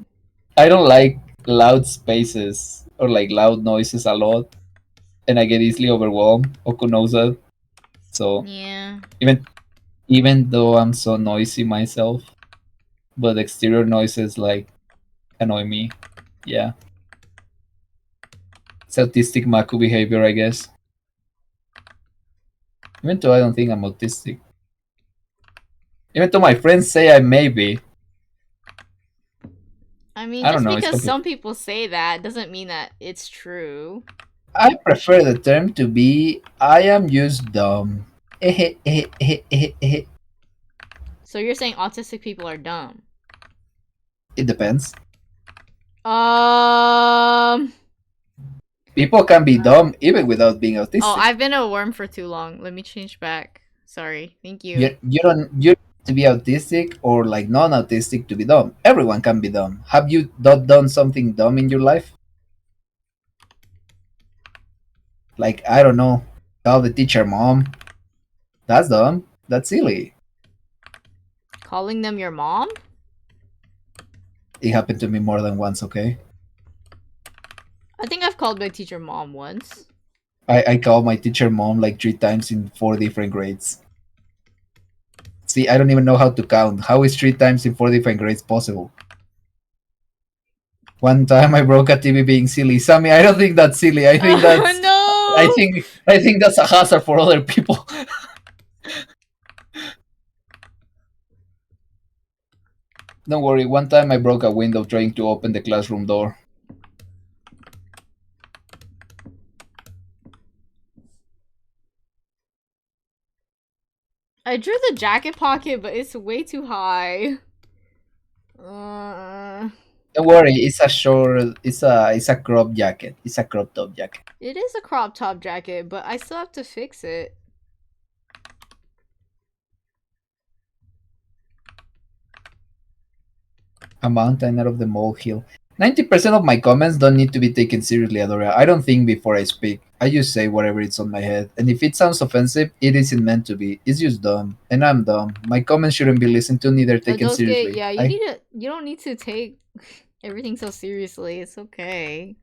S2: I don't like loud spaces or like loud noises a lot, and I get easily overwhelmed. Oko knows that. So
S1: Yeah.
S2: even even though I'm so noisy myself, but exterior noises like annoy me. Yeah, it's autistic Maku behavior, I guess. Even though I don't think I'm autistic. Even though my friends say I may be.
S1: I mean,
S2: I don't
S1: just
S2: know. It's
S1: because some
S2: complicated.
S1: people say that doesn't mean that it's true.
S2: I prefer the term to be I am just dumb. It
S1: So you're saying autistic people are dumb?
S2: depends.
S1: Um.
S2: People can be dumb even without being
S1: Oh,
S2: autistic.
S1: I've been a worm for too long. Let me change back. Sorry. Thank you.
S2: You don't need to be autistic or like non-autistic to be dumb. Everyone can be dumb. Have you not done something dumb in your life? Like, I don't know, tell the teacher mom. That's dumb. That's silly.
S1: Calling them your mom?
S2: It happened to me more than once, okay?
S1: I think I've called my teacher mom once.
S2: I called my teacher mom like 3 times in 4 different grades. See, I don't even know how to count. How is 3 times in 4 different grades possible? One time I broke a TV being silly. Sammy, I don't think that's silly.
S1: No!
S2: I think that's a hazard for other people. Don't worry, one time I broke a window trying to open the classroom door.
S1: I drew the jacket pocket, but it's way too high. Uh,
S2: Don't worry, it's a short it's a crop jacket. It's a crop top jacket.
S1: it is a crop top jacket, but I still have to fix it.
S2: A mountain out of the molehill. 90% of my comments don't need to be taken seriously, Adora. I don't think before I speak. I just say whatever it's on my head. And if it sounds offensive, it isn't meant to be. It's just dumb. And I'm dumb. My comments shouldn't be listened to, neither taken
S1: Adosuke,
S2: seriously.
S1: yeah, you don't need to take everything so seriously. It's okay.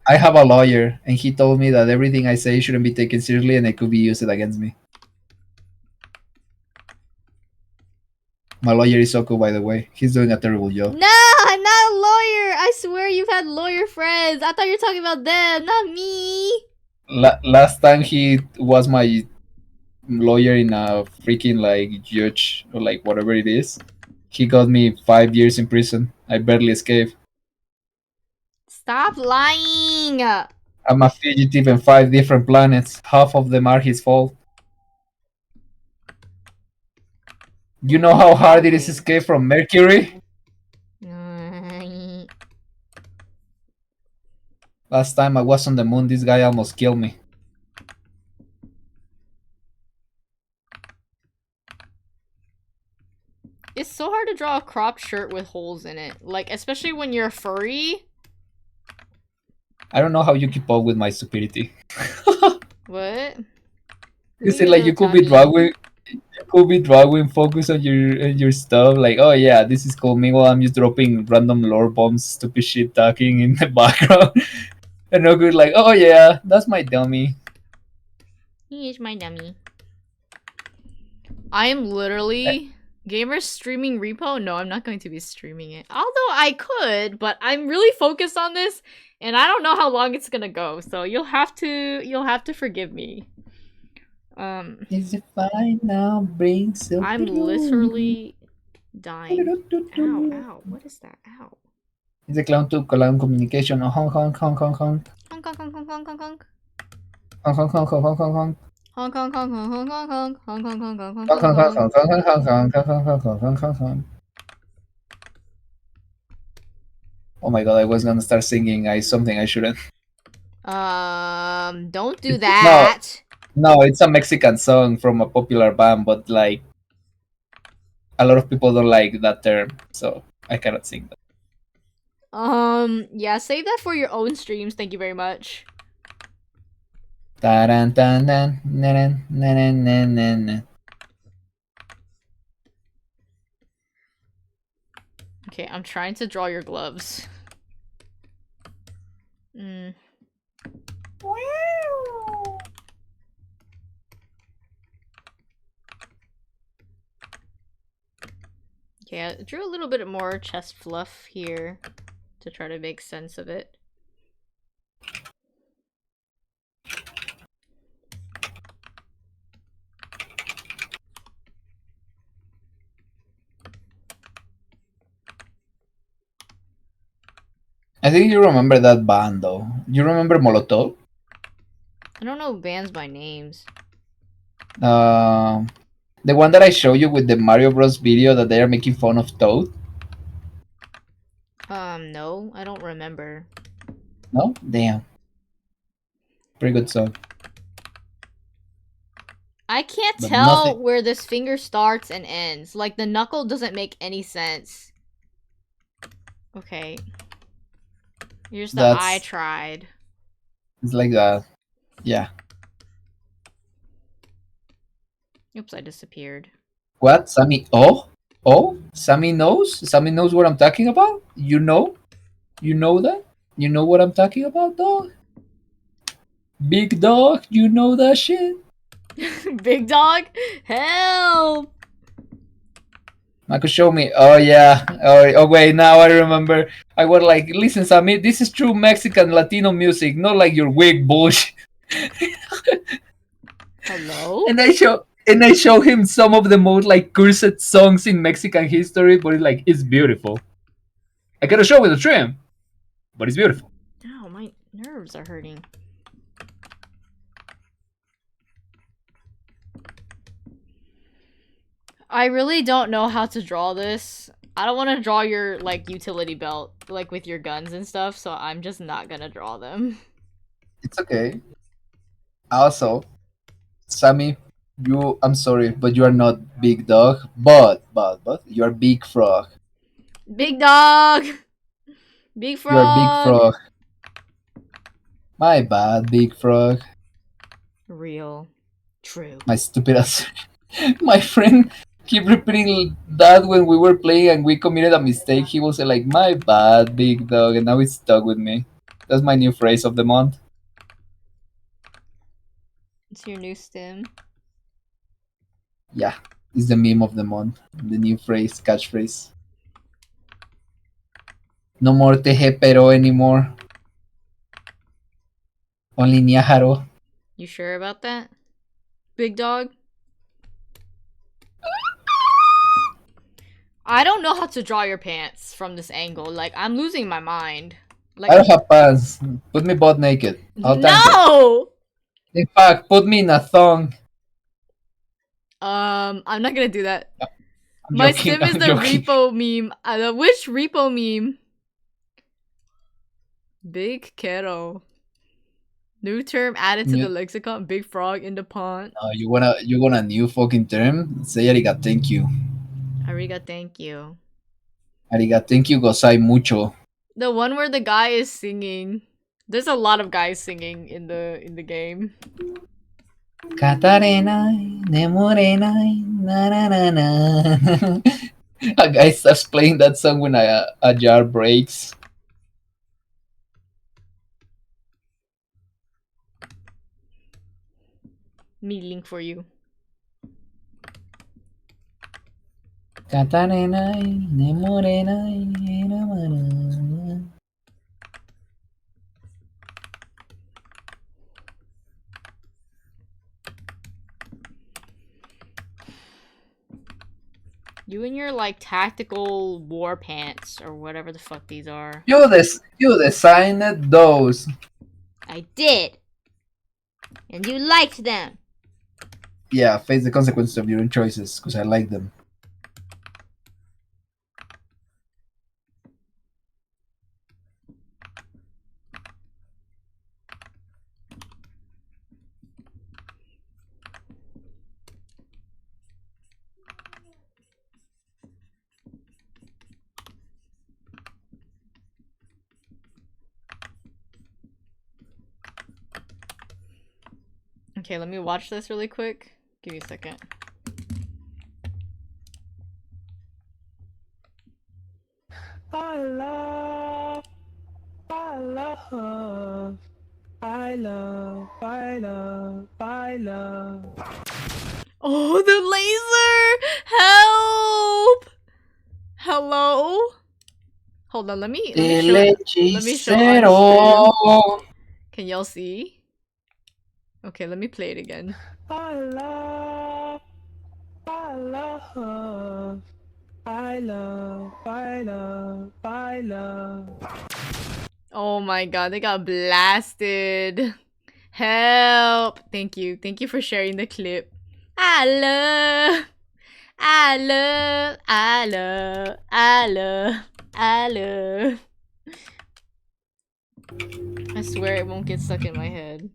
S2: I have a lawyer, and he told me that everything I say shouldn't be taken seriously and it could be used against me. My lawyer is Oku, by the way. He's doing a terrible job.
S1: No, I'm not a lawyer. I swear you've had lawyer friends. I thought you were talking about them, not me.
S2: Last time he was my lawyer in a freaking like judge or like whatever it is, he got me 5 years in prison. I barely escaped.
S1: Stop lying.
S2: I'm a fugitive in 5 different planets. Half of them are his fault. You know how hard it is to escape from Mercury? Last time I was on the moon, this guy almost killed me.
S1: It's so hard to draw a cropped shirt with holes in it. Like, especially when you're furry.
S2: I don't know how you keep up with my stupidity.
S1: What?
S2: You see, like you could be drawing, focus on your stuff. Like, oh yeah, this is cool. Meanwhile, I'm just dropping random lore bombs, stupid shit talking in the background, and no good. Like, oh yeah, that's my dummy.
S1: He is my dummy. I am literally gamers streaming repo. No, I'm not going to be streaming it. Although I could, but I'm really focused on this, and I don't know how long it's gonna go. So you'll have to forgive me.
S2: Is it fine now? Bring silk.
S1: I'm literally dying. Ow, ow. What is that? Ow.
S2: It's a clown to clown communication. Honk honk honk honk honk.
S1: Honk, honk, honk, honk, honk, honk, honk.
S2: Honk honk honk honk honk honk.
S1: Honk, honk, honk, honk, honk, honk, honk, honk, honk, honk, honk, honk,
S2: Honk honk honk
S1: honk.
S2: honk honk honk honk honk honk honk honk honk. Oh my god, I was gonna start singing something I shouldn't.
S1: Don't do that.
S2: No, it's a Mexican song from a popular band, but like a lot of people don't like that term, so I cannot sing that.
S1: Yeah, save that for your own streams. Thank you very much.
S2: Taran, tan, nan, nan, nan, nan, nan, nan.
S1: Okay, I'm trying to draw your gloves. Okay, I drew a little bit more chest fluff here to try to make sense of it.
S2: I think you remember that band though. You remember Molotov?
S1: I don't know bands by names.
S2: The one that I showed you with the Mario Bros video that they are making fun of Toad?
S1: No, I don't remember.
S2: No? Damn. Pretty good song.
S1: I can't
S2: But
S1: tell
S2: nothing.
S1: where this finger starts and ends. Like, the knuckle doesn't make any sense. Okay. Here's the eye tried.
S2: It's like that. Yeah.
S1: Oops, I disappeared.
S2: What? Sammy? Oh? Oh, Sammy knows. Sammy knows what I'm talking about. You know. You know that. You know what I'm talking about, dog. Big dog. You know that shit.
S1: Big dog, help!
S2: Maku, show me. Oh yeah. Oh wait. Now I remember. I was like, listen, Sammy. This is true Mexican Latino music, not like your weak bullshit.
S1: Hello?
S2: And I show him some of the most like cursed songs in Mexican history, but it's beautiful. I gotta show with a trim, but it's beautiful.
S1: Ow, my nerves are hurting. I really don't know how to draw this. I don't want to draw your, like, utility belt, like, with your guns and stuff, so I'm just not gonna draw them.
S2: It's okay. Also, Sammy, I'm sorry, but you are not big dog, but you are big frog.
S1: Big dog! Big
S2: You are big
S1: frog!
S2: frog. My bad, big frog.
S1: Real. True.
S2: My stupid ass. My friend keep repeating that when we were playing and we committed a mistake. He will say like, "My bad, big dog," and now it's stuck with me. That's my new phrase of the month.
S1: It's your new stim.
S2: Yeah, it's the meme of the month. The new phrase, catchphrase. No more teje pero anymore. Only Niaharo.
S1: You sure about that? Big dog? I don't know how to draw your pants from this angle. Like, I'm losing my mind. Like,
S2: I don't have pants. Put me butt naked. I'll tank it.
S1: no!
S2: In fact, put me in a thong.
S1: I'm not gonna do that.
S2: I'm
S1: My
S2: joking.
S1: sim is
S2: I'm
S1: the
S2: joking.
S1: repo meme. Which repo meme? Big Kero. New term added to the lexicon. Big frog in the pond.
S2: You want a new fucking term? Say ariga, thank you.
S1: Ariga, thank you.
S2: Ariga, thank you, gozai mucho.
S1: The one where the guy is singing. There's a lot of guys singing in the game.
S2: Katarenai, nemorenai, na na na na. A guy starts playing that song when a jar breaks.
S1: Me link for you.
S2: Katarenai, nemorenai, namana.
S1: You and your, like, tactical war pants or whatever the fuck these are.
S2: You designed those.
S1: I did. And you liked them.
S2: Yeah, face the consequences of your own choices, because I like them.
S1: Okay, let me watch this really quick. Give me a second.
S3: I love, I love, I love, I love, I love.
S1: Oh, the laser! Help! Hello? Hold on, let me show it. Let me show on stream.
S2: Hechicero.
S1: Can y'all see? Okay, let me play it again.
S3: I love, I love, I love, I love, I love.
S1: Oh my god, they got blasted. Help! Thank you. Thank you for sharing the clip. I love, I love, I love, I love, I love. I swear it won't get stuck in my head.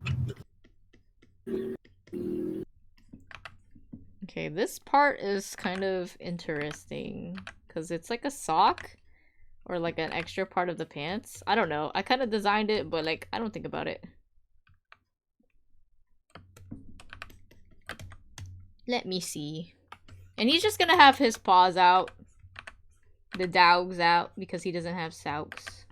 S1: Okay, this part is kind of interesting because it's like a sock or like an extra part of the pants. I don't know. I kind of designed it, but like I don't think about it. Let me see. And he's just gonna have his paws out. the dogs out because he doesn't have Sauks.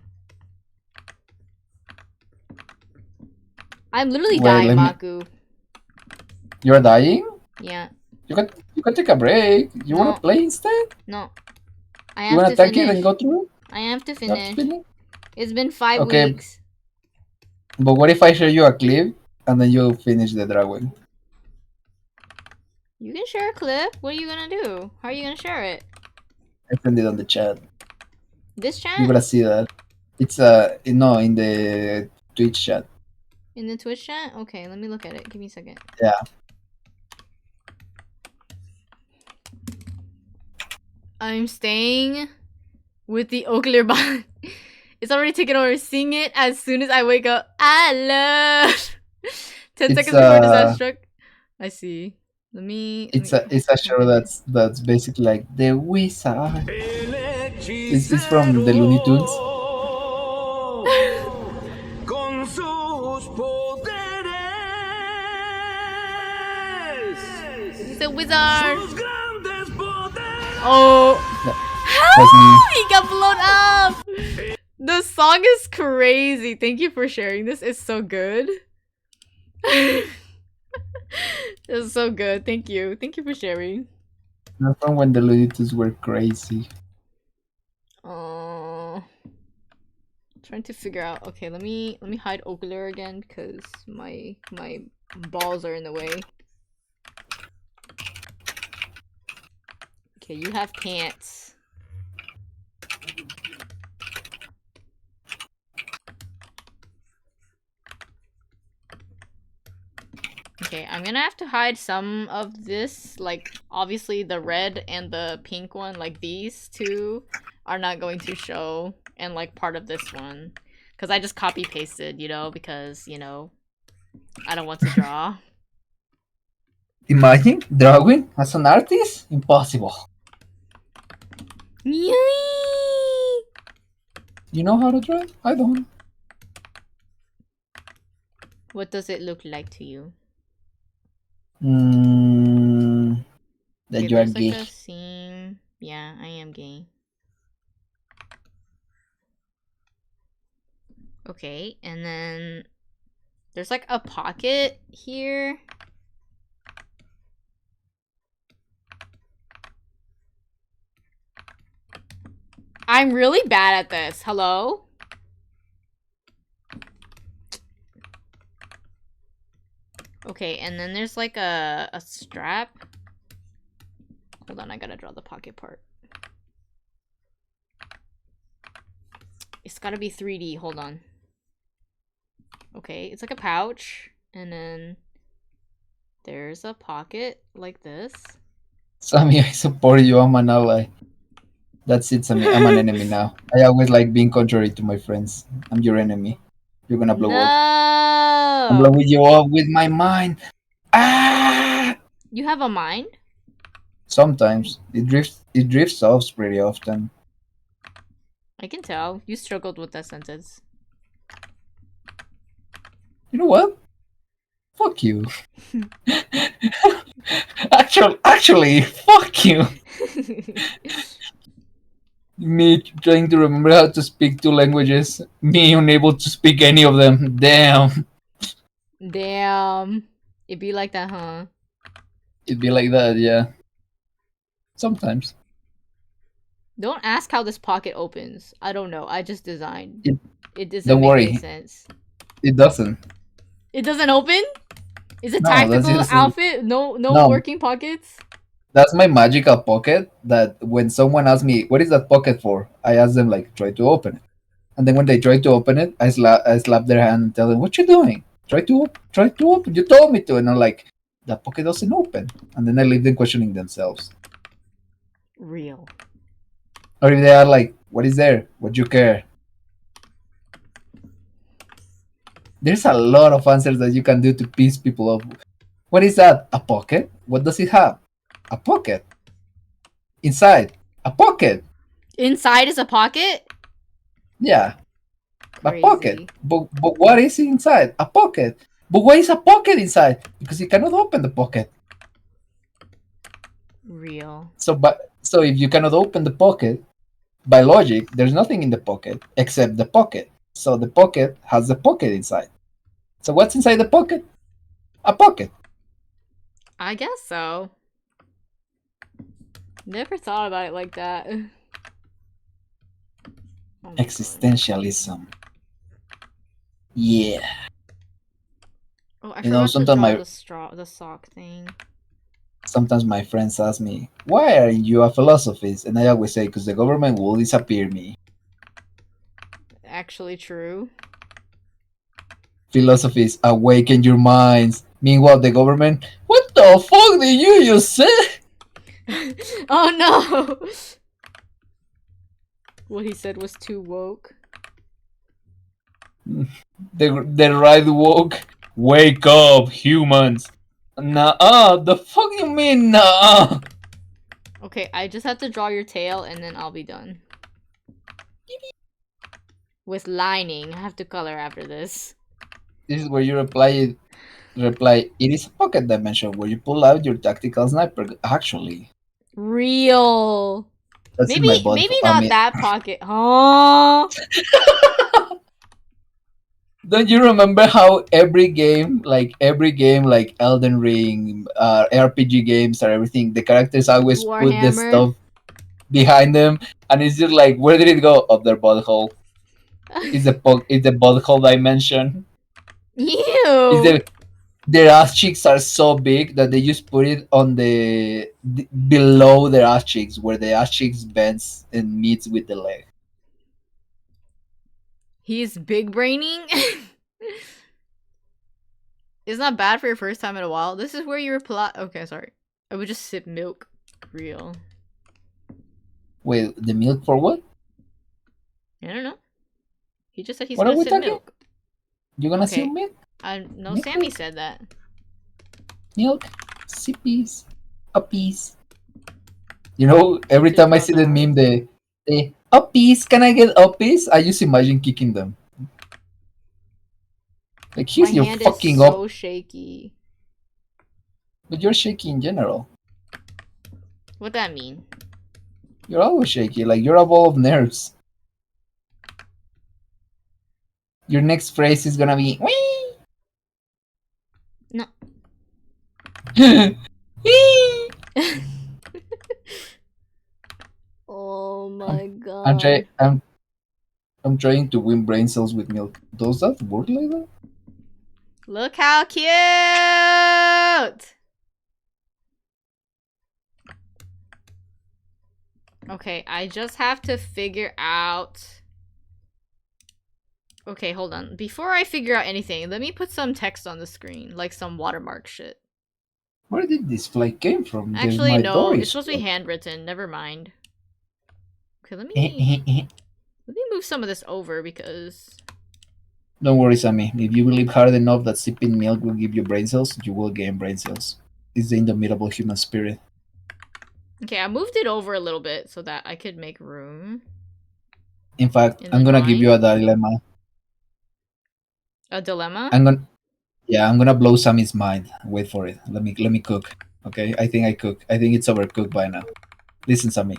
S1: I'm literally dying, Maku.
S2: You're dying?
S1: Yeah.
S2: You can take a break. You wanna play instead?
S1: No. I
S2: You
S1: have
S2: wanna
S1: to
S2: attack
S1: finish.
S2: it and go through?
S1: I have to
S2: You have to
S1: finish.
S2: finish?
S1: It's been 5
S2: Okay.
S1: weeks.
S2: But what if I share you a clip and then you finish the dragon?
S1: You can share a clip. What are you gonna do? How are you gonna share it?
S2: I send it on the chat.
S1: This chat?
S2: You're gonna see that. It's no, in the Twitch chat.
S1: In the Twitch chat? Okay, let me look at it. Give me a second.
S2: Yeah.
S1: I'm staying with the Oakler bot. It's already taken over. Sing it as soon as I wake up. I love 10
S2: It's,
S1: seconds before disaster struck. I see.
S2: It's a show that's basically like the wizard. It's from the Looney Tunes.
S3: Con sus poderes.
S1: He's a wizard.
S3: Sus grandes poderes.
S1: Oh.
S2: That's me.
S1: He got blown up. The song is crazy. Thank you for sharing this. It's so good. It's so good. Thank you. Thank you for sharing.
S2: That's from when the Looney Tunes were crazy.
S1: Trying to figure out. Okay, let me hide Oakler again because my balls are in the way. Okay, you have pants. Okay, I'm gonna have to hide some of this. Like, obviously the red and the pink one, like these two, are not going to show. And like part of this one. Because I just copy pasted, you know, because, you know, I don't want to draw.
S2: Imagine drawing as an artist? Impossible.
S1: Yay!
S2: You know how to draw? I don't.
S1: What does it look like to you?
S2: That
S1: Okay,
S2: you are
S1: there's
S2: gay.
S1: like a scene. Yeah, I am gay. Okay, and then there's like a pocket here. I'm really bad at this. Hello? Okay, and then there's like a strap. Hold on, I gotta draw the pocket part. It's gotta be 3D. Hold on. Okay, it's like a pouch, and then there's a pocket like this.
S2: Sammy, I support you. I'm an ally. That's it, Sammy. I'm an enemy now. I always like being contrary to my friends. I'm your enemy. You're gonna blow up. I'm blowing you up with my mind. Ah!
S1: You have a mind?
S2: Sometimes it drifts off pretty often.
S1: I can tell. You struggled with that sentence.
S2: You know what? Fuck you. Actually, fuck you. Me trying to remember how to speak 2 languages. Me unable to speak any of them. Damn.
S1: Damn. It'd be like that, huh?
S2: It'd be like that, yeah. Sometimes.
S1: Don't ask how this pocket opens. I don't know. I just designed. It doesn't
S2: Don't
S1: make
S2: worry.
S1: any sense.
S2: It doesn't.
S1: It doesn't open? Is it
S2: No,
S1: tactical
S2: that's
S1: outfit? No
S2: No.
S1: working pockets?
S2: That's my magical pocket that when someone asks me, what is that pocket for? I ask them, like, try to open it. And then when they try to open it, I slap their hand and tell them, what you doing? Try to open. You told me to. And I'm like, that pocket doesn't open. And then I leave them questioning themselves.
S1: Real.
S2: Or if they are like, what is there? What you care? There's a lot of answers that you can do to piss people off. What is that? A pocket? What does it have? A pocket. Inside. A pocket.
S1: Inside is a pocket?
S2: Yeah.
S1: Crazy.
S2: A pocket. But what is inside? A pocket. But why is a pocket inside? Because you cannot open the pocket.
S1: Real.
S2: So if you cannot open the pocket, By logic, there's nothing in the pocket except the pocket. So the pocket has the pocket inside. So what's inside the pocket? A pocket.
S1: I guess so. Never thought about it like that. Oh my God.
S2: Existentialism. Yeah.
S1: Oh, I
S2: You know,
S1: forgot to draw the sock thing.
S2: sometimes my friends ask me, "Why aren't you a philosophist?" And I always say, "Because the government will disappear me."
S1: Actually true.
S2: Philosophies awaken your minds. Meanwhile, the government, what the fuck did you just say?
S1: Oh no! What he said was too woke.
S2: The right woke. Wake up, humans. Nah, the fuck you mean nah?
S1: Okay, I just have to draw your tail and then I'll be done. With lining. I have to color after this.
S2: This is where you reply, it is a pocket dimension where you pull out your tactical sniper. Actually,
S1: Real.
S2: that's in my butt.
S1: Maybe
S2: I
S1: not
S2: mean,
S1: that pocket. Huh?
S2: don't you remember how every game, like Elden Ring, RPG games, or everything, the characters always put the
S1: Warhammer.
S2: stuff behind them, and it's just like, where did it go? Up their butthole. Is the butthole dimension? Is
S1: Ew.
S2: the their ass cheeks are so big that they just put it on below their ass cheeks, where the ass cheeks bends and meets with the leg.
S1: He's big braining. It's not bad for your first time in a while. This is where you reply. Okay, sorry. I would just sip milk. Real.
S2: Wait, the milk for what?
S1: I don't know. He just said he's
S2: What are
S1: gonna
S2: we
S1: sip
S2: talking?
S1: milk.
S2: You gonna
S1: Okay.
S2: see milk?
S1: No,
S2: Milk?
S1: Sammy said that.
S2: Milk, sippies, uppies. You know, every
S1: Just
S2: time I
S1: draw
S2: see the
S1: that.
S2: meme, the uppies, can I get uppies? I just imagine kicking them. Like,
S1: My
S2: here's your
S1: hand is
S2: fucking up,
S1: so shaky.
S2: but you're shaky in general.
S1: What that mean?
S2: You're always shaky, like you're a ball of nerves. Your next phrase is gonna be wee.
S1: No.
S2: Wee.
S1: Oh
S2: I'm,
S1: my
S2: I'm,
S1: god.
S2: try, I'm, I'm trying to win brain cells with milk. Does that work like that?
S1: Look how cute! Okay, I just have to figure out... Okay, hold on. Before I figure out anything, let me put some text on the screen, like some watermark shit.
S2: Where did this flag came from?
S1: Actually,
S2: My
S1: no,
S2: door
S1: it's
S2: is
S1: supposed to be
S2: shut.
S1: handwritten. Never mind. Okay, let me move some of this over because...
S2: Don't worry, Sammy. If you believe hard enough that sipping milk will give you brain cells, you will gain brain cells. It's the indomitable human spirit.
S1: Okay, I moved it over a little bit so that I could make room.
S2: In fact,
S1: In
S2: I'm
S1: the
S2: gonna give you
S1: drawing?
S2: a dilemma.
S1: A dilemma?
S2: I'm gonna blow Sammy's mind. Wait for it. Let me cook. Okay, I think I cook. I think it's overcooked by now. Listen, Sammy.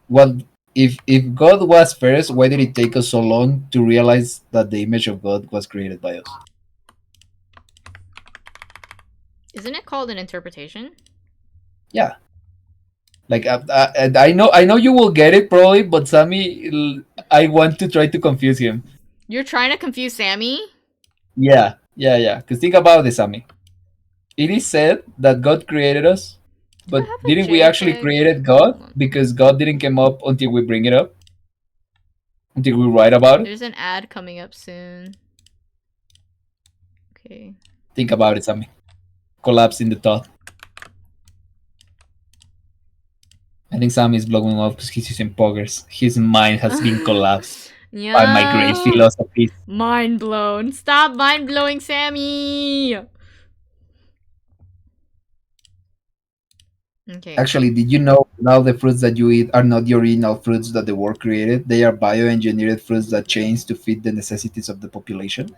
S2: What if God was first? Why did it take us so long to realize that the image of God was created by us?
S1: Isn't it called an interpretation?
S2: Yeah. Like I know you will get it probably, but Sammy, I want to try to confuse him.
S1: You're trying to confuse Sammy?
S2: Yeah. Because think about this, Sammy. It is said that God created us,
S1: Do I
S2: but
S1: have a
S2: didn't we actually
S1: JPEG?
S2: created
S1: Hold
S2: God?
S1: on.
S2: Because God didn't come up until we bring it up, until we write about it.
S1: There's an ad coming up soon. Okay.
S2: Think about it, Sammy. Collapse in the thought. I think Sammy is blowing up because he's using poggers. His mind has been collapsed by my great
S1: Yeah.
S2: philosophy.
S1: Mind blown. Stop mind blowing Sammy! Okay.
S2: Actually, did you know now the fruits that you eat are not the original fruits that the world created? They are bioengineered fruits that change to fit the necessities of the population.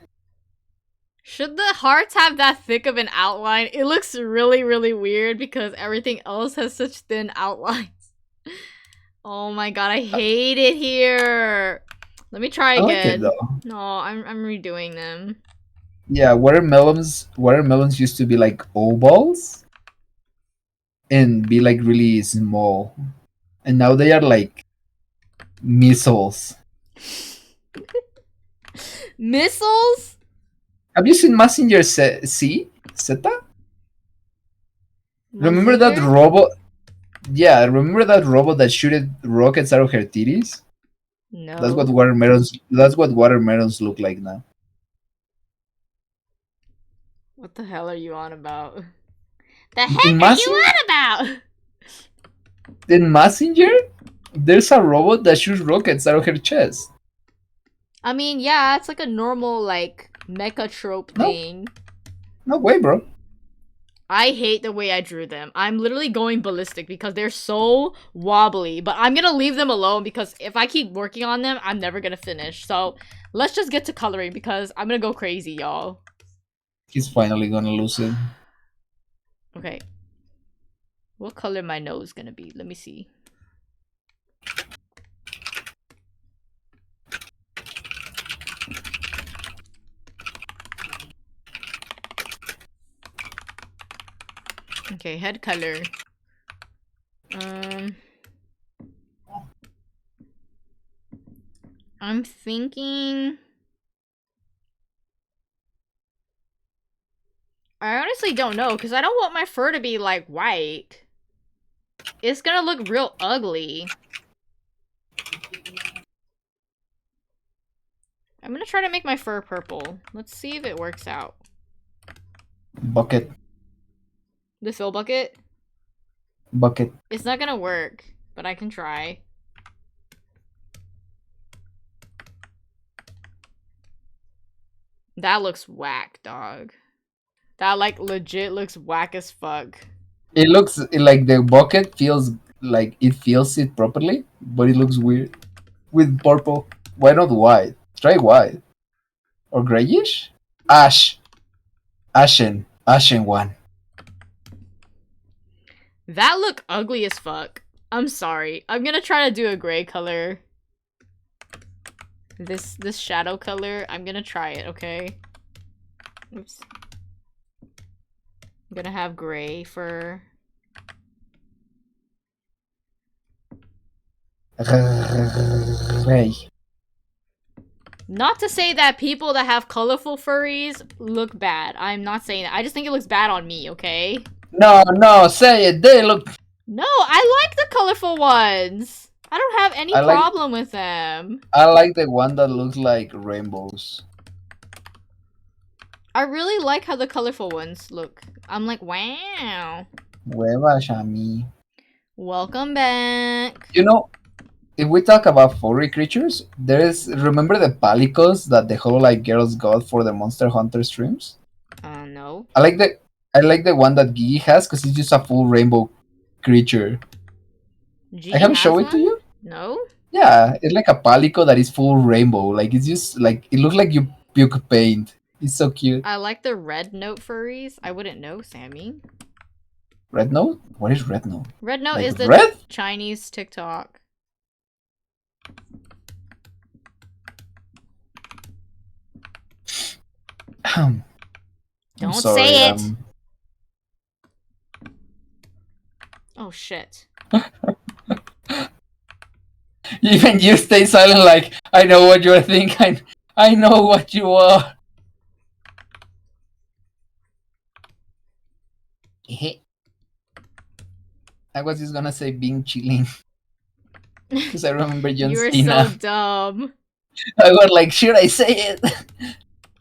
S1: Should the hearts have that thick of an outline? It looks really, really weird because everything else has such thin outlines. Oh my god, I hate it here. Let me try
S2: I like it
S1: again.
S2: though.
S1: No, I'm redoing them.
S2: Yeah, watermelons used to be like ovals and be like really small, and now they are like missiles.
S1: Missiles?
S2: Have you seen Messenger C? Zeta? Remember that
S1: Mazinger?
S2: robot? Yeah, remember that robot that shooted rockets out of her titties? That's what
S1: No.
S2: watermelons. That's what watermelons look like now.
S1: What the hell are you on about? The
S2: In
S1: heck are you
S2: Messenger,
S1: on about?
S2: in Messenger, there's a robot that shoots rockets out of her chest.
S1: I mean, yeah, it's like a normal, like, mecha trope
S2: No,
S1: thing.
S2: no way, bro.
S1: I hate the way I drew them. I'm literally going ballistic because they're so wobbly. But I'm gonna leave them alone because if I keep working on them, I'm never gonna finish. So let's just get to coloring because I'm gonna go crazy, y'all.
S2: He's finally gonna lose it.
S1: Okay. What color my nose gonna be? Let me see. Okay, head color. I'm thinking... I honestly don't know, because I don't want my fur to be, like, white. It's gonna look real ugly. I'm gonna try to make my fur purple. Let's see if it works out.
S2: Bucket,
S1: The fill bucket?
S2: bucket.
S1: It's not gonna work, but I can try. That looks whack, dog. That, like, legit looks whack as fuck.
S2: It looks like the bucket feels like it feels it properly, but it looks weird with purple. Why not white? Try white or grayish. Ash, ashen one.
S1: That look ugly as fuck. I'm sorry. I'm gonna try to do a gray color. This shadow color. I'm gonna try it, okay? Oops. I'm gonna have gray fur.
S2: Gray.
S1: Not to say that people that have colorful furries look bad. I'm not saying that. I just think it looks bad on me, okay?
S2: No, say it. They look.
S1: No, I like the colorful ones. I don't have any
S2: I like.
S1: problem with them.
S2: I like the one that looks like rainbows.
S1: I really like how the colorful ones look. I'm like, wow.
S2: Hueva, Shami.
S1: Welcome back.
S2: You know, if we talk about furry creatures, remember the palicos that the whole like girls got for the Monster Hunter streams?
S1: No.
S2: I like the one that Gigi has because it's just a full rainbow creature.
S1: G
S2: I haven't
S1: has
S2: shown it to
S1: one?
S2: you.
S1: No?
S2: Yeah, it's like a palico that is full rainbow. Like it's just like it looks like you puke paint. It's so cute.
S1: I like the red note furries. I wouldn't know, Sammy.
S2: Red note? What is red note?
S1: Red note
S2: Like
S1: is the
S2: red?
S1: Chinese TikTok.
S2: I'm
S1: Don't
S2: sorry,
S1: say it! Oh shit.
S2: Even you stay silent like I know what you're thinking. I know what you are. I was just gonna say being chilling. Because I remember John
S1: You were
S2: Cena.
S1: so dumb.
S2: I was like, should I say it?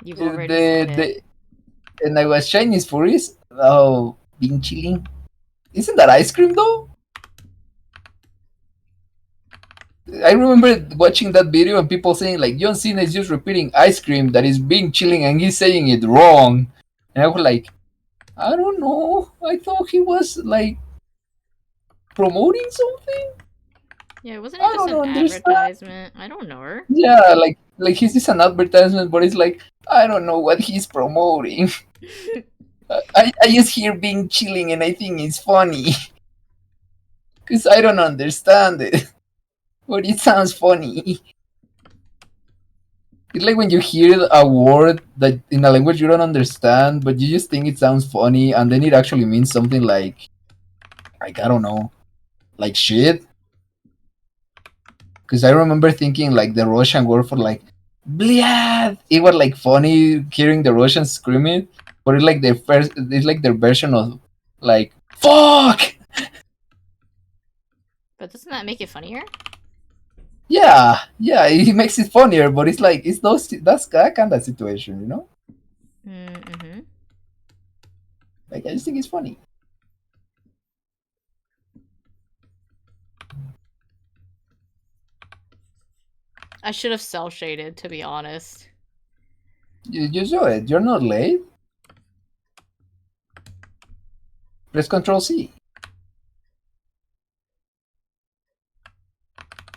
S1: You've already said it.
S2: And I was Chinese furries. Oh, being chilling. Isn't that ice cream though? I remember watching that video and people saying like John Cena is just repeating ice cream that is being chilling and he's saying it wrong. And I was like, I don't know. I thought he was like promoting something.
S1: Yeah, wasn't
S2: I
S1: it just
S2: don't
S1: an
S2: understand.
S1: advertisement? I don't know her.
S2: Yeah, like he's just an advertisement, but it's like I don't know what he's promoting. I just hear being chilling and I think it's funny because I don't understand it. But it sounds funny. It's like when you hear a word that in a language you don't understand, but you just think it sounds funny, and then it actually means something like I don't know, like shit. Because I remember thinking like the Russian word for like "bliad." It was like funny hearing the Russians scream it, but it's like it's like their version of like fuck.
S1: But doesn't that make it funnier?
S2: Yeah, yeah, it makes it funnier, but it's like it's those that's that kind of situation, you know.
S1: Mm-hmm.
S2: Like I just think it's funny.
S1: I should have cell shaded, to be honest.
S2: You do it. You're not late. Press Control C.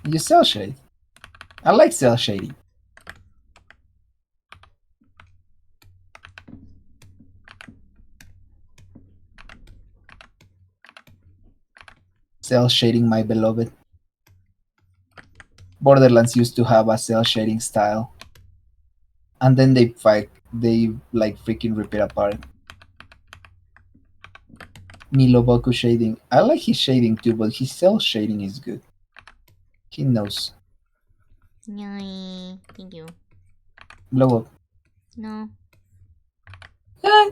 S2: You cell shade. I like cell shading. Cell shading, my beloved. Borderlands used to have a cell shading style, and then they like freaking rip it apart. Miloboku shading. I like his shading too, but his cell shading is good. He knows.
S1: Yay. Thank you.
S2: Blow up.
S1: No.
S2: Ah.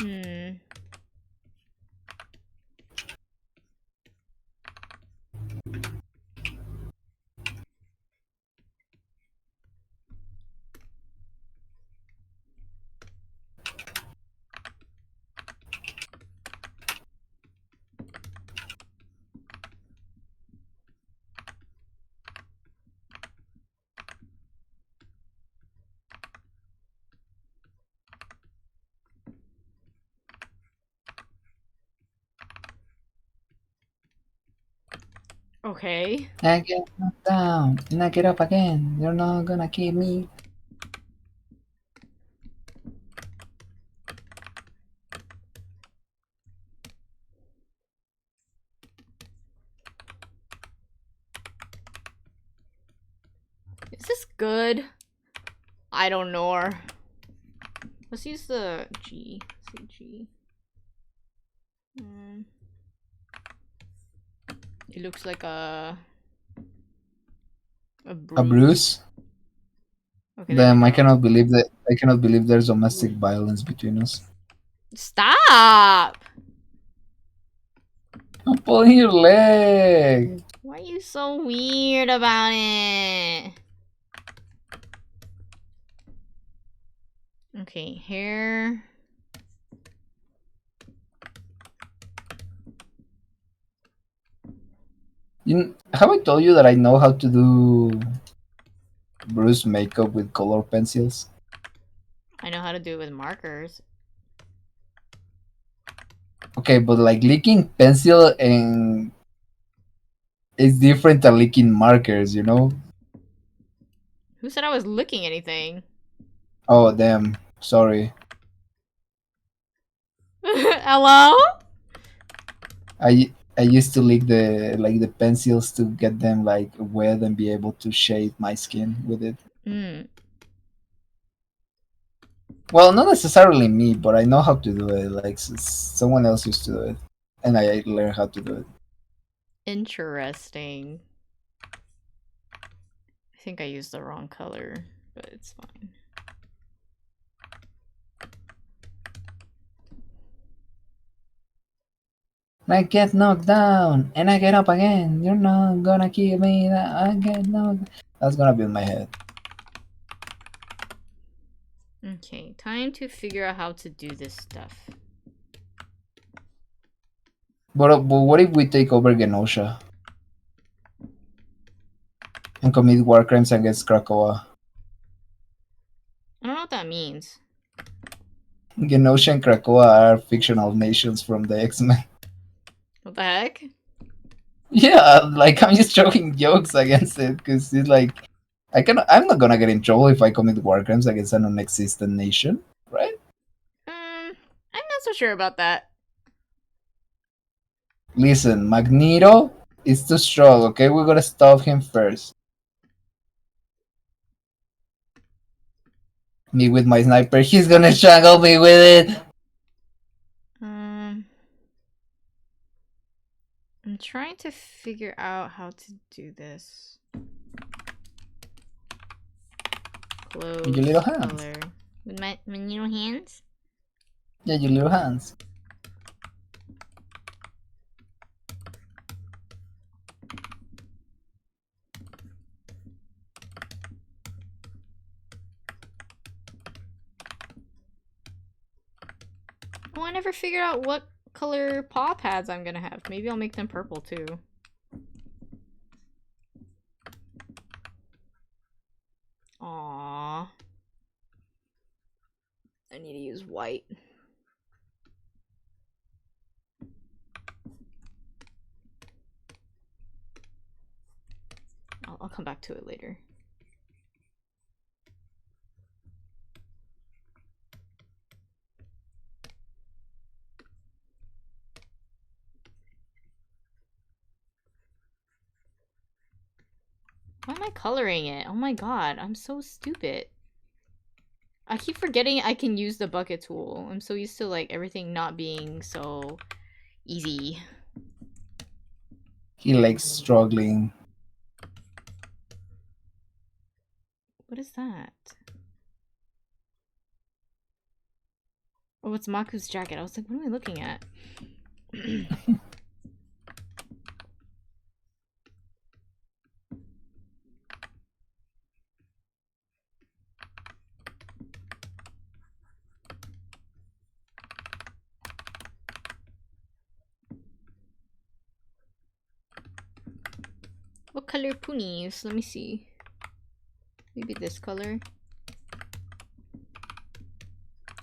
S1: Hmm. Okay.
S2: I get knocked down and I get up again. You're not gonna keep me.
S1: Is this good? I don't know. Let's use the G. Let's see G. It looks like a bruise.
S2: A bruise.
S1: Okay, there we
S2: Damn,
S1: go.
S2: I cannot believe that. I cannot believe there's domestic violence between us.
S1: Stop!
S2: I'm pulling your leg.
S1: Why are you so weird about it? Okay, hair.
S2: Have I told you that I know how to do Bruce makeup with color pencils?
S1: I know how to do it with markers.
S2: Okay, but like licking pencil and it's different than licking markers, you know?
S1: Who said I was licking anything?
S2: Oh damn, sorry.
S1: Hello?
S2: I used to lick the pencils to get them like wet and be able to shade my skin with it.
S1: Mm.
S2: Well, not necessarily me, but I know how to do it. Like someone else used to do it, and I learned how to do it.
S1: Interesting. I think I used the wrong color, but it's fine.
S2: I get knocked down and I get up again. You're not gonna keep me down. I get knocked. That's gonna be in my head.
S1: Okay, time to figure out how to do this stuff.
S2: But what if we take over Genosha and commit war crimes against Krakoa?
S1: I don't know what that means.
S2: Genosha and Krakoa are fictional nations from the X-Men.
S1: What the heck?
S2: Yeah, like I'm just joking jokes against it because it's like I'm not gonna get in trouble if I commit war crimes against an non-existent nation, right?
S1: I'm not so sure about that.
S2: Listen, Magneto is too strong. Okay, we gotta stop him first. Me with my sniper, he's gonna strangle me with it.
S1: Um, I'm trying to figure out how to do this. Close
S2: With your little hands.
S1: color. With my little hands?
S2: Yeah, your little hands.
S1: Oh, I never figured out what color paw pads I'm gonna have. Maybe I'll make them purple too. Aww. I need to use white. I'll come back to it later. Why am I coloring it? Oh my god, I'm so stupid. I keep forgetting I can use the bucket tool. I'm so used to like everything not being so easy.
S2: He likes struggling.
S1: What is that? Oh, it's Maku's jacket. I was like, what am I looking at? What color ponies? Let me see. Maybe this color.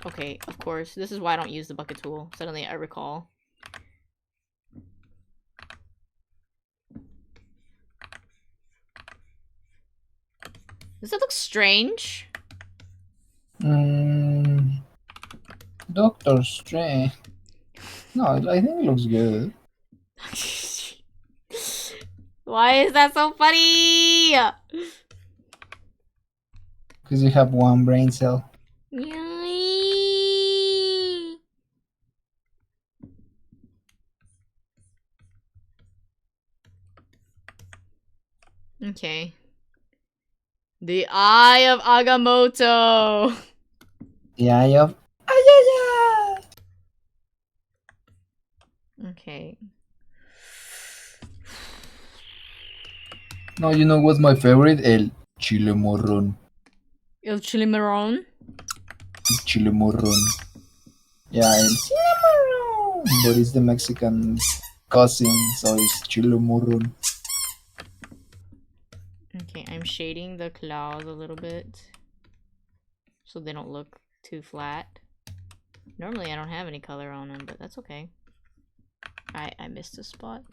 S1: Okay, of course. This is why I don't use the bucket tool. Suddenly I recall. Does it look strange?
S2: Doctor Strange. No, I think it looks good.
S1: Why is that so funny?
S2: Because you have one brain cell.
S1: Okay. The Eye of Agamotto.
S2: The eye of Ayaya!
S1: Okay.
S2: No, you know what's my favorite? El chile morron.
S1: El Chilimaron.
S2: Chile morron. Yeah, el chile morron. But it's the Mexican cousin, so it's chile morron.
S1: Okay, I'm shading the claws a little bit so they don't look too flat. Normally I don't have any color on them, but that's okay. I missed a spot.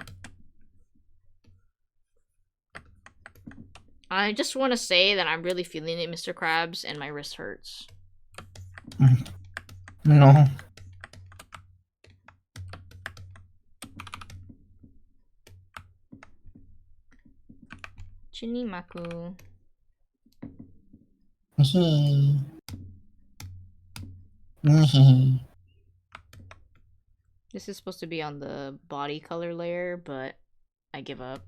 S1: I just want to say that I'm really feeling it, Mr. Krabs, and my wrist hurts.
S2: No.
S1: Chini Maku. This is supposed to be on the body color layer, but I give up.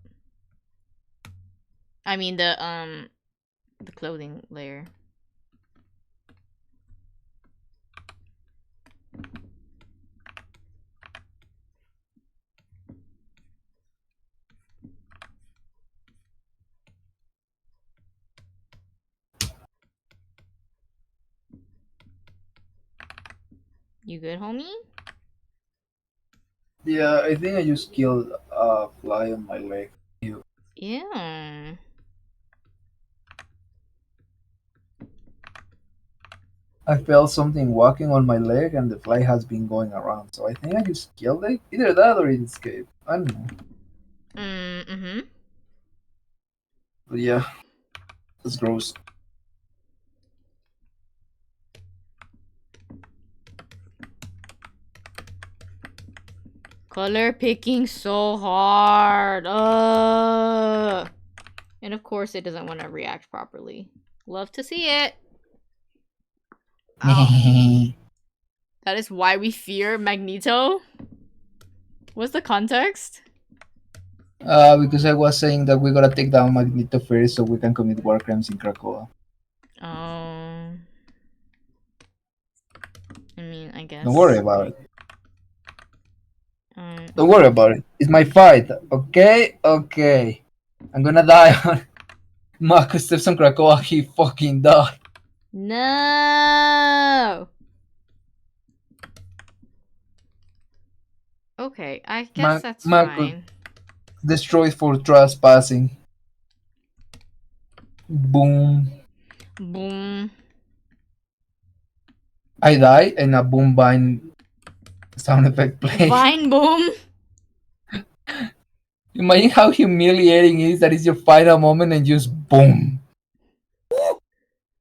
S1: I mean the clothing layer. You good, homie?
S2: Yeah, I think I just killed a fly on my leg. Ew.
S1: Yeah.
S2: I felt something walking on my leg and the fly has been going around, so I think I just killed it. Either that or it escaped. I don't know.
S1: Mm-hmm.
S2: But yeah, it's gross.
S1: Color picking so hard. And of course it doesn't want to react properly. Love to see it. Ow. That is why we fear Magneto? What's the context?
S2: Because I was saying that we gotta take down Magneto first so we can commit war crimes in Krakoa.
S1: I mean, I guess.
S2: Don't worry about it. Don't
S1: Okay.
S2: worry about it. It's my fight. Okay? Okay. I'm gonna die on Maku steps on Krakoa, he fucking died.
S1: No! Okay, I guess that's
S2: Maku
S1: fine.
S2: destroyed for trespassing. Boom.
S1: Boom.
S2: I die and a boom vine sound effect play.
S1: Vine boom!
S2: Imagine how humiliating it is that is your final moment and just boom.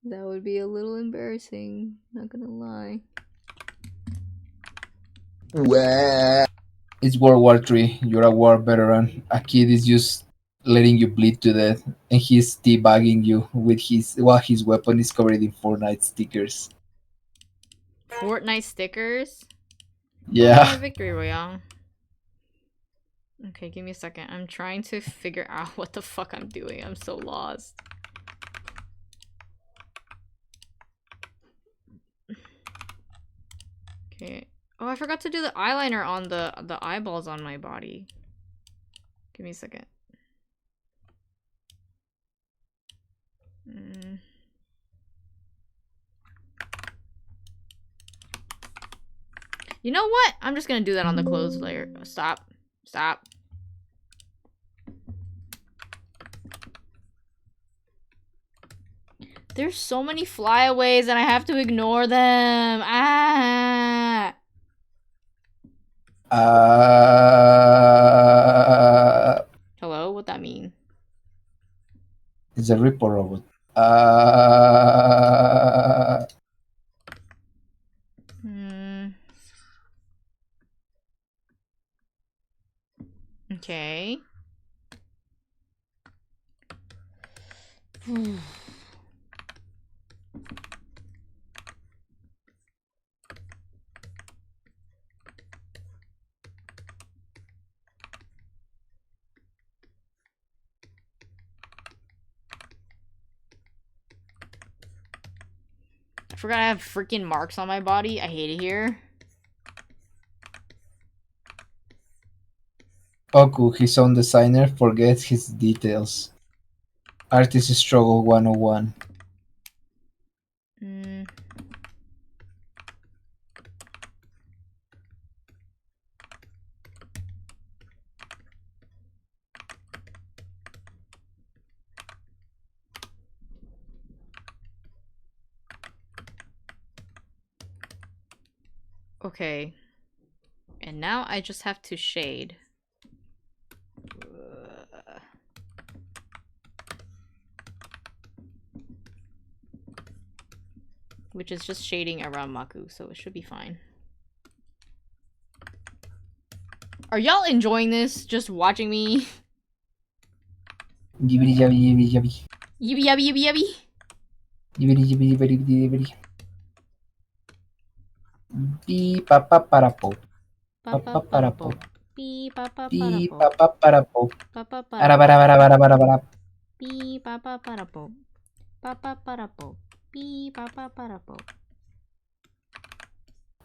S1: That would be a little embarrassing, not gonna lie.
S2: It's World War III. You're a war veteran. A kid is just letting you bleed to death, and he's teabagging you with his while his weapon is covered in Fortnite stickers.
S1: Fortnite stickers?
S2: Yeah.
S1: Fortnite Victory Royale. Okay, give me a second. I'm trying to figure out what the fuck I'm doing. I'm so lost. Okay. Oh, I forgot to do the eyeliner on the eyeballs on my body. Give me a second. You know what? I'm just gonna do that on the clothes layer. Stop. Stop. There's so many flyaways and I have to ignore them. Ah! Hello? What that mean?
S2: It's a Reaper robot. Uh,
S1: Okay. I forgot I have freaking marks on my body. I hate it here.
S2: Oku, his own designer, forgets his details. Artist Struggle 101.
S1: Okay. And now I just have to shade. Which is just shading around Maku, so it should be fine. Are y'all enjoying this? Just watching me?
S2: Yibbity yabby yibby yabby.
S1: Yibby yabby yibby yabby.
S2: Yibbity yibby yibby yibbity. Beep pa pa para po. Pa pa para po.
S1: Beep pa pa para
S2: Beep
S1: po.
S2: pa pa para po.
S1: Pa pa
S2: Ara
S1: para
S2: bara bara bara bara bara.
S1: Beep pa pa para po. Pa pa para po. Beep pa pa para po.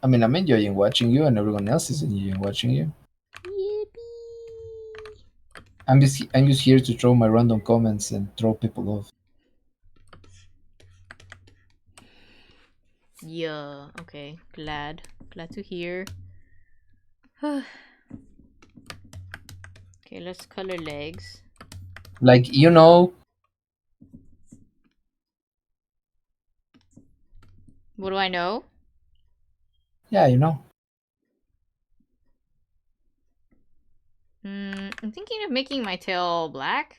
S2: I mean, I'm enjoying watching you, and everyone else is enjoying watching you.
S1: Yippee.
S2: I'm just here to throw my random comments and throw people off.
S1: Yeah, okay. Glad to hear. Okay, let's color legs.
S2: Like, you know.
S1: What do I know?
S2: Yeah, you know.
S1: I'm thinking of making my tail black.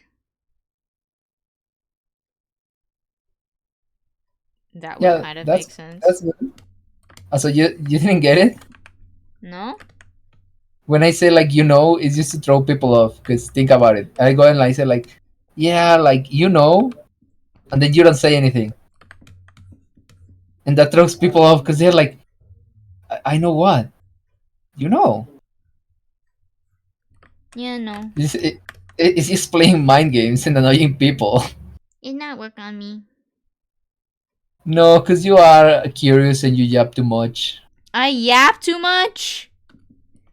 S1: That would
S2: Yeah,
S1: kind of make
S2: that's
S1: sense.
S2: good. So you didn't get it?
S1: No?
S2: When I say like you know, it's just to throw people off. Cause think about it. I go and I say like, yeah, like you know, and then you don't say anything, and that throws people off because they're like, I know what, you know.
S1: Yeah, no.
S2: It's just playing mind games and annoying people.
S1: It not work on me.
S2: No, because you are curious and you yap too much.
S1: I yap too much?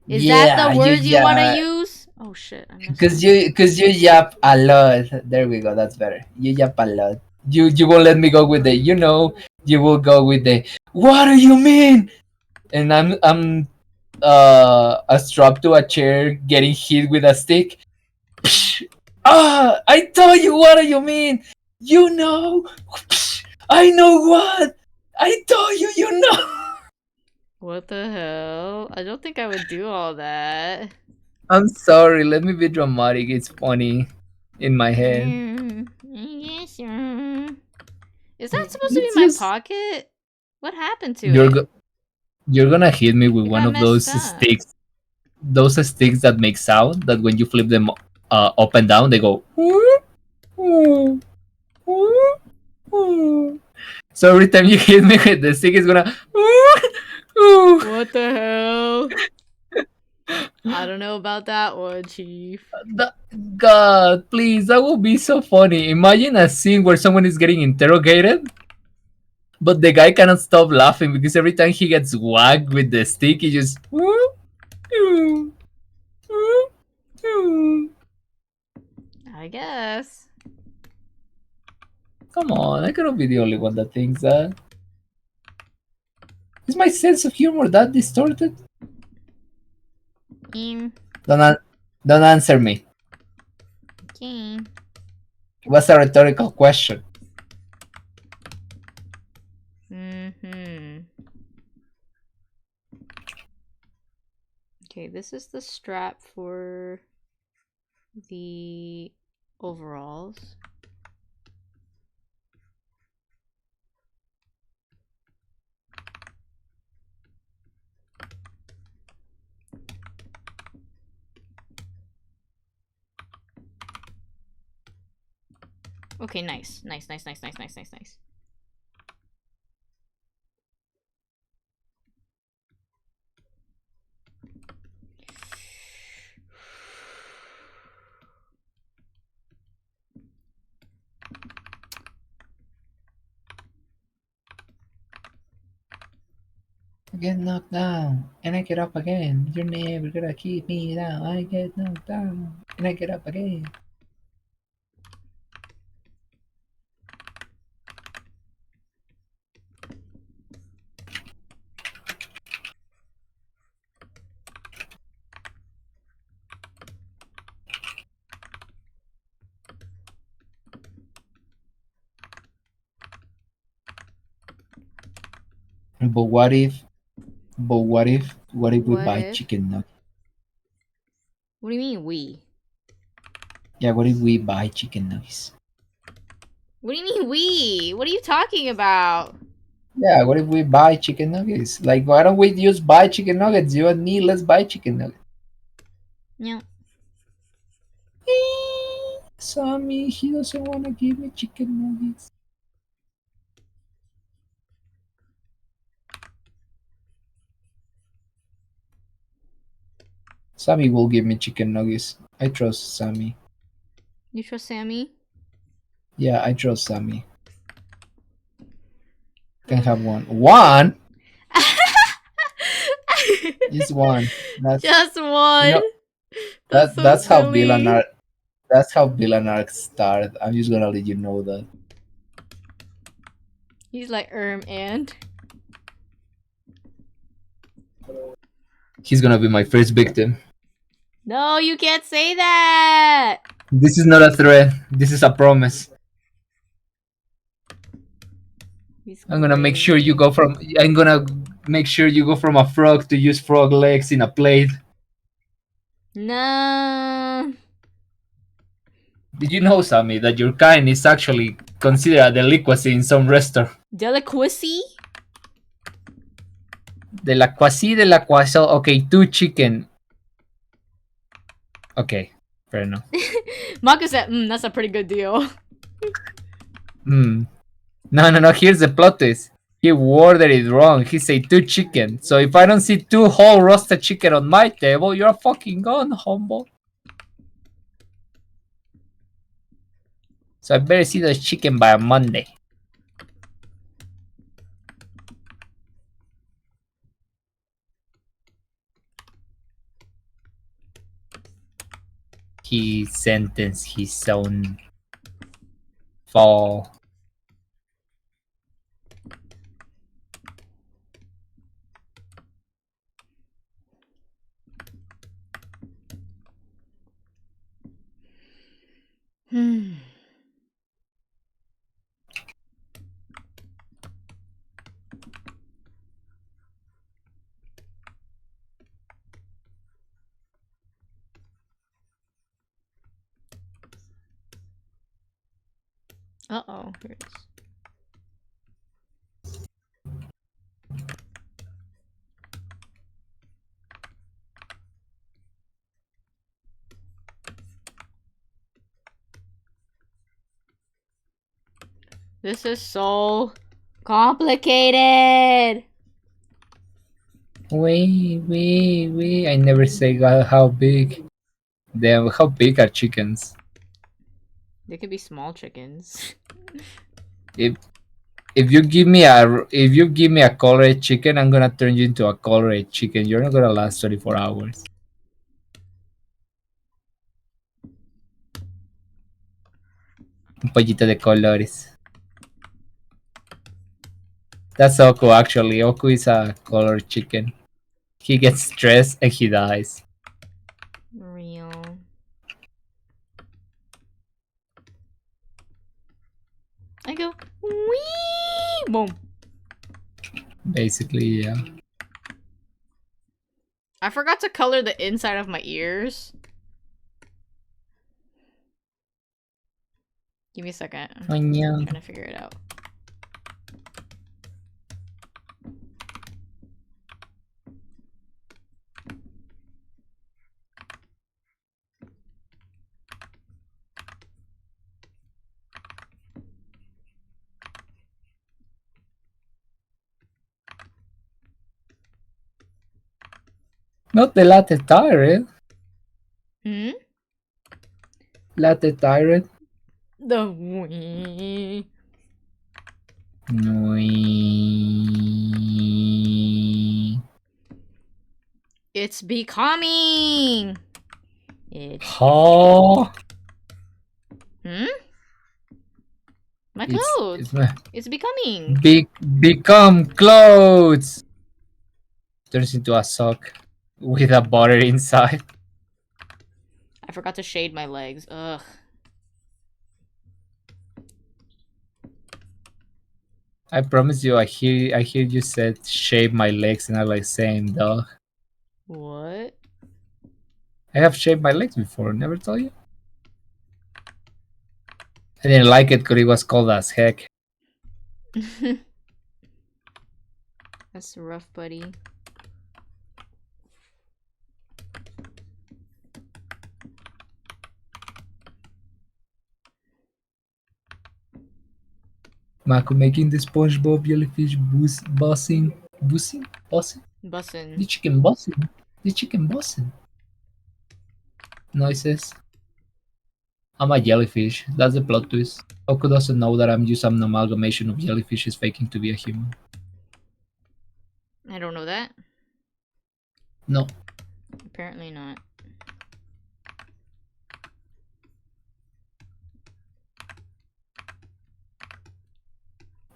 S1: Is that the
S2: Yeah, you
S1: words you want to
S2: yap.
S1: use? Oh shit, I messed up.
S2: Cause you yap a lot. There we go. That's better. You yap a lot. You won't let me go with the you know. You will go with the what do you mean? And I'm strapped to a chair, getting hit with a stick. Ah! I told you. What do you mean? You know. I know what. I told you. You know.
S1: What the hell? I don't think I would do all that.
S2: I'm sorry. Let me be dramatic. It's funny in my head.
S1: Yes, is that supposed to be
S2: It's
S1: my
S2: just
S1: pocket? What happened to
S2: you're
S1: it?
S2: go- you're gonna hit me with
S1: It
S2: one
S1: got
S2: of those
S1: messed up.
S2: sticks, those sticks that make sound. That when you flip them up and down, they go. So every time you hit me with the stick, it's gonna.
S1: What the hell? I don't know about that one, Chief.
S2: God, please, that would be so funny. Imagine a scene where someone is getting interrogated, but the guy cannot stop laughing because every time he gets whacked with the stick, he just.
S1: I guess.
S2: Come on, I cannot be the only one that thinks that. Is my sense of humor that distorted?
S1: Um,
S2: Don't, don't answer me.
S1: okay.
S2: It was a rhetorical question.
S1: Mm-hmm. Okay, this is the strap for the overalls. Okay, nice. Nice, nice, nice, nice, nice, nice, nice.
S2: I get knocked down and I get up again. You're never gonna keep me down. I get knocked down and I get up again. But what if? What if we
S1: What
S2: buy
S1: if?
S2: chicken nuggets?
S1: What do you mean we?
S2: Yeah, what if we buy chicken nuggets?
S1: What do you mean we? What are you talking about?
S2: Yeah, what if we buy chicken nuggets? Like, why don't we just buy chicken nuggets? You and me, let's buy chicken nuggets.
S1: No.
S2: Sammy, he doesn't want to give me chicken nuggets. Sammy will give me chicken nuggets. I trust Sammy.
S1: You trust Sammy?
S2: Yeah, I trust Sammy. Can have one. One? Just one.
S1: Just
S2: You
S1: one.
S2: know
S1: That's so
S2: that's how Bill and
S1: silly.
S2: Ark that's how Bill and Ark start. I'm just gonna let you know that.
S1: He's like, and?
S2: He's gonna be my first victim.
S1: No, you can't say that.
S2: This is not a threat. This is a promise. I'm gonna make sure you go from. I'm gonna make sure you go from a frog to use frog legs in a plate.
S1: No.
S2: Did you know, Sammy, that your kind is actually considered a delicacy in some restaurant?
S1: Delicacy?
S2: De la quasi. Okay, 2 chicken. Okay, fair enough.
S1: Maku said, that's a pretty good deal.
S2: No, no, no. Here's the plot twist. He worded it wrong. He said 2 chicken. So if I don't see 2 whole roasted chicken on my table, you're fucking gone, humble. So I better see those chicken by Monday. He sentenced his own fall.
S1: Uh-oh. Here it is. This is so complicated.
S2: Wait. I never say how big. Damn, how big are chickens?
S1: They could be small chickens.
S2: If you give me a colored chicken, I'm gonna turn you into a colored chicken. You're not gonna last 24 hours. Un pollito de colores. That's Oku actually. Oku is a colored chicken. He gets stressed and he dies.
S1: Real. I go, wee! Boom.
S2: Basically, yeah.
S1: I forgot to color the inside of my ears. Give me a second. I'm trying to figure it out.
S2: Not the latte tyrant.
S1: Hmm?
S2: Latte tyrant.
S1: The wee. It's becoming. It's.
S2: Oh.
S1: Hmm? My clothes. It's becoming.
S2: Become clothes. Turns into a sock with a butter inside.
S1: I forgot to shade my legs. Ugh.
S2: I promise you, I hear you said shave my legs, and I'm like, same dog.
S1: What?
S2: I have shaved my legs before. Never told you. I didn't like it because it was cold as heck.
S1: That's rough, buddy.
S2: Maku making the SpongeBob jellyfish bussing.
S1: Bussin'.
S2: The chicken bussing. The chicken bussing. Noises. I'm a jellyfish. That's the plot twist. Oku doesn't know that I'm just an amalgamation of jellyfishes faking to be a human.
S1: I don't know that.
S2: No.
S1: Apparently not.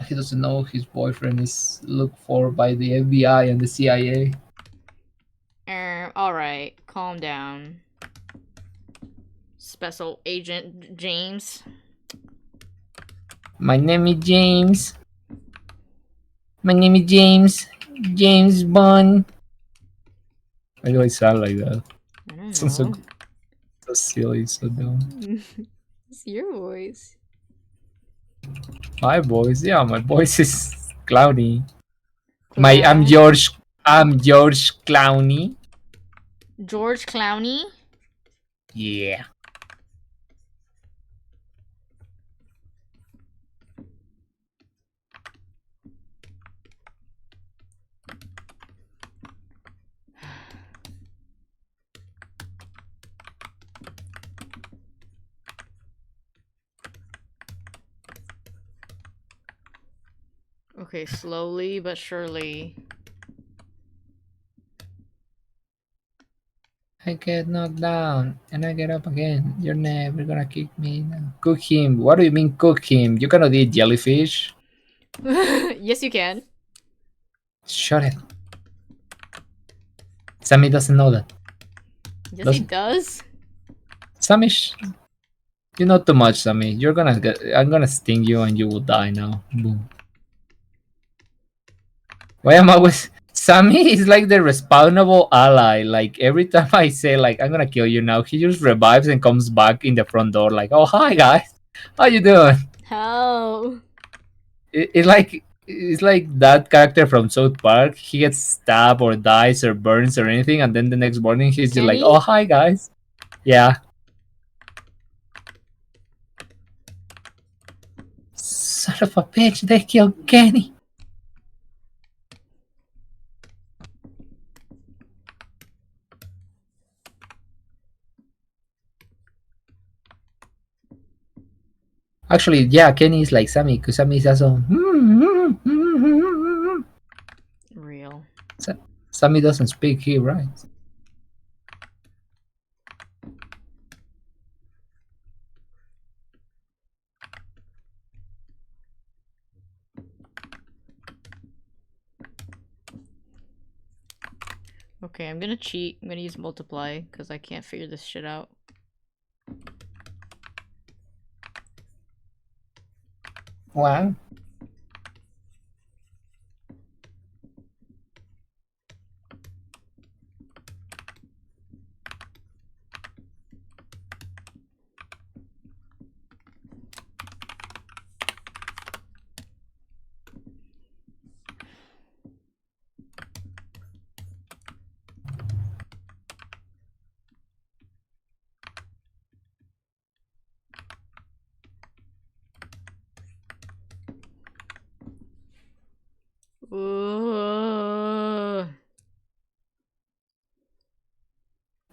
S2: He doesn't know his boyfriend is looked for by the FBI and the CIA.
S1: Alright, calm down. Special Agent James.
S2: My name is James. My name is James. James Bond. Why do I sound like that?
S1: I don't
S2: Sounds so,
S1: know.
S2: so silly, so dumb.
S1: It's your voice.
S2: My voice, yeah, my voice is clowny. I'm
S1: Clown.
S2: George. I'm George Clowney.
S1: George Clowney.
S2: Yeah.
S1: Okay, slowly but surely.
S2: I get knocked down and I get up again. You're never gonna kick me now. Cook him. What do you mean cook him? You cannot eat jellyfish.
S1: Yes, you can.
S2: Shut it. Sammy doesn't know that.
S1: Yes, he
S2: Doesn't.
S1: does.
S2: Sammy, you know too much, Sammy. You're gonna get. I'm gonna sting you and you will die now. Boom. Why am I always? Sammy is like the respawnable ally. Like every time I say like I'm gonna kill you now, he just revives and comes back in the front door. Like, oh hi guys, how you doing?
S1: How?
S2: It's like that character from South Park. He gets stabbed or dies or burns or anything, and then the next morning he's just like,
S1: Kenny?
S2: "Oh hi guys, yeah." Son of a bitch! They killed Kenny. Actually, yeah, Kenny is like Sammy because Sammy is also.
S1: Real.
S2: Sammy doesn't speak. He writes.
S1: Okay, I'm gonna cheat. I'm gonna use multiply because I can't figure this shit out.
S2: Wow.
S1: Ooh.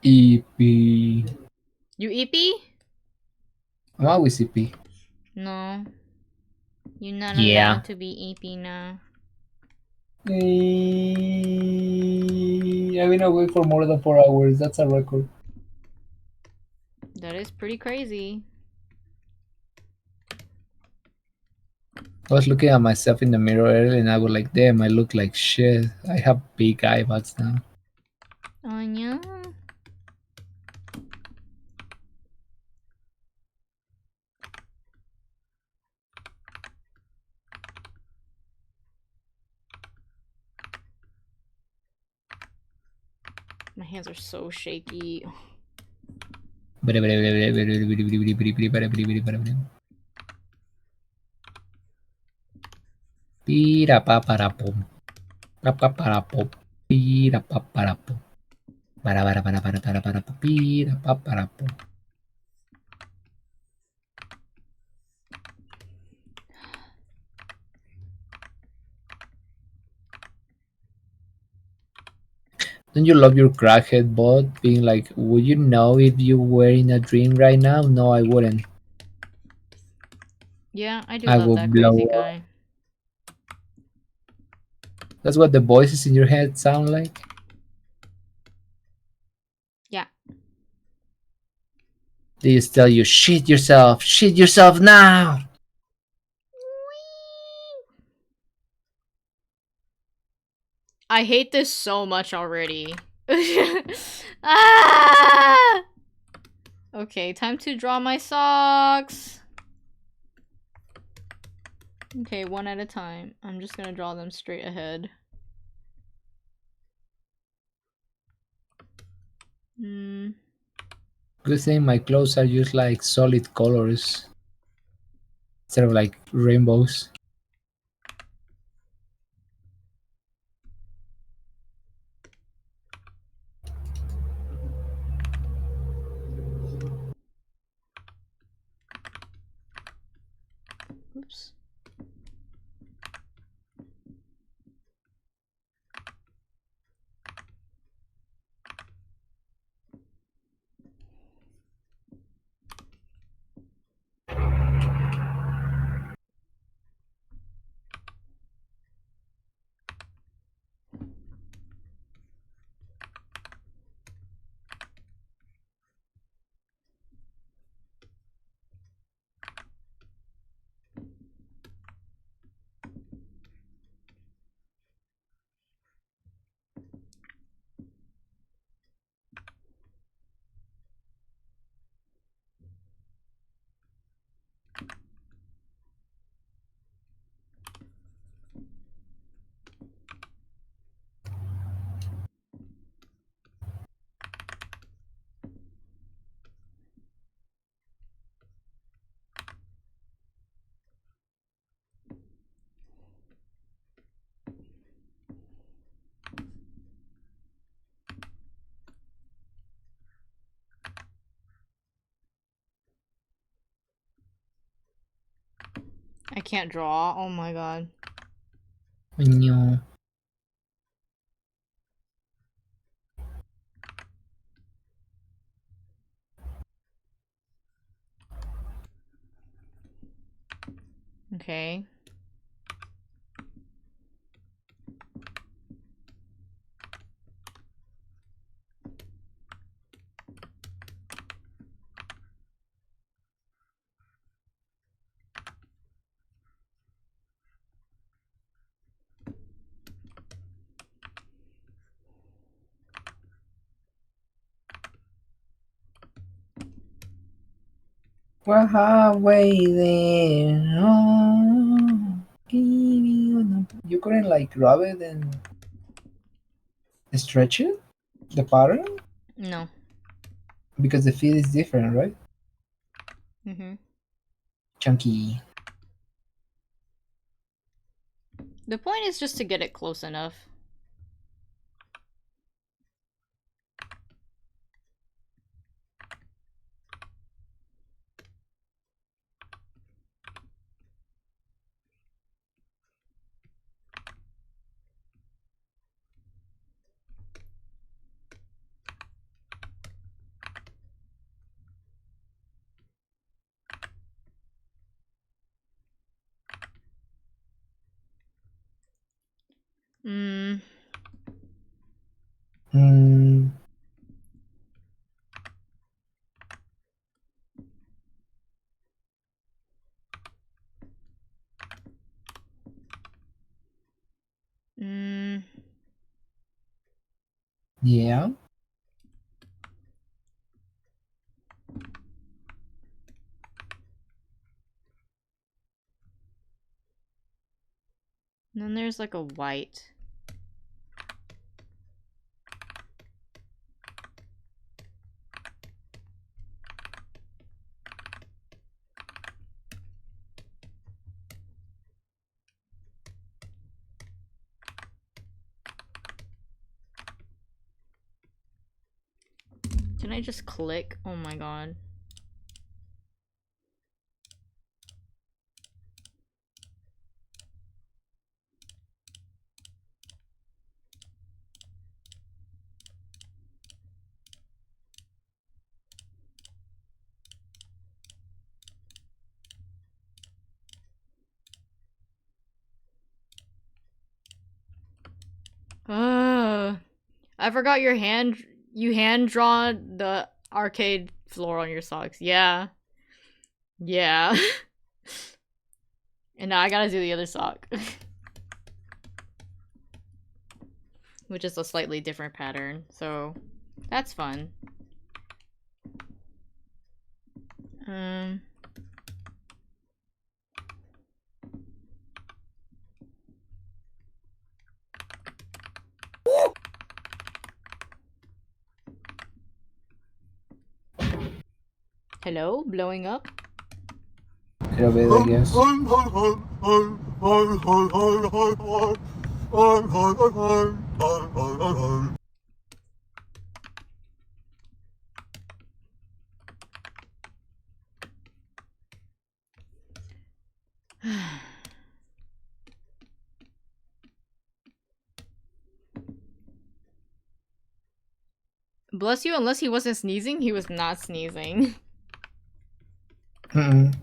S2: EP.
S1: You EP?
S2: I'm always EP.
S1: No. You're not
S2: Yeah.
S1: allowed to be EP now.
S2: I've been awake for more than 4 hours. That's a record.
S1: That is pretty crazy.
S2: I was looking at myself in the mirror earlier and I was like, damn, I look like shit. I have big eyeballs now.
S1: Oh yeah. My hands are so shaky.
S2: Pira pa para pum. Pa pa para pum. Pira pa para pum. Para pira pa para pum. Don't you love your crackhead bot being like, would you know if you were in a dream right now? No, I wouldn't.
S1: Yeah, I do
S2: I
S1: love
S2: will
S1: that crazy
S2: blow up.
S1: guy.
S2: That's what the voices in your head sound like?
S1: Yeah.
S2: They just tell you, shit yourself now!
S1: I hate this so much already. Ah! Okay, time to draw my socks. Okay, one at a time. I'm just gonna draw them straight ahead.
S2: Good thing my clothes are just like solid colors instead of like rainbows.
S1: Oops. I can't draw. Oh my god.
S2: No.
S1: Okay.
S2: Well, halfway there. Oh, you couldn't like grab it and stretch it, the pattern,
S1: No.
S2: because the feet is different, right? Chunky.
S1: The point is just to get it close enough. Mm.
S2: Hmm.
S1: Mm.
S2: Yeah.
S1: And then there's like a white. Can I just click? Oh my god. I forgot you hand drawn the arcade floor on your socks. Yeah. Yeah. And now I gotta do the other sock. Which is a slightly different pattern, so that's fun. Um. Hello, blowing up.
S2: Quiero ver, I guess.
S1: Bless you, unless he wasn't sneezing, he was not sneezing.
S2: Mm-mm.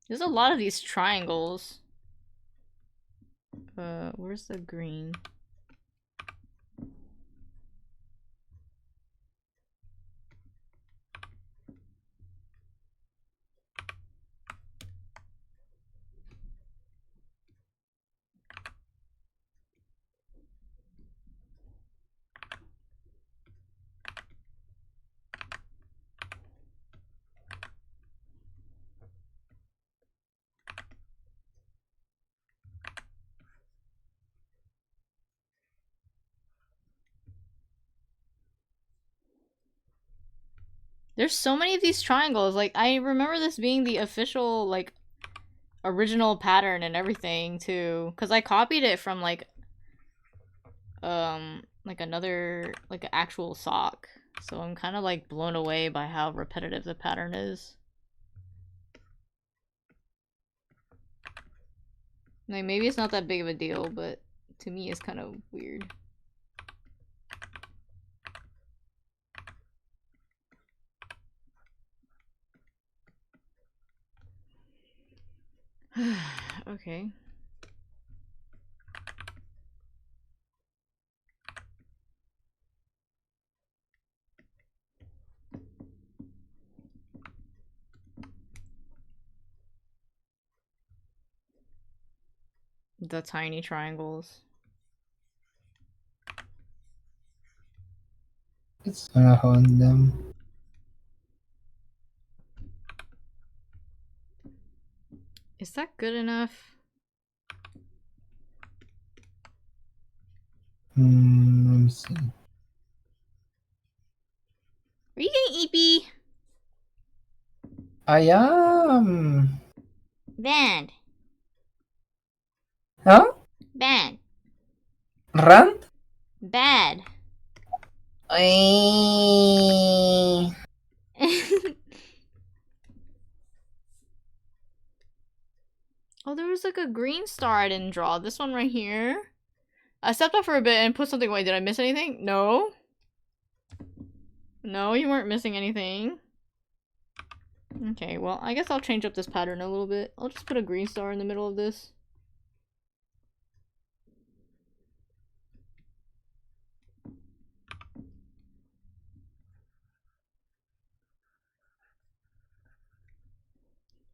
S1: There's a lot of these triangles. Where's the green? There's so many of these triangles. Like, I remember this being the official, like, original pattern and everything, too. Because I copied it from, like another, like, an actual sock. So I'm kind of, like, blown away by how repetitive the pattern is. Like, maybe it's not that big of a deal, but to me it's kind of weird. Okay. The tiny triangles.
S2: It's gonna haunt them.
S1: Is that good enough?
S2: Let me see.
S1: Are you getting eepy?
S2: I am.
S1: Band.
S2: Huh?
S1: Bad.
S2: Rand?
S1: Bad.
S2: I...
S1: Oh, there was like a green star I didn't draw. This one right here. I stepped up for a bit and put something away. Did I miss anything? No. No, you weren't missing anything. Okay, well, I guess I'll change up this pattern a little bit. I'll just put a green star in the middle of this.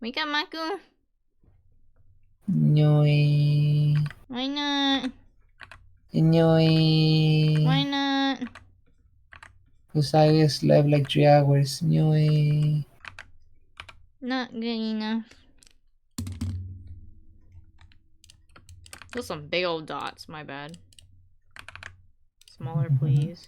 S1: Wake up, Maku.
S2: Ñoi.
S1: Why not?
S2: Ñoi.
S1: Why not?
S2: Because I slept like 3 hours. Ñoi.
S1: Not good enough. Those some big old dots, my bad. Smaller, please.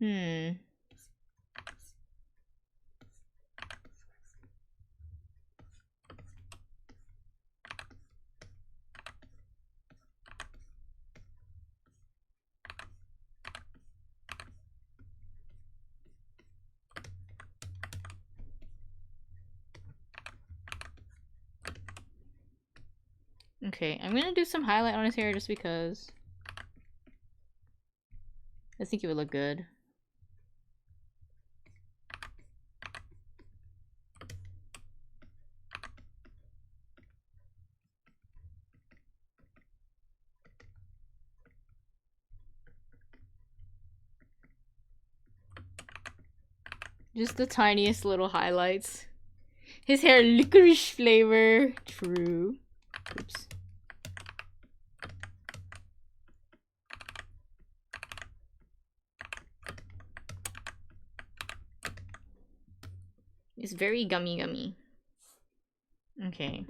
S1: Hmm. Okay, I'm gonna do some highlight on his hair just because I think it would look good. Just the tiniest little highlights. His hair licorice flavor. True. Oops. It's very gummy. Okay.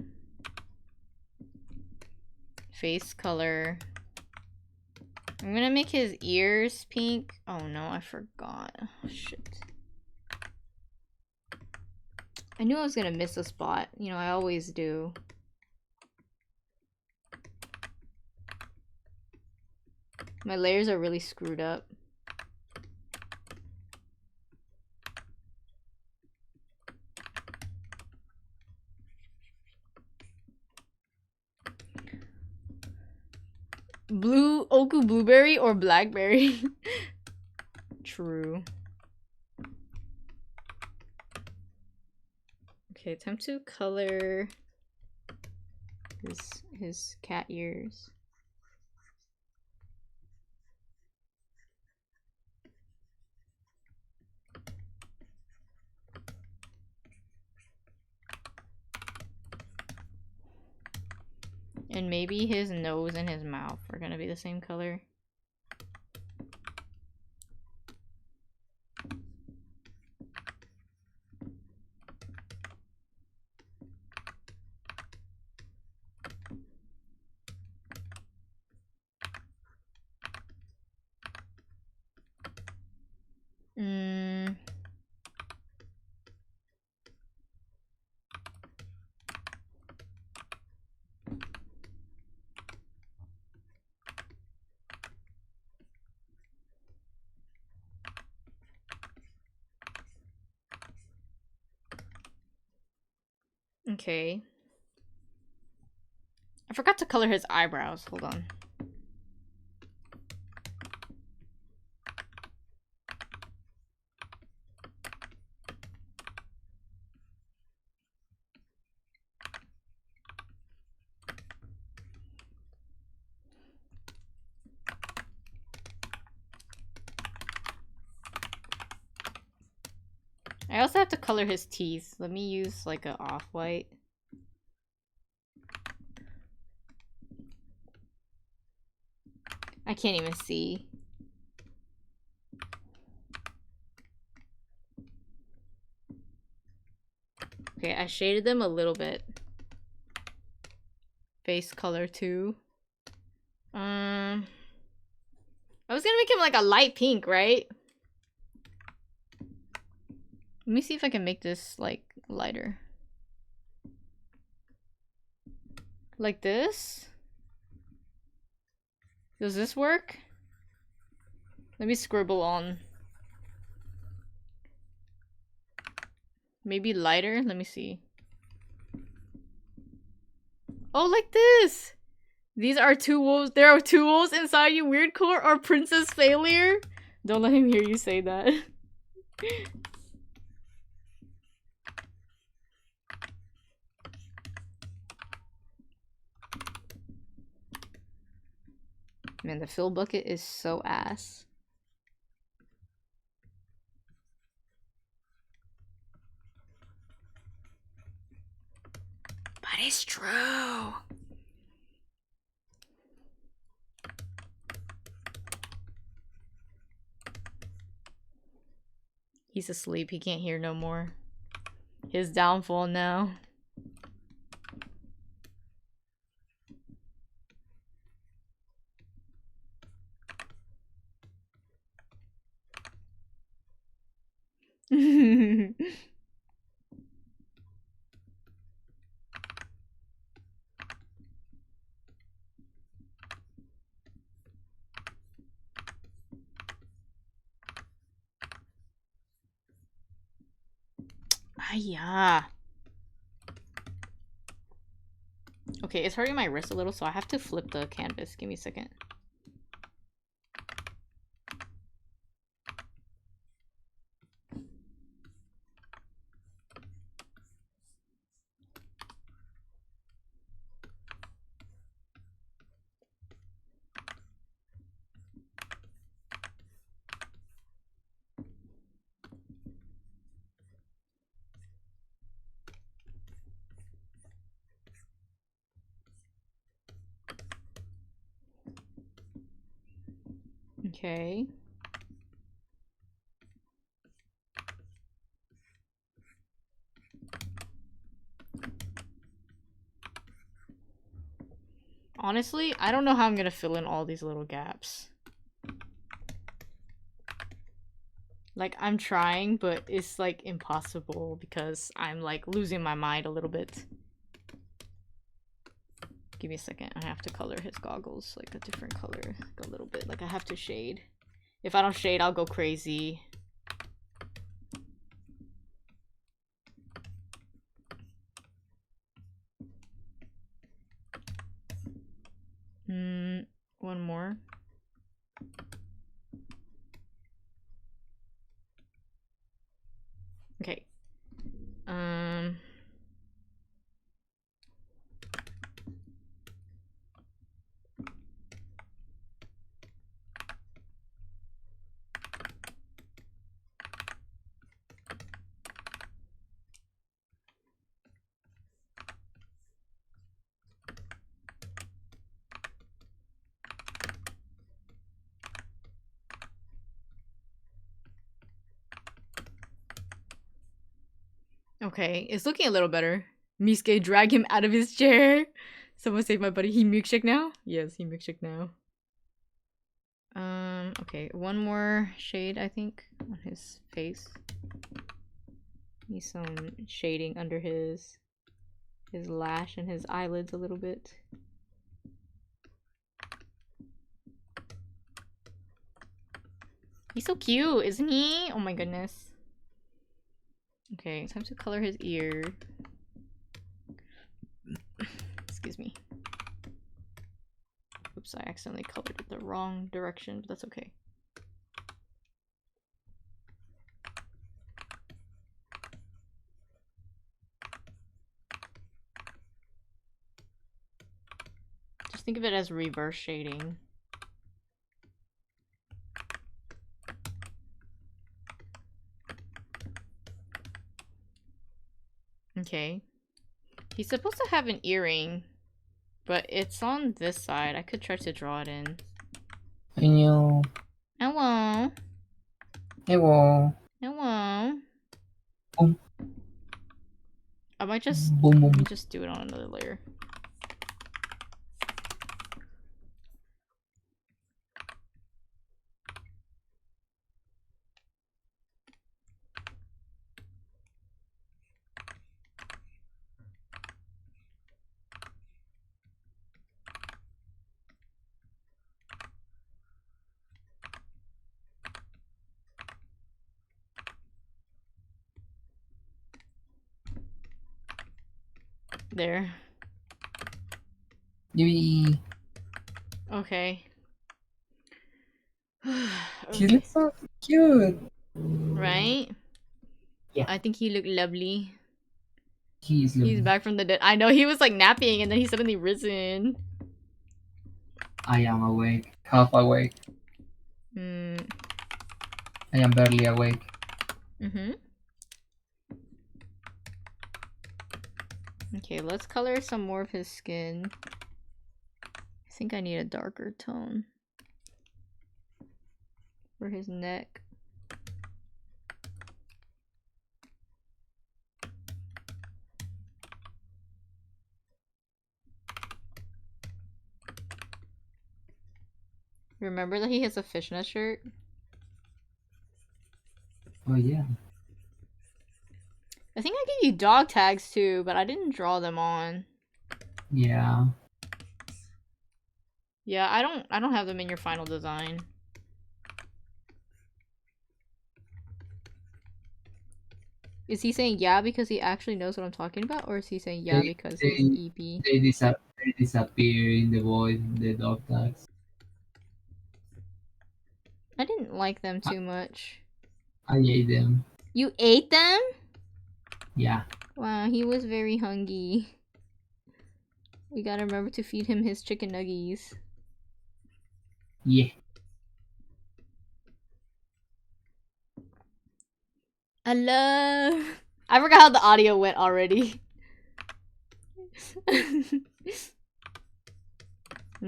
S1: Face color. I'm gonna make his ears pink. Oh no, I forgot. Oh, shit. I knew I was gonna miss a spot. You know, I always do. My layers are really screwed up. Blue Oku blueberry or blackberry? True. Okay, time to color his cat ears. And maybe his nose and his mouth are gonna be the same color. Mm. Okay. I forgot to color his eyebrows. Hold on. I also have to color his teeth. Let me use like a off-white. I can't even see. Okay, I shaded them a little bit. Face color too. I was gonna make him like a light pink, right? Let me see if I can make this like lighter. Like this? Does this work? Let me scribble on. Maybe lighter? Let me see. Oh, like this! These are two wolves. There are two wolves inside you, weird core or princess failure? Don't let him hear you say that. Man, the fill bucket is so ass. But it's true. He's asleep. He can't hear no more. His downfall now. yeah. Okay, it's hurting my wrist a little, so I have to flip the canvas. Give me a second. Okay. Honestly, I don't know how I'm gonna fill in all these little gaps. Like, I'm trying, but it's like impossible because I'm like losing my mind a little bit. Give me a second. I have to color his goggles like a different color, like a little bit. Like I have to shade. If I don't shade, I'll go crazy. One more. Okay. Okay, it's looking a little better. Misuke, drag him out of his chair. Someone save my buddy. He milkshake now? Yes, he milkshake now. Okay, one more shade, I think, on his face. Need some shading under his lash and his eyelids a little bit. He's so cute, isn't he? Oh my goodness. Okay, time to color his ear. Excuse me. Oops, I accidentally colored it the wrong direction, but that's okay. Just think of it as reverse shading. Okay. He's supposed to have an earring, but it's on this side. I could try to draw it in.
S2: Hello.
S1: Hello.
S2: Hello.
S1: Hello.
S2: Boom.
S1: I might just
S2: Boom, boom.
S1: let me just do it on another layer. There.
S2: Yui.
S1: Okay.
S2: He
S1: Okay.
S2: looks so cute.
S1: Right?
S2: Yeah.
S1: I think he looked lovely.
S2: He's
S1: back from the dead. I know, he was like napping and then he's suddenly risen.
S2: I am awake. Half awake. I am barely awake.
S1: Okay, let's color some more of his skin. I think I need a darker tone for his neck. Remember that he has a fishnet shirt?
S2: Oh yeah.
S1: I think I gave you dog tags too, but I didn't draw them on.
S4: Yeah.
S1: Yeah, I don't have them in your final design. Is he saying yeah because he actually knows what I'm talking about, or is he saying yeah because he's EP?
S4: They disappear in the void, the dog tags.
S1: I didn't like them too much.
S4: I ate them.
S1: You ate them?
S4: Yeah.
S1: Wow, he was very hungry. We gotta remember to feed him his chicken nuggies.
S4: Yeah.
S1: I love. I forgot how the audio went already. I'm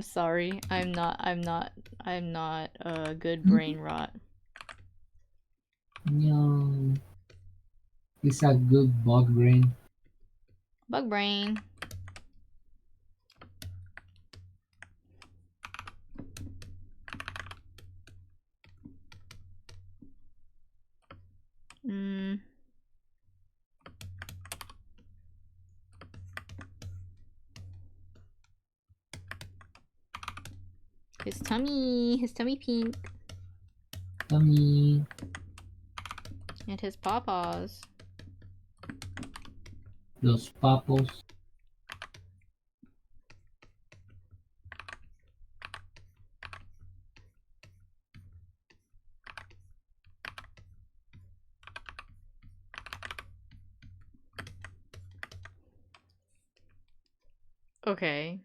S1: sorry. I'm not a good brain rot.
S4: No. It's a good bug brain.
S1: Bug brain. Hmm. His tummy pink.
S4: Tummy.
S1: And his pawpaws.
S4: Los papos.
S1: Okay.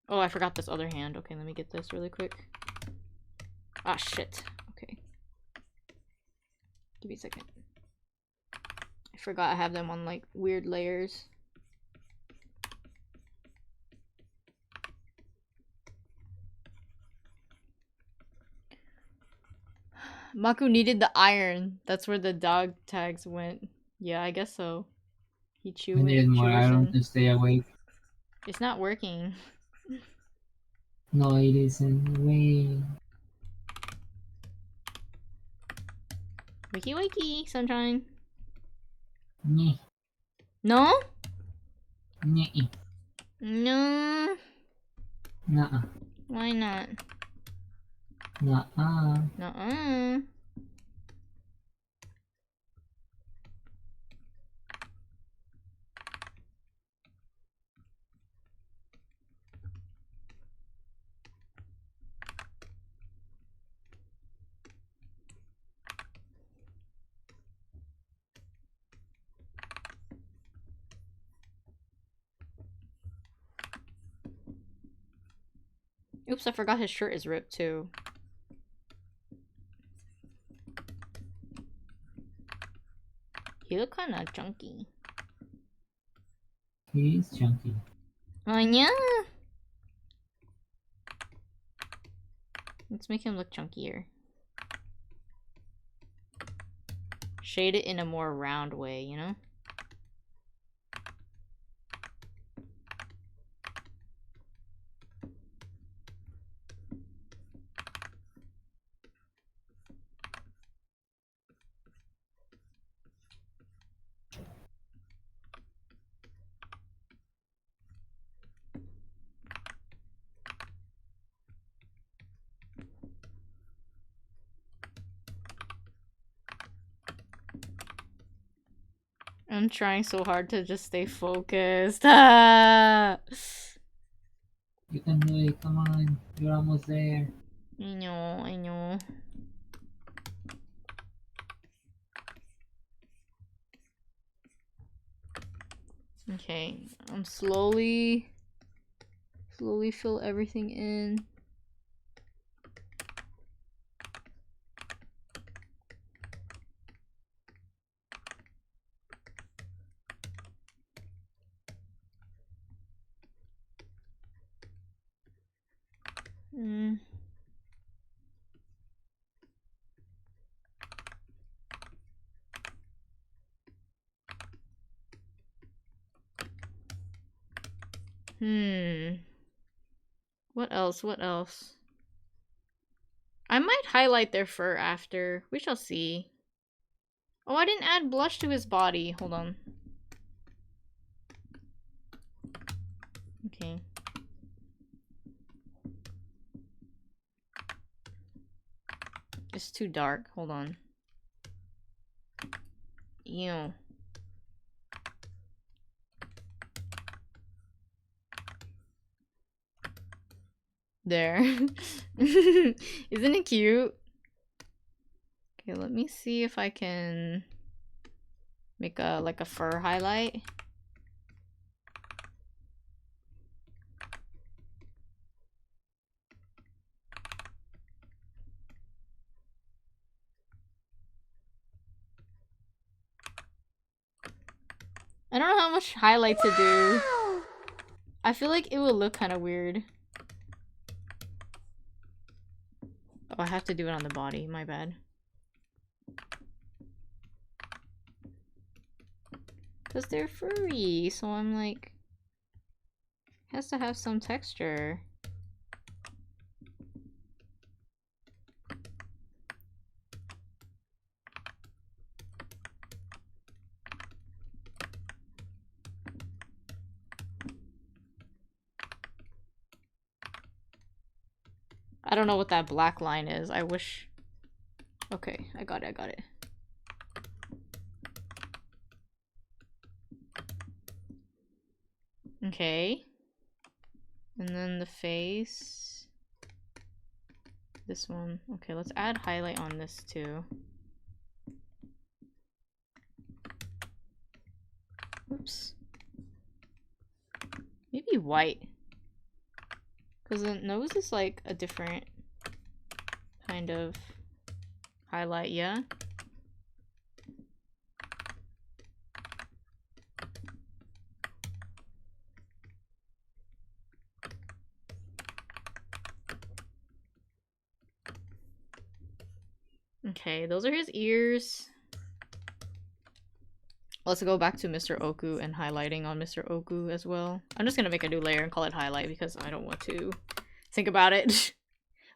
S1: Oh, I forgot this other hand. Okay, let me get this really quick. Ah, shit. Okay. Give me a second. I forgot I have them on, like, weird layers. Maku needed the iron. That's where the dog tags went. Yeah, I guess so. He
S4: I need more iron to stay awake.
S1: It's not working.
S4: No, it isn't. Wait.
S1: Wakey wakey, sunshine.
S4: Nyeh.
S1: No?
S4: Nyeh.
S1: No.
S4: Nuh-uh.
S1: Why not?
S4: Nuh-uh.
S1: Nuh-uh. Oops, I forgot his shirt is ripped too. He look kinda chunky.
S4: He is chunky.
S1: Oh yeah. Let's make him look chunkier. Shade it in a more round way, you know? I'm trying so hard to just stay focused. Ah!
S4: You can do it. Come on. You're almost there.
S1: I know, I know. Okay, I'm slowly fill everything in. Mm. What else? What else? I might highlight their fur after. We shall see. Oh, I didn't add blush to his body. Hold on. Okay. It's too dark. Hold on. Ew. There. Isn't it cute? Okay, let me see if I can make a like a fur highlight. I don't know how much highlight to do. I feel like it will look kind of weird. Oh, I have to do it on the body. My bad. Because they're furry, so I'm like... has to have some texture. I don't know what that black line is. I wish... Okay, I got it, I got it. Okay. And then the face. This one. Okay, let's add highlight on this too. Oops. Maybe white. Because the nose is like a different kind of highlight, yeah? Okay, those are his ears. Let's go back to Mr. Oku and highlighting on Mr. Oku as well. I'm just gonna make a new layer and call it highlight because I don't want to think about it.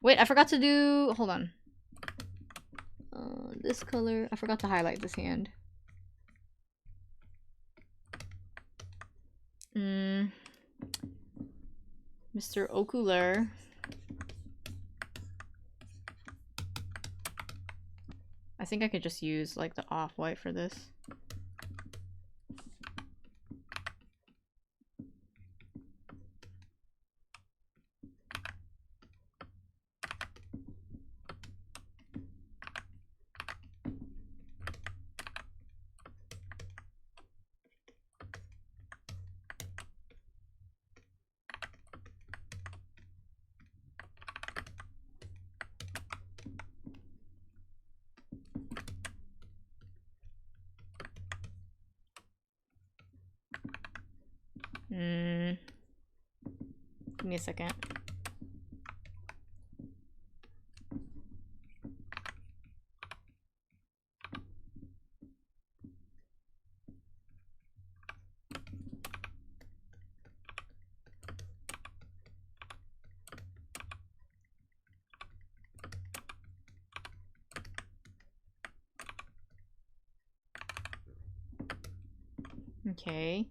S1: Wait, I forgot to do... Hold on. This color... I forgot to highlight this hand. Mr. Okular. I think I could just use like the off-white for this. Give me a second. Okay.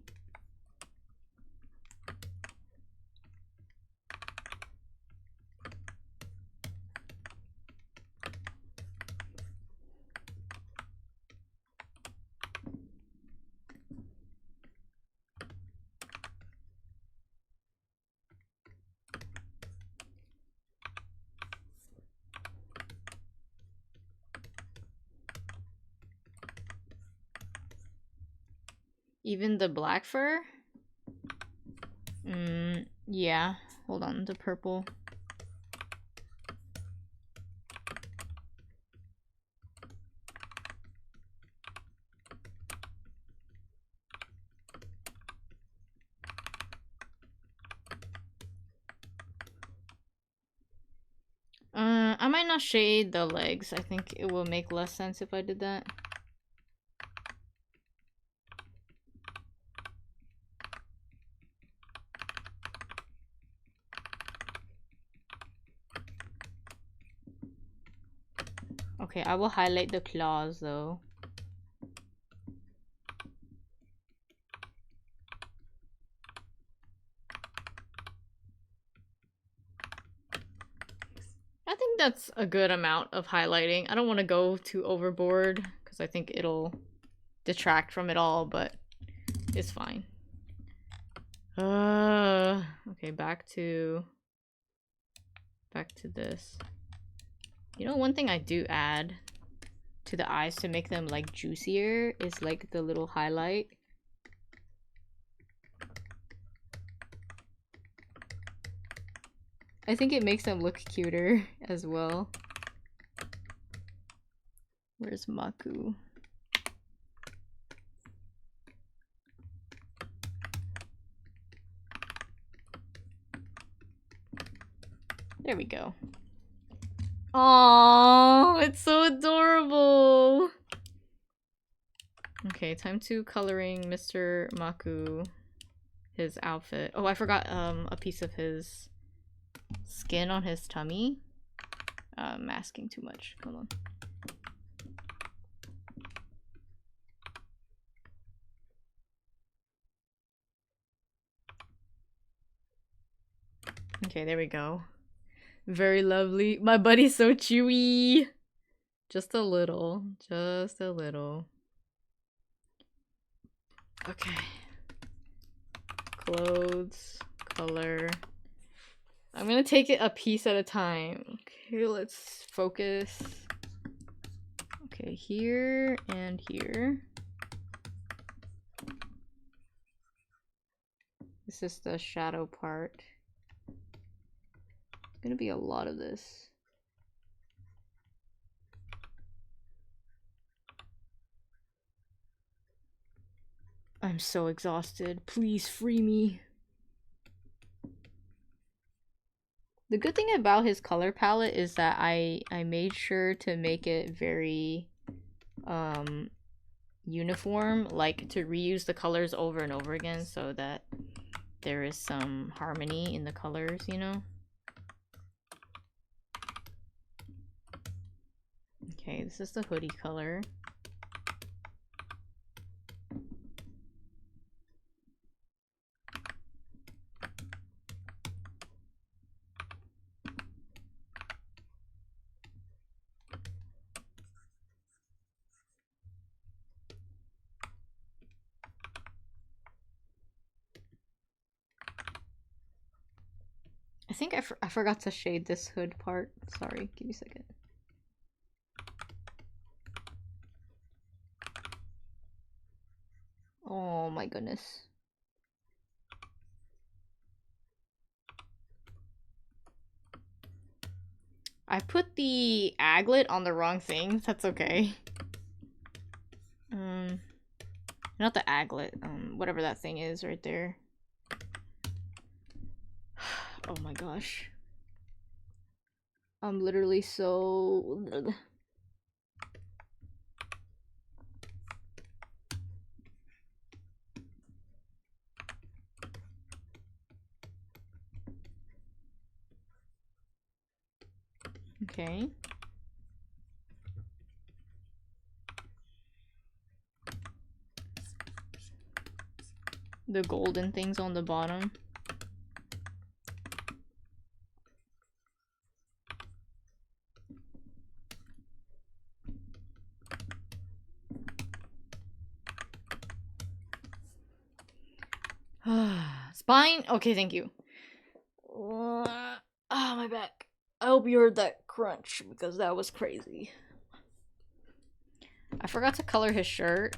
S1: Even the black fur? Yeah. Hold on, the purple. I might not shade the legs. I think it will make less sense if I did that. Okay, I will highlight the claws though. that's a good amount of highlighting. I don't want to go too overboard because I think it'll detract from it all, but it's fine. Okay, back to this. You know, one thing I do add to the eyes to make them like juicier is like the little highlight. I think it makes them look cuter as well. Where's Maku? There we go. Aww, it's so adorable. Okay, time to coloring Mr. Maku, his outfit. Oh, I forgot a piece of his skin on his tummy. Masking too much. Hold on. Okay, there we go. Very lovely. My buddy's so chewy. Just a little. Just a little. Okay. Clothes. Color. I'm gonna take it a piece at a time. Okay, let's focus. Okay, here and here. This is the shadow part. It's gonna be a lot of this. I'm so exhausted. Please free me. The good thing about his color palette is that I made sure to make it very uniform, like to reuse the colors over and over again so that there is some harmony in the colors, you know? Okay, this is the hoodie color. I think I forgot to shade this hood part. Sorry, give me a second. Oh my goodness. I put the aglet on the wrong thing. That's okay. Not the aglet. Whatever that thing is right there. Oh my gosh. I'm literally so... Okay. The golden things on the bottom. Spine? Okay, thank you. My back. I hope you heard that crunch because that was crazy. I forgot to color his shirt.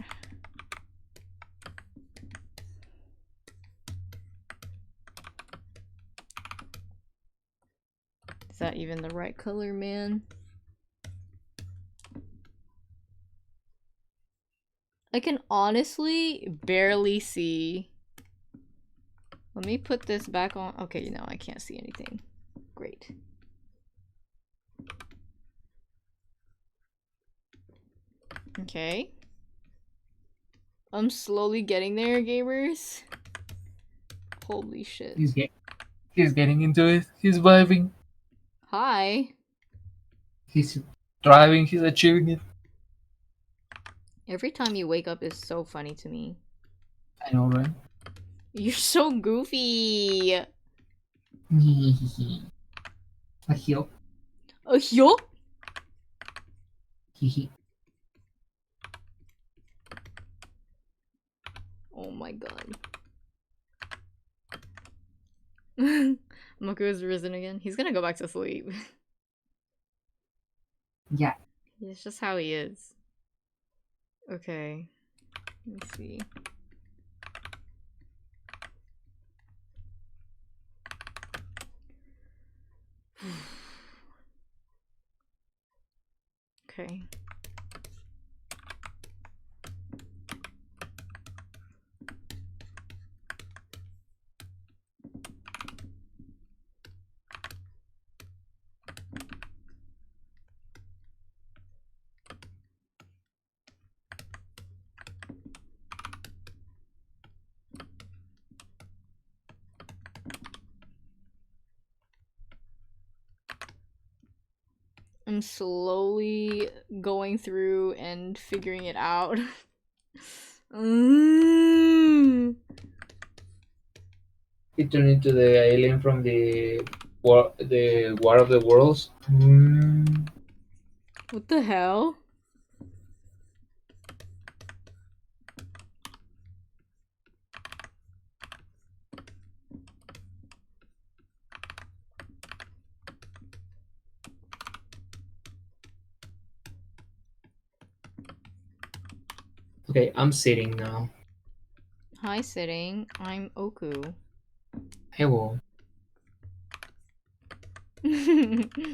S1: Is that even the right color, man? I can honestly barely see. Let me put this back on. Okay, now I can't see anything. Great. Okay. I'm slowly getting there, gamers. Holy shit.
S4: He's getting into it. He's vibing.
S1: Hi.
S4: He's driving. He's achieving it.
S1: Every time you wake up is so funny to me.
S4: I know, right?
S1: You're so goofy.
S4: I heal.
S1: Yo? Oh my god. Maku is risen again. He's gonna go back to sleep.
S4: Yeah.
S1: It's just how he is. Okay. Let's see. Okay. I'm slowly going through and figuring it out.
S2: He turned into the alien from the War of the Worlds.
S1: What the hell?
S2: Okay, I'm sitting now.
S1: Hi, sitting. I'm Oku.
S2: Hello.
S1: Okay,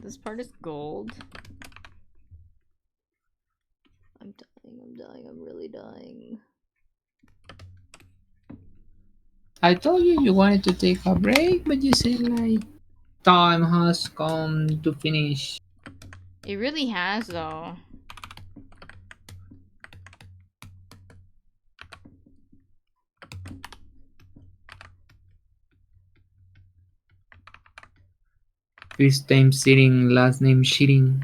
S1: this part is gold. I'm dying, I'm really dying.
S2: I told you you wanted to take a break, but you said like time has come to finish.
S1: It really has, though.
S2: First time sitting, last name shitting.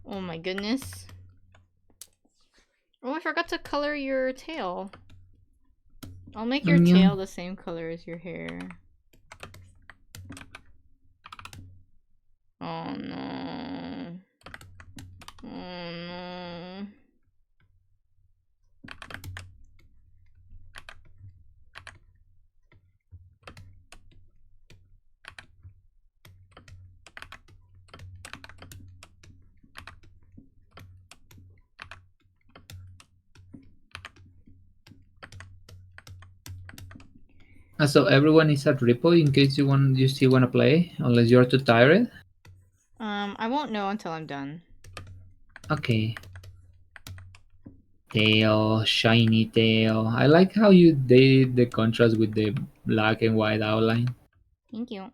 S1: Oh my goodness. Oh, I forgot to color your tail. I'll make your tail the same color as your hair. Oh no. Oh no.
S2: So everyone is at repo in case you still wanna play, unless you're too tired.
S1: I won't know until I'm done.
S2: Okay. Tail, shiny tail. I like how you did the contrast with the black and white outline.
S1: Thank you.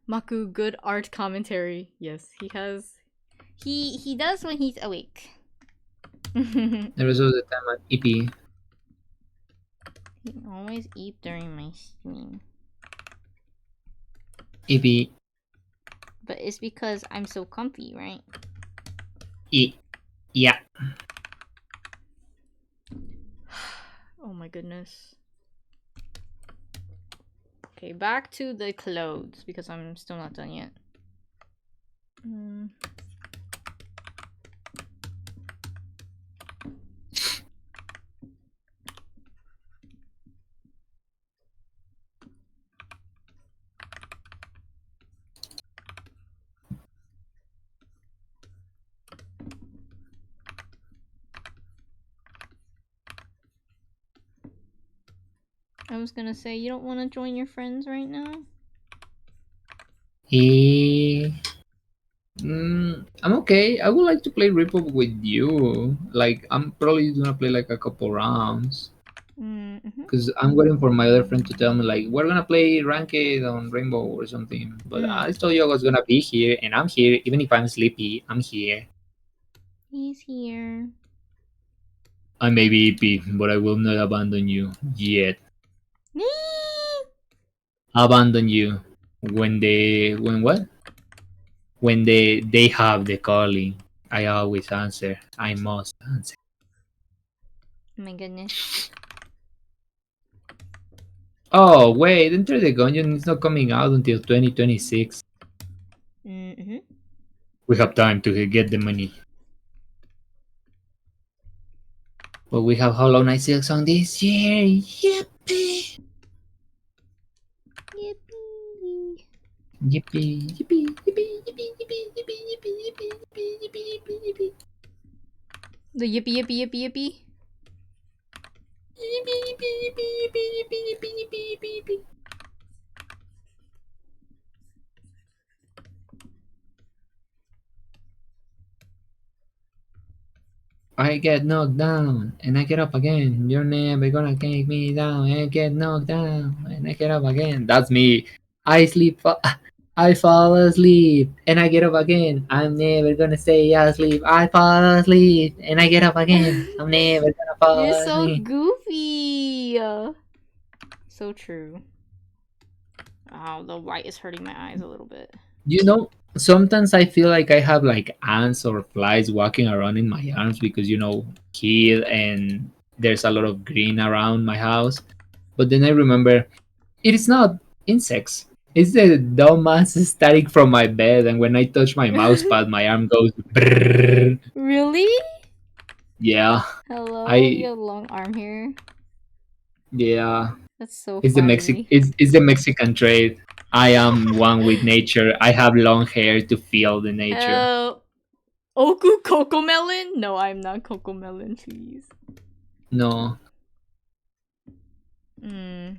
S1: Maku, good art commentary. Yes, he has. He does when he's awake.
S2: The rest of the time at EP.
S1: He always eat during my stream.
S2: EP.
S1: But it's because I'm so comfy, right?
S2: Yeah.
S1: Oh my goodness. Okay, back to the clothes because I'm still not done yet. I was gonna say, you don't want to join your friends right now?
S2: Eh. I'm okay. I would like to play Ripple with you. Like, I'm probably gonna play like a couple rounds.
S1: Mm-hmm.
S2: Because I'm waiting for my other friend to tell me, like, we're gonna play Ranked on Rainbow or something. But
S1: Mm.
S2: I told you I was gonna be here, and I'm here. Even if I'm sleepy, I'm here.
S1: He's here.
S2: I may be EP, but I will not abandon you yet. Abandon you when what? When they have the calling. I always answer. I must answer.
S1: Oh my goodness.
S2: Oh wait, Enter the Gungeon is not coming out until 2026.
S1: Mm-hmm.
S2: We have time to get the money. But we have Hollow Knight Silk Song this year. Yippee!
S1: Yippee.
S2: Yippee! Yippee! Yippee! Yippee! Yippee! Yippee! Yippee! Yippee! Yippee! Yippee! Yippee!
S1: The yippee yippee yippee yippee.
S2: Yippee! Yippee! Yippee! Yippee! Yippee! Yippee! Yippee! Yippee! Yippee! I get knocked down and I get up again. You're never gonna take me down. I get knocked down and I get up again. That's me. I sleep. I fall asleep and I get up again. I'm never gonna stay asleep. I fall asleep and I get up again. I'm never gonna fall
S1: You're so
S2: asleep.
S1: goofy. So true. Wow, the light is hurting my eyes a little bit.
S2: You know, sometimes I feel like I have like ants or flies walking around in my arms because heat and there's a lot of green around my house. But then I remember it is not insects. It's the dumbass static from my bed, and when I touch my mouse pad, my arm goes brrrr.
S1: Really?
S2: Yeah,
S1: Hello? You
S2: I
S1: have a long arm here.
S2: yeah.
S1: That's so
S2: It's the Mexic.
S1: funny.
S2: It's the Mexican trait. I am one with nature. I have long hair to feel the nature.
S1: Oku Coco Melon? No, I'm not Coco Melon, please.
S2: No,
S1: Mm,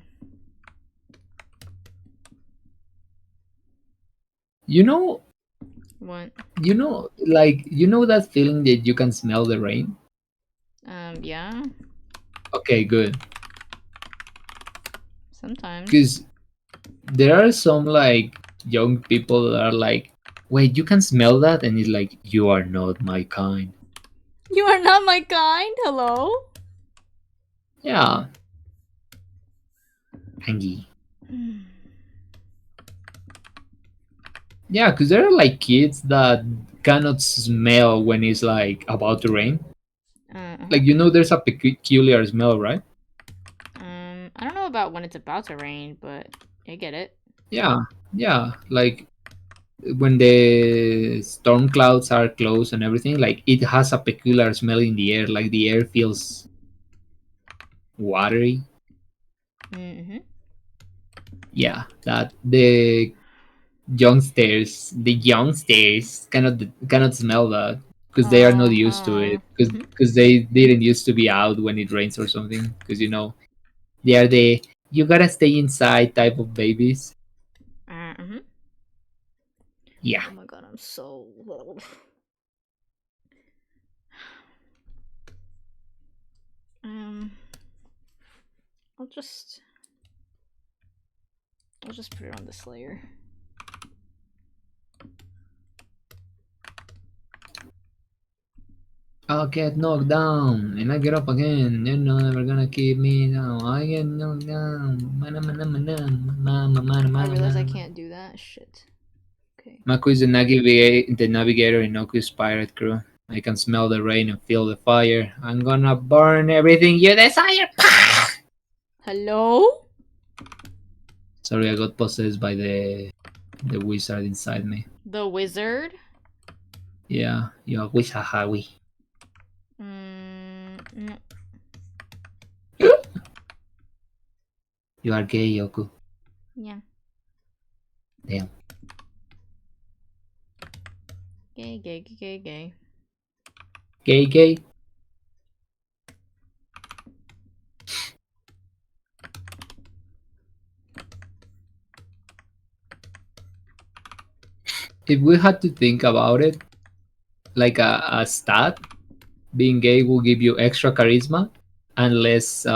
S2: you know,
S1: what?
S2: that feeling that you can smell the rain.
S1: Yeah.
S2: Okay, good.
S1: Sometimes.
S2: Because there are some like young people that are like, wait, you can smell that, and it's like you are not my kind.
S1: You are not my kind. Hello?
S2: Yeah, hangy.
S1: Mm.
S2: Yeah, because there are like kids that cannot smell when it's like about to rain.
S1: Uh-huh.
S2: Like there's a peculiar smell, right?
S1: I don't know about when it's about to rain, but I get it.
S2: Yeah, yeah. Like when the storm clouds are close and everything, like it has a peculiar smell in the air. Like the air feels watery.
S1: Mm-hmm.
S2: Yeah, that the youngsters cannot smell that because they are not used to
S1: Uh-huh.
S2: it because they didn't used to be out when it rains or something because they are the you gotta stay inside type of babies.
S1: Mm-hmm.
S2: Yeah.
S1: Oh my god, I'm so old. Um, I'll just put it on this layer.
S2: I'll get knocked down and I get up again. You're never gonna keep me down. I get knocked down. Mana, mana, mana, mana, mana,
S1: I
S2: mana,
S1: realize I
S2: mana.
S1: can't do that. Shit. Okay.
S2: Maku is the navigator in Oku's pirate crew. I can smell the rain and feel the fire. I'm gonna burn everything you desire.
S1: Hello?
S2: Sorry, I got possessed by the wizard inside me.
S1: The wizard?
S2: Yeah, you're wisahawi.
S1: No.
S2: You are gay, Yoku.
S1: Yeah.
S2: Damn.
S1: Gay, gay, gay, gay, gay.
S2: Gay, gay. if we had to think about it, like a stat, being gay will give you extra charisma and less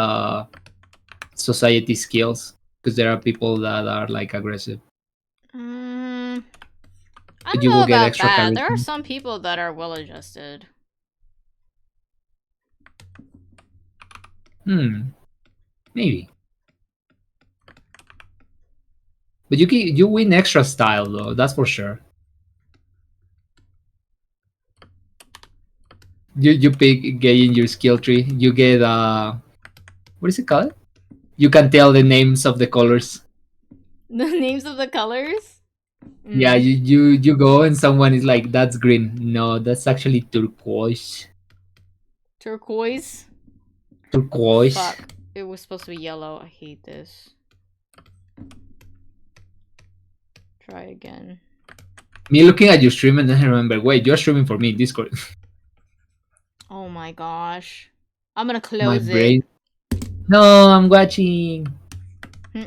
S2: society skills because there are people that are like aggressive,
S1: Mm, I
S2: but
S1: don't
S2: you
S1: know
S2: will get
S1: about
S2: extra
S1: that. There are
S2: charisma.
S1: some people that are well adjusted.
S2: Maybe, but you win extra style though. That's for sure. You pick gay in your skill tree. You get what is it called? You can tell the names of the colors.
S1: The names of the colors?
S2: Yeah,
S1: Mm.
S2: you go and someone is like, that's green. No, that's actually turquoise.
S1: Turquoise?
S2: Turquoise.
S1: Fuck. It was supposed to be yellow. I hate this. Try again.
S2: Me looking at your stream and then I remember, wait, you're streaming for me in Discord.
S1: Oh my gosh. I'm gonna
S2: My
S1: close it.
S2: brain. No, I'm watching.
S1: Hmm.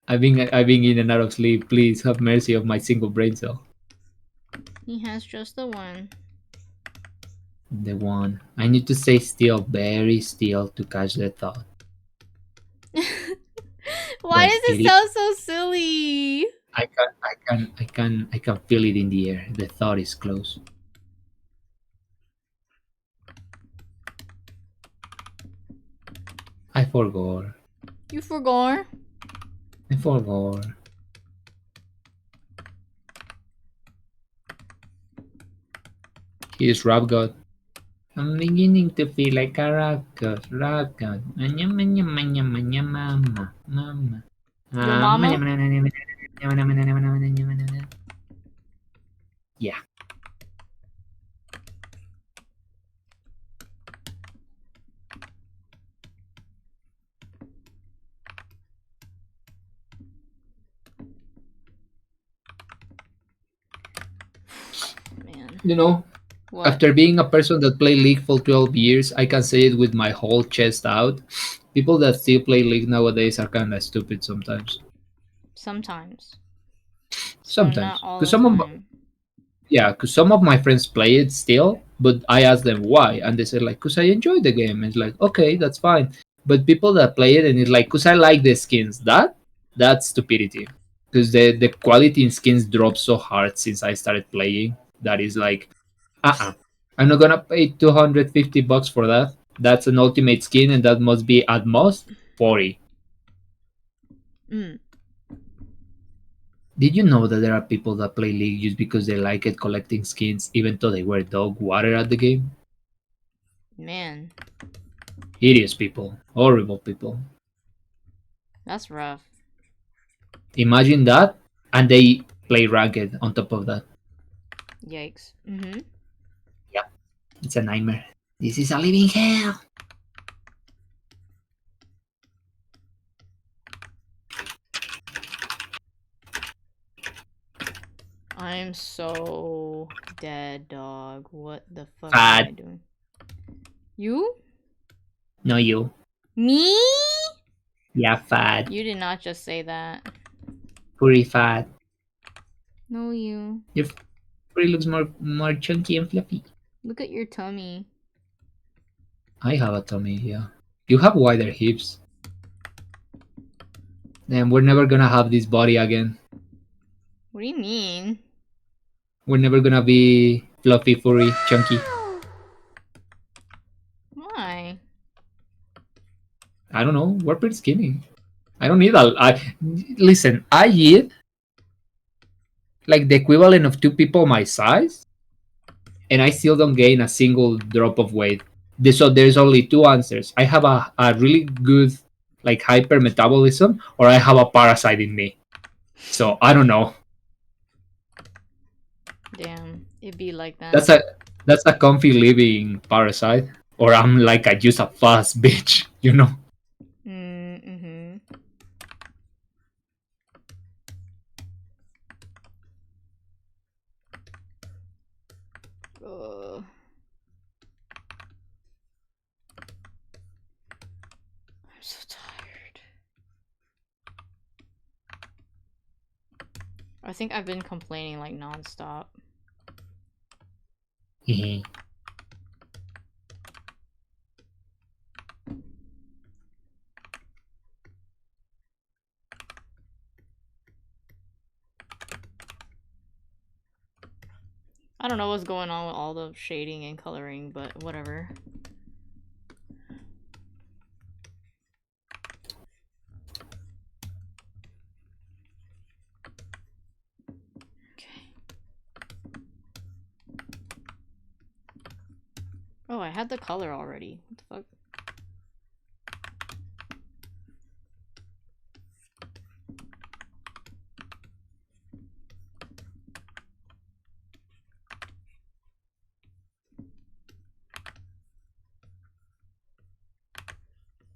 S2: I've been in and out of sleep. Please have mercy of my single brain cell.
S1: He has just the one.
S2: The one. I need to stay still, very still, to catch the thought.
S1: Why
S2: When
S1: does
S2: it
S1: it
S2: is,
S1: sound so silly?
S2: I can feel it in the air. The thought is close. I forgot.
S1: You forgot?
S2: I forgot. He is rap god. I'm beginning to feel like a rap god. Rap god. Mama, mama.
S1: Your mama?
S2: Yeah.
S1: Man.
S2: You know,
S1: What?
S2: after being a person that played League for 12 years, I can say it with my whole chest out. People that still play League nowadays are kind of stupid sometimes.
S1: Sometimes. So not
S2: Sometimes.
S1: all
S2: Because
S1: the time.
S2: some of my friends play it still, but I ask them why, and they say like, "Cause I enjoy the game." It's like, okay, that's fine. But people that play it and it's like, "Cause I like the skins," that's stupidity. Because the quality in skins dropped so hard since I started playing. That is like, I'm not gonna pay $250 for that. That's an ultimate skin, and that must be at most 40.
S1: Mm.
S2: Did you know that there are people that play League just because they like it collecting skins, even though they wear dog water at the game?
S1: Man.
S2: Hideous people, horrible people.
S1: That's rough.
S2: Imagine that, and they play ranked on top of that.
S1: Yikes. Mm-hmm.
S2: Yeah, it's a nightmare. This is a living hell.
S1: I'm so dead, dog. What the fuck am I
S2: Fat.
S1: doing? You?
S2: No, you.
S1: Me?
S2: Yeah, fat.
S1: You did not just say that.
S2: Furry fat.
S1: No, you.
S2: Your furry looks more chunky and fluffy.
S1: Look at your tummy.
S2: I have a tummy, yeah. You have wider hips. Then we're never gonna have this body again.
S1: What do you mean?
S2: We're never gonna be fluffy, furry, chunky.
S1: Why?
S2: I don't know. We're pretty skinny. I don't need a. Listen. I eat like the equivalent of two people my size, and I still don't gain a single drop of weight. So there's only two answers. I have a really good like hyper metabolism, or I have a parasite in me. So I don't know.
S1: Damn. It be like that.
S2: That's a that's a comfy living parasite, or I'm like I use a fast bitch. You know.
S1: Mm-hmm. I'm so tired. I think I've been complaining like non-stop.
S2: Hehe.
S1: I don't know what's going on with all the shading and coloring, but whatever. Okay. Oh, I had the color already. What the fuck?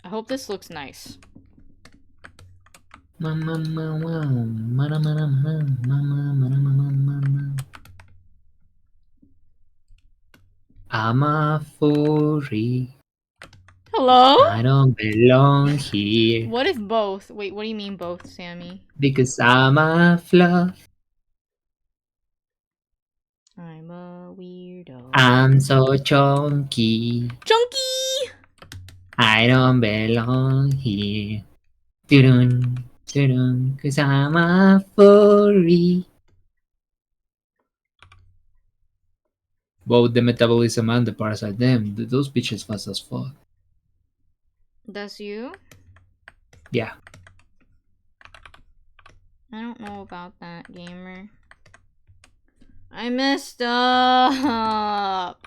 S1: I hope this looks nice.
S2: Mama, mama, mama, mama, mama, mama, mama, mama. I'm a furry.
S1: Hello?
S2: I don't belong here
S1: What if both? Wait, what do you mean both, Sammy?
S2: because I'm a fluff.
S1: I'm a weirdo.
S2: I'm so chunky.
S1: Chunky!
S2: I don't belong here. Dun, dun, cause I'm a furry. Both the metabolism and the parasite, damn, those bitches fast as fuck.
S1: That's you?
S2: Yeah.
S1: I don't know about that, gamer. I messed up!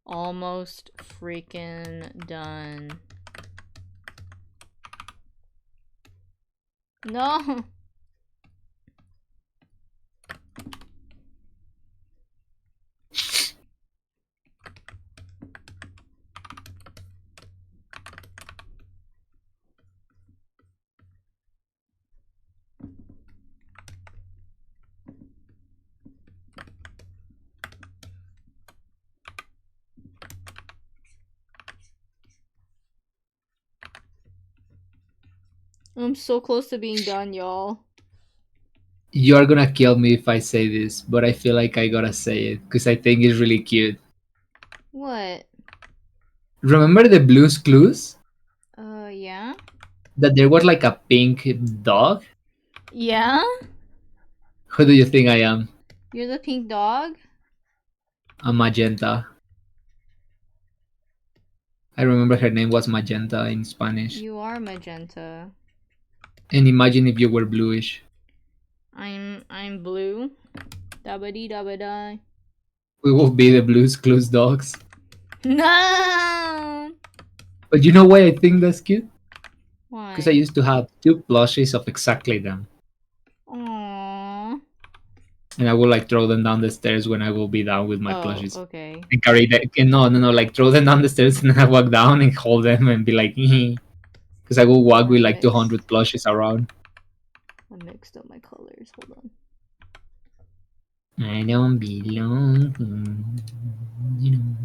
S1: Almost freaking done. No! I'm so close to being done, y'all.
S2: You are gonna kill me if I say this, but I feel like I gotta say it because I think it's really cute.
S1: What?
S2: Remember the Blue's Clues?
S1: Yeah?
S2: That there was like a pink dog?
S1: Yeah?
S2: Who do you think I am?
S1: You're the pink dog?
S2: A magenta. I remember her name was Magenta in Spanish.
S1: You are magenta.
S2: And imagine if you were bluish.
S1: I'm blue. Dabba dee dabba die.
S2: We will be the Blue's Clues dogs.
S1: No!
S2: But you know why I think that's cute?
S1: Why?
S2: Because I used to have two plushies of exactly them.
S1: Aww.
S2: And I would like throw them down the stairs when I will be down with my
S1: Oh,
S2: plushies.
S1: okay.
S2: And carry that. No, like throw them down the stairs and then I walk down and hold them and be like, because I will walk with like 200 plushies around.
S1: I mixed up my colors. Hold on.
S2: I don't belong. You know.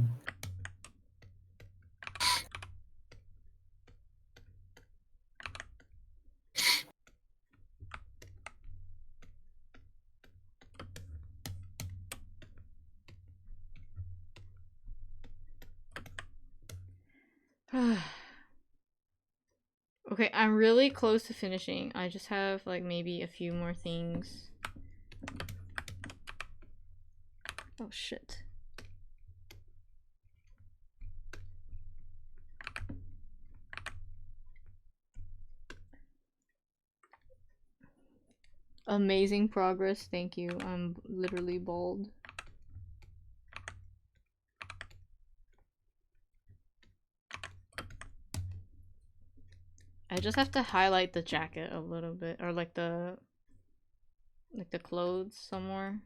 S1: Okay, I'm really close to finishing. I just have like maybe a few more things. Oh shit. Amazing progress, thank you. I'm literally bald. I just have to highlight the jacket a little bit, or like the clothes somewhere.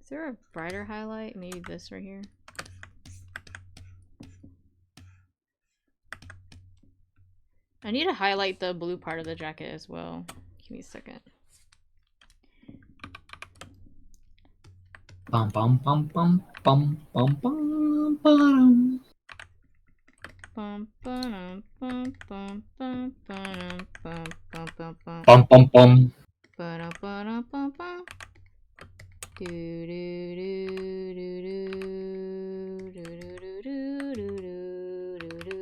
S1: Is there a brighter highlight? Maybe this right here. I need to highlight the blue part of the jacket as well. Give me a second.
S4: Bum bum bum bum bum bum bum bum.
S1: Bum, ba-dum, bum, bum, bum, ba-dum, bum, bum, bum, bum.
S4: Bum bum bum.
S1: Ba-dum, ba-dum, bum, bum. Do, do, do, do, do, do, do, do, do, do, do, do.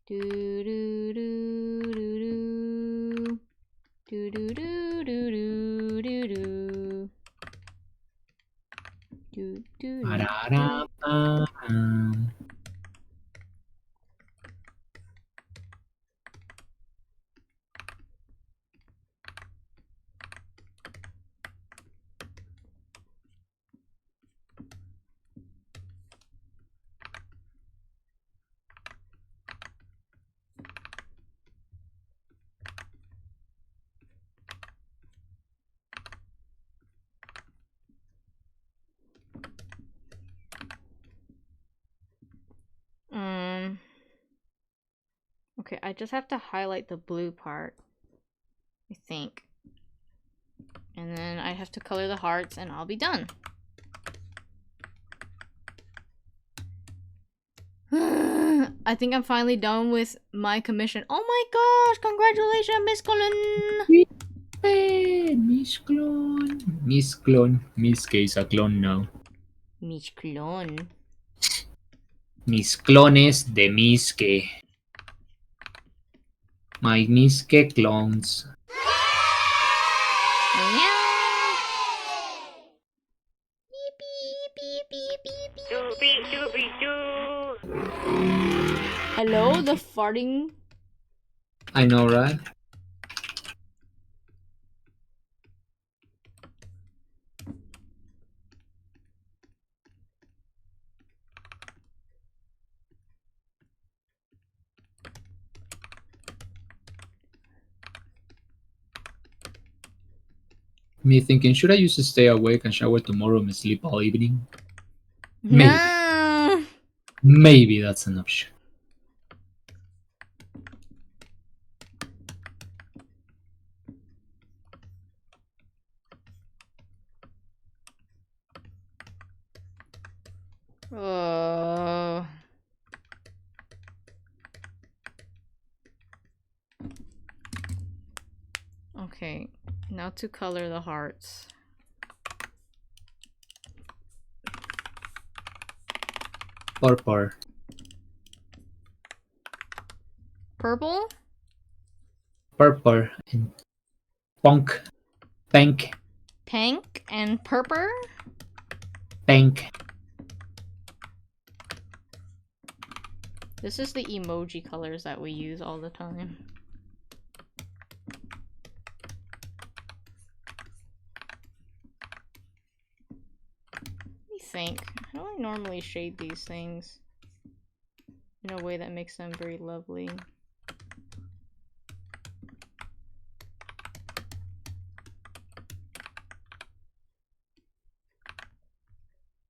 S1: Do, do, do, do, do. Do, do, do, do, do, do, do. Do, do, do, do.
S4: Ba-da-da-ba-dum.
S1: Okay, I just have to highlight the blue part, I think. And then I have to color the hearts and I'll be done. I think I'm finally done with my commission. Oh my gosh, congratulations, Miss Colin!
S4: Miss Clone. Miss Clone. Miss K is a clone now.
S1: Miss Clone.
S4: Mis clones de Miske. My Miske clones.
S1: Hello, the farting.
S4: I know, right? Me thinking, should I just stay awake and shower tomorrow and sleep all evening? Maybe.
S1: No.
S4: Maybe that's an option.
S1: Oh. Okay, now to color the hearts.
S4: Purple.
S1: Purple?
S4: Purple. And punk. Pink.
S1: Pink and purple?
S4: Pink.
S1: This is the emoji colors that we use all the time. Let me think. How do I normally shade these things in a way that makes them very lovely?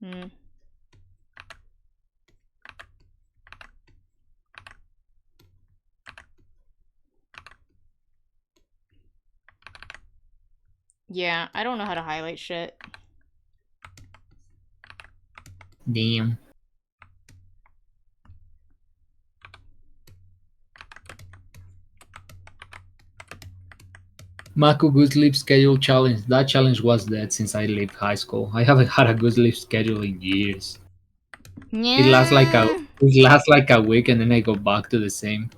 S1: Hmm. Yeah, I don't know how to highlight shit.
S4: Damn. Maku good sleep schedule challenge. That challenge was dead since I left high school. I haven't had a good sleep schedule in years. It lasts like a
S1: Yeah.
S4: it lasts like a week and then I go back to the same.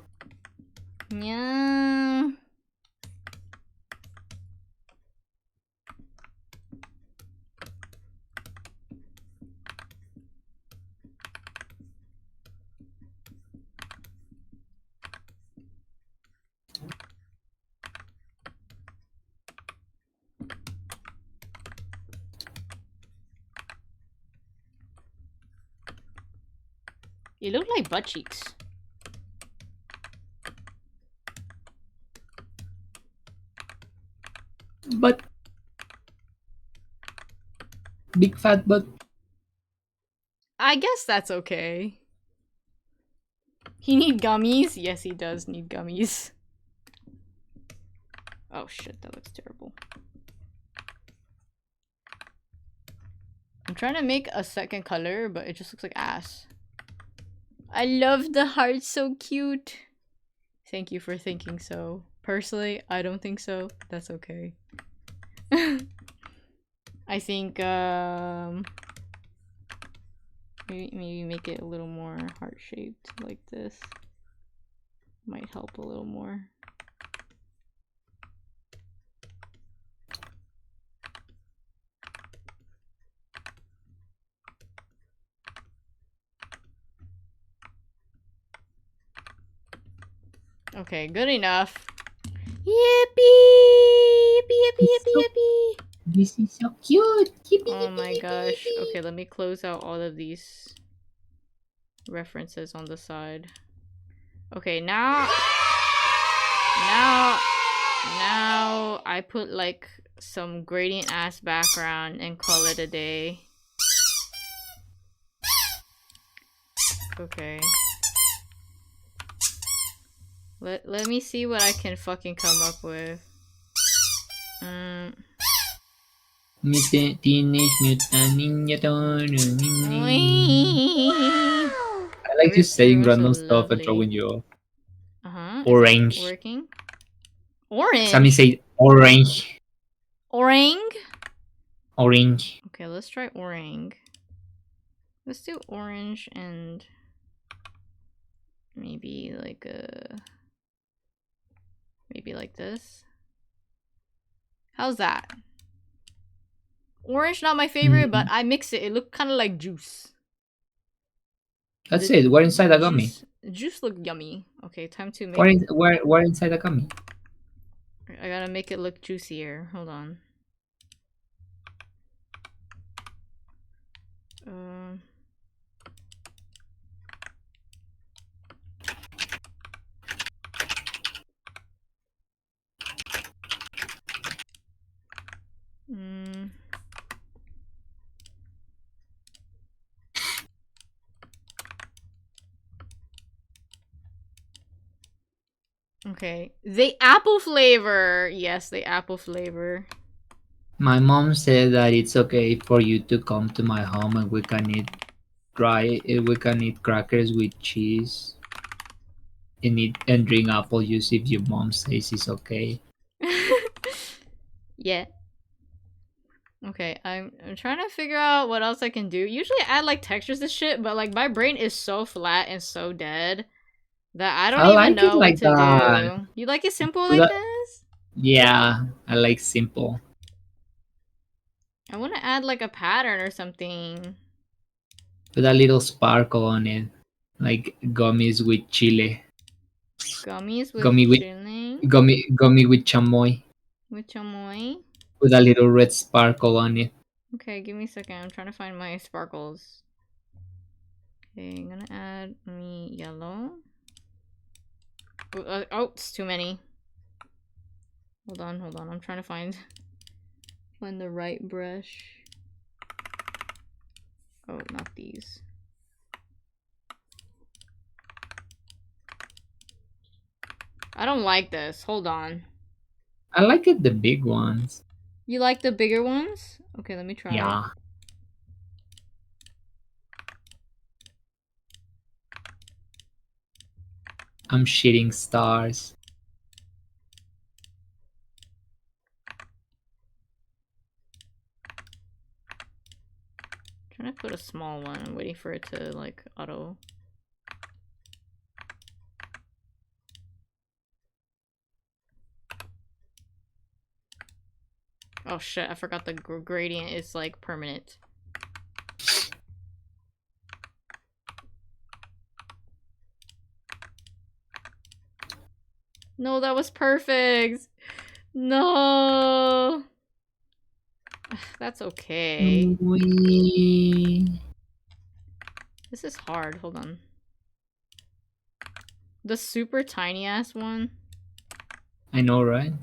S1: Yeah. You look like butt cheeks.
S4: But big fat butt.
S1: I guess that's okay. He need gummies? Yes, he does need gummies. Oh shit, that looks terrible. I'm trying to make a second color, but it just looks like ass. I love the heart, so cute. Thank you for thinking so. Personally, I don't think so. That's okay. I think maybe make it a little more heart-shaped like this. Might help a little more. Okay, good enough. Yippee! Yippee, yippee, yippee, yippee!
S4: This is so cute.
S1: Oh my gosh. Okay, let me close out all of these references on the side. Okay, now I put like some gradient ass background and call it a day. Okay. Let me see what I can fucking come up with.
S4: Teenage Mutant Ninja Turtles. I like just saying
S1: Everyone's so
S4: random stuff and
S1: lovely.
S4: throwing you off.
S1: Orange.
S4: Orange.
S1: Working? Orange?
S4: Sammy say orange.
S1: Orang?
S4: Orange.
S1: Okay, let's try orang. Let's do orange and maybe like maybe like this. How's that? Orange not my favorite, but I mix it. It looked kind of like juice.
S4: That's it. We're inside a gummy.
S1: Juice look yummy. Okay, time to make.
S4: We're inside a gummy.
S1: I gotta make it look juicier. Hold on. Okay, the apple flavor. Yes, the apple flavor.
S4: My mom said that it's okay for you to come to my home and we can eat crackers with cheese and drink apple juice if your mom says it's okay.
S1: Yeah. Okay, I'm trying to figure out what else I can do. Usually I add like textures to shit, but like my brain is so flat and so dead that I don't even know what to do. You like it simple like this?
S4: Yeah, I like simple.
S1: I want to add like a pattern or something.
S4: Put a little sparkle on it, like gummies with chile.
S1: Gummies with chili?
S4: Gummy with chamoy.
S1: With chamoy?
S4: With a little red sparkle on it.
S1: Okay, give me a second. I'm trying to find my sparkles. Okay, I'm gonna add me yellow. Oh, it's too many. Hold on. I'm trying to find the right brush. Oh, not these. I don't like this. Hold on.
S4: I like it the big ones.
S1: You like the bigger ones? Okay, let me try.
S4: Yeah. I'm shitting stars.
S1: Trying to put a small one. I'm waiting for it to like auto. Oh shit, I forgot the gradient is like permanent. No, that was perfect. No. That's okay. This is hard. Hold on. The super tiny ass one.
S4: I know, right?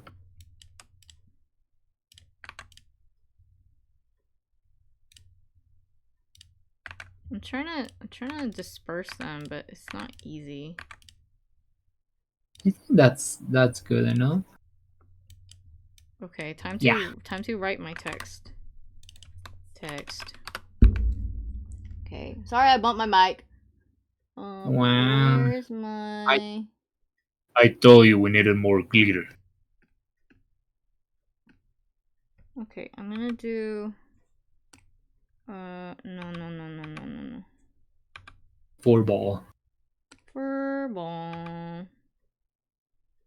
S1: I'm trying to disperse them, but it's not easy.
S4: I think that's good enough.
S1: Okay, time
S4: Yeah.
S1: to write my text. Text. Okay. Sorry I bumped my mic.
S4: Wow.
S1: Where's my
S4: I told you we needed more glitter.
S1: Okay, I'm gonna do no.
S4: Furball.
S1: Furball.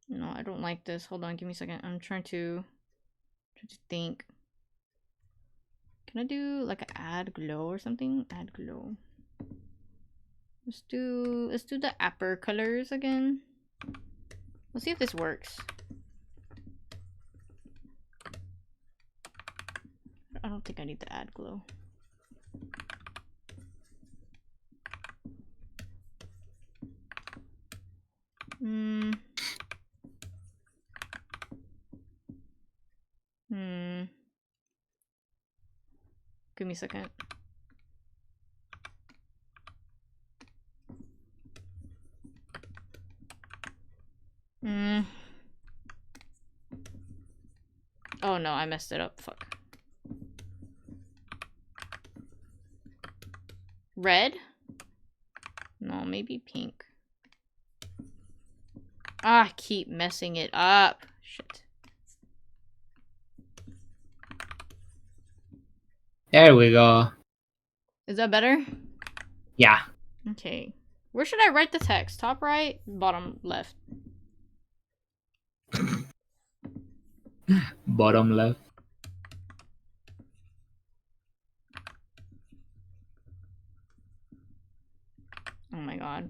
S1: No, I don't like this. Hold on, give me a second. I'm trying to think. Can I do like an add glow or something? Add glow. Let's do the upper colors again. Let's see if this works. I don't think I need to add glow. Give me a second. Oh no, I messed it up. Fuck. Red? No, maybe pink. Ah, I keep messing it up. Shit.
S4: There we go.
S1: Is that better?
S4: Yeah.
S1: Okay. Where should I write the text? Top right? Bottom left?
S4: Bottom left.
S1: Oh my god.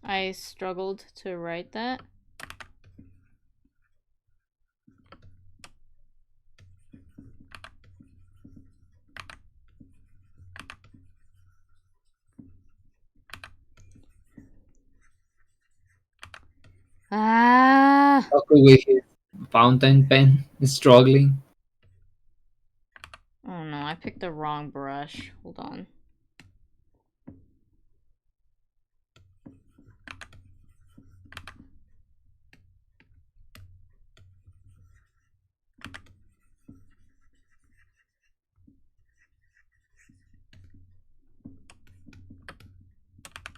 S1: I struggled to write that. Ah!
S4: Maku with his fountain pen is struggling.
S1: Oh no, I picked the wrong brush. Hold on.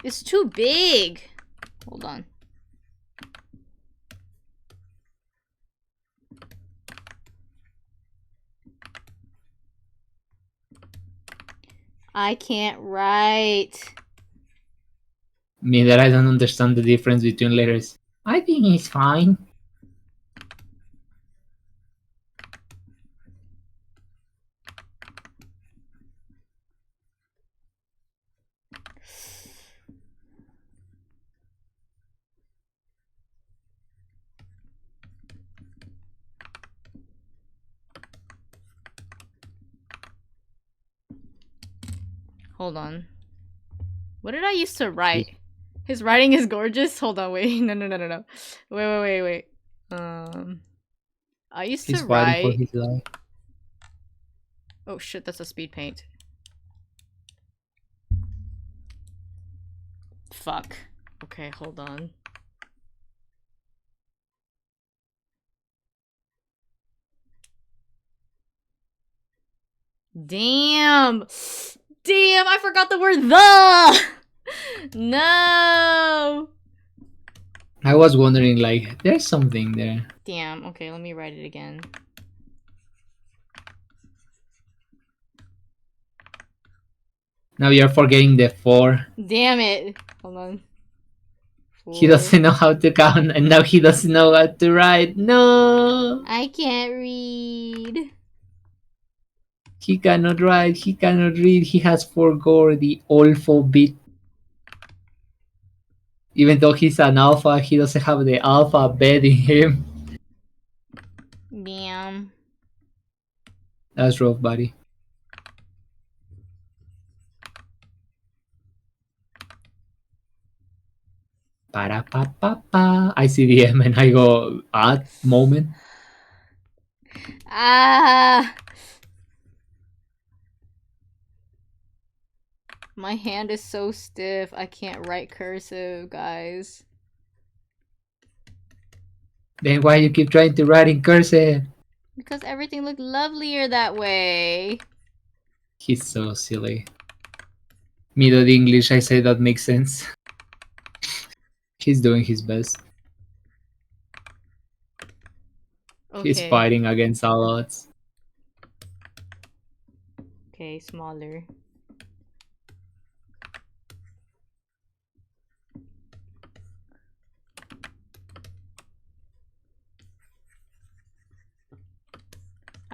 S1: It's too big! Hold on. I can't write.
S4: Me that I don't understand the difference between letters. I think it's fine.
S1: Hold on. What did I used to write? His writing is gorgeous? Hold on, wait. No. Wait. I used
S4: He's
S1: to
S4: fighting for
S1: write...
S4: his life.
S1: Oh shit, that's a speed paint. Fuck. Okay, hold on. Damn! Damn, I forgot the word the! No!
S4: I was wondering, like, there's something there.
S1: Damn, okay, let me write it again.
S4: Now you're forgetting the 4.
S1: Damn it! Hold on.
S4: He
S1: 4.
S4: doesn't know how to count, and now he doesn't know how to write. No!
S1: I can't read.
S4: He cannot write, he cannot read, he has forgot the alphabet. Even though he's an alpha, he doesn't have the alphabet in him.
S1: Damn.
S4: That's rough, buddy. Para pa pa pa. I see the M and I go at moment.
S1: Ah! My hand is so stiff, I can't write cursive, guys.
S4: Then why you keep trying to write in cursive?
S1: Because everything looked lovelier that way.
S4: He's so silly. Middle English, I say that makes sense. He's doing his best.
S1: Okay.
S4: He's fighting against all odds.
S1: Okay, smaller.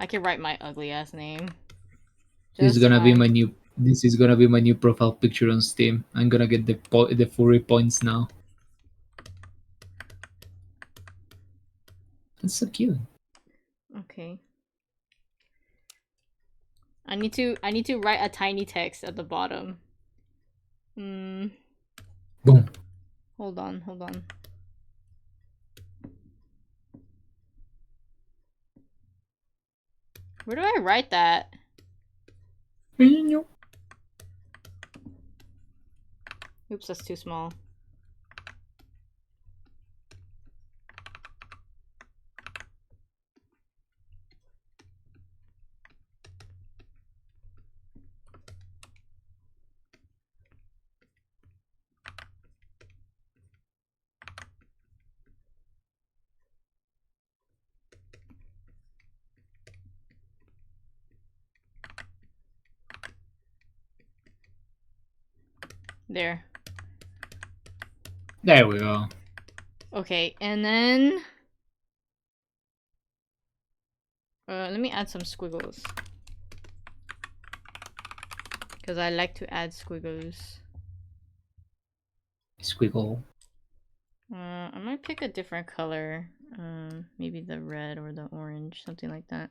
S1: I can write my ugly ass name.
S4: This is
S1: Just
S4: gonna be
S1: fine.
S4: my new. This is gonna be my new profile picture on Steam. I'm gonna get the furry points now. That's so cute.
S1: Okay. I need to write a tiny text at the bottom.
S4: Boom.
S1: Hold on. Where do I write that? Oops, that's too small. There.
S4: There we go.
S1: Okay, and then let me add some squiggles. Because I like to add squiggles.
S4: Squiggle.
S1: I might pick a different color. Maybe the red or the orange, something like that.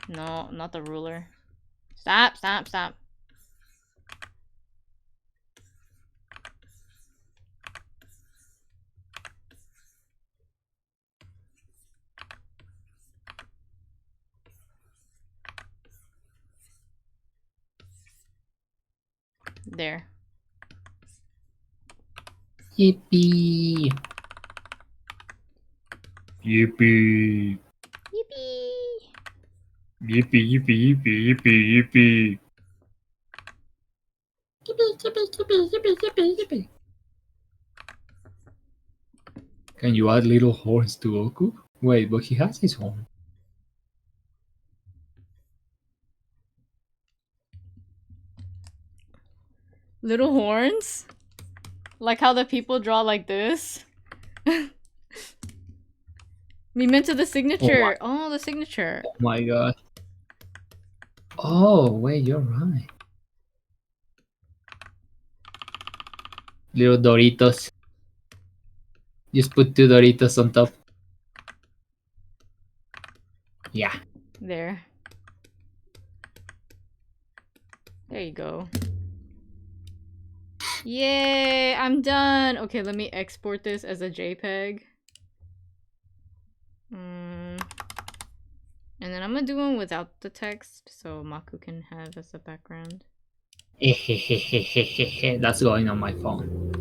S1: No, not the ruler. Stop. There.
S4: Yippee! Yippee!
S1: Yippee!
S4: Yippee! Yippee! Yippee! Yippee! Yippee! Can you add little horns to Goku? Wait, but he has his horn.
S1: Little horns? Like how the people draw like this? We meant to the signature. Oh, the signature.
S4: Oh my god. Oh, wait, you're right. Little Doritos. Just put 2 Doritos on top. Yeah.
S1: There. There you go. Yay! I'm done! Okay, let me export this as a JPEG. And then I'm gonna do one without the text, so Maku can have as a background.
S4: That's going on my phone.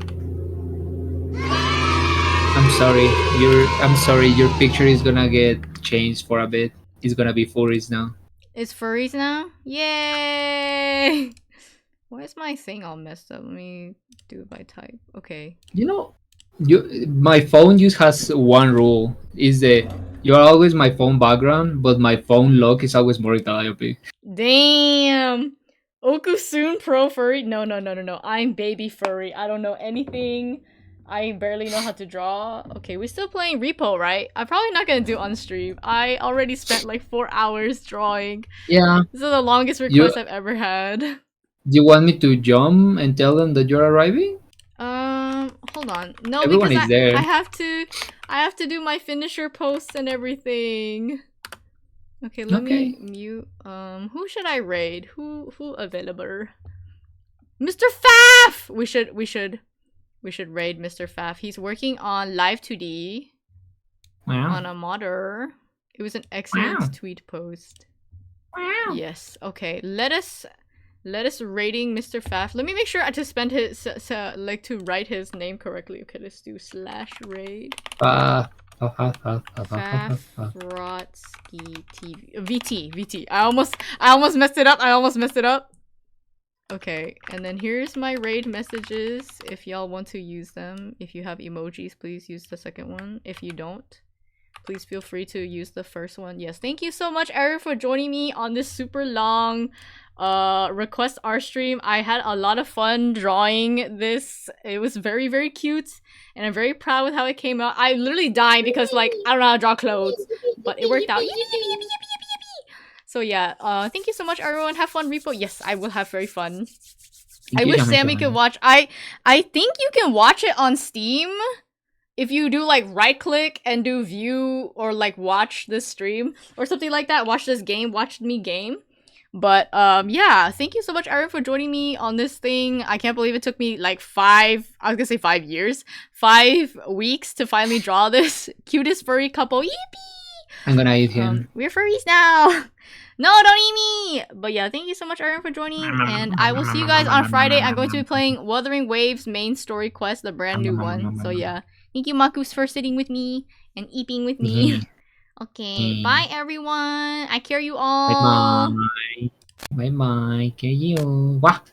S4: I'm sorry, your picture is gonna get changed for a bit. It's gonna be furries now.
S1: It's furries now? Yay! Why is my thing all messed up? Let me do it by type. Okay.
S4: You know, my phone just has one rule. Is that you're always my phone background, but my phone lock is always more Calliope.
S1: Damn! Okusun Pro Furry? No. I'm baby furry. I don't know anything. I barely know how to draw. Okay, we're still playing Repo, right? I'm probably not gonna do on stream. I already spent like 4 hours drawing.
S4: Yeah.
S1: This is the longest request I've ever had.
S4: Do you want me to jump and tell them that you're arriving?
S1: Hold hold on. No,
S4: Everyone
S1: because
S4: is there.
S1: I have to do my finisher posts and everything. Okay, let me mute. Who should I raid? Who available? Mr. Faf! We should raid Mr. Faf. He's working on Live 2D on a modder. It was an excellent tweet post. Yes. Okay. Let us rating Mr. Faf. Let me make sure to spend his like to write his name correctly. Okay, let's do /raid. Fafrotsky TV. VT. I almost messed it up. Okay, and then here's my raid messages if y'all want to use them. If you have emojis, please use the second one. If you don't, please feel free to use the first one. Yes, thank you so much, Eric, for joining me on this super long request art stream. I had a lot of fun drawing this. It was very, very cute, and I'm very proud with how it came out. I literally died because, like, I don't know how to draw clothes, but it worked out. So yeah, thank you so much, everyone. Have fun, Repo. Yes, I will have very fun. I wish Sammy could watch. I think you can watch it on Steam if you do like right click and do view or like watch this stream or something like that. Watch this game. Watch me game. But yeah, thank you so much, Aaron, for joining me on this thing. I can't believe it took me like 5 years, 5 weeks to finally draw this cutest furry couple. Yippee!
S4: I'm gonna eat him.
S1: We're furries now. No, don't eat me! But yeah, thank you so much, Aaron, for joining. And I will see you guys on Friday. I'm going to be playing Wuthering Waves main story quest, the brand new one. So yeah, thank you, Makus, for sitting with me and eating with me. Okay, bye, everyone. I care you all.
S4: Bye bye. Bye bye. Care you. What?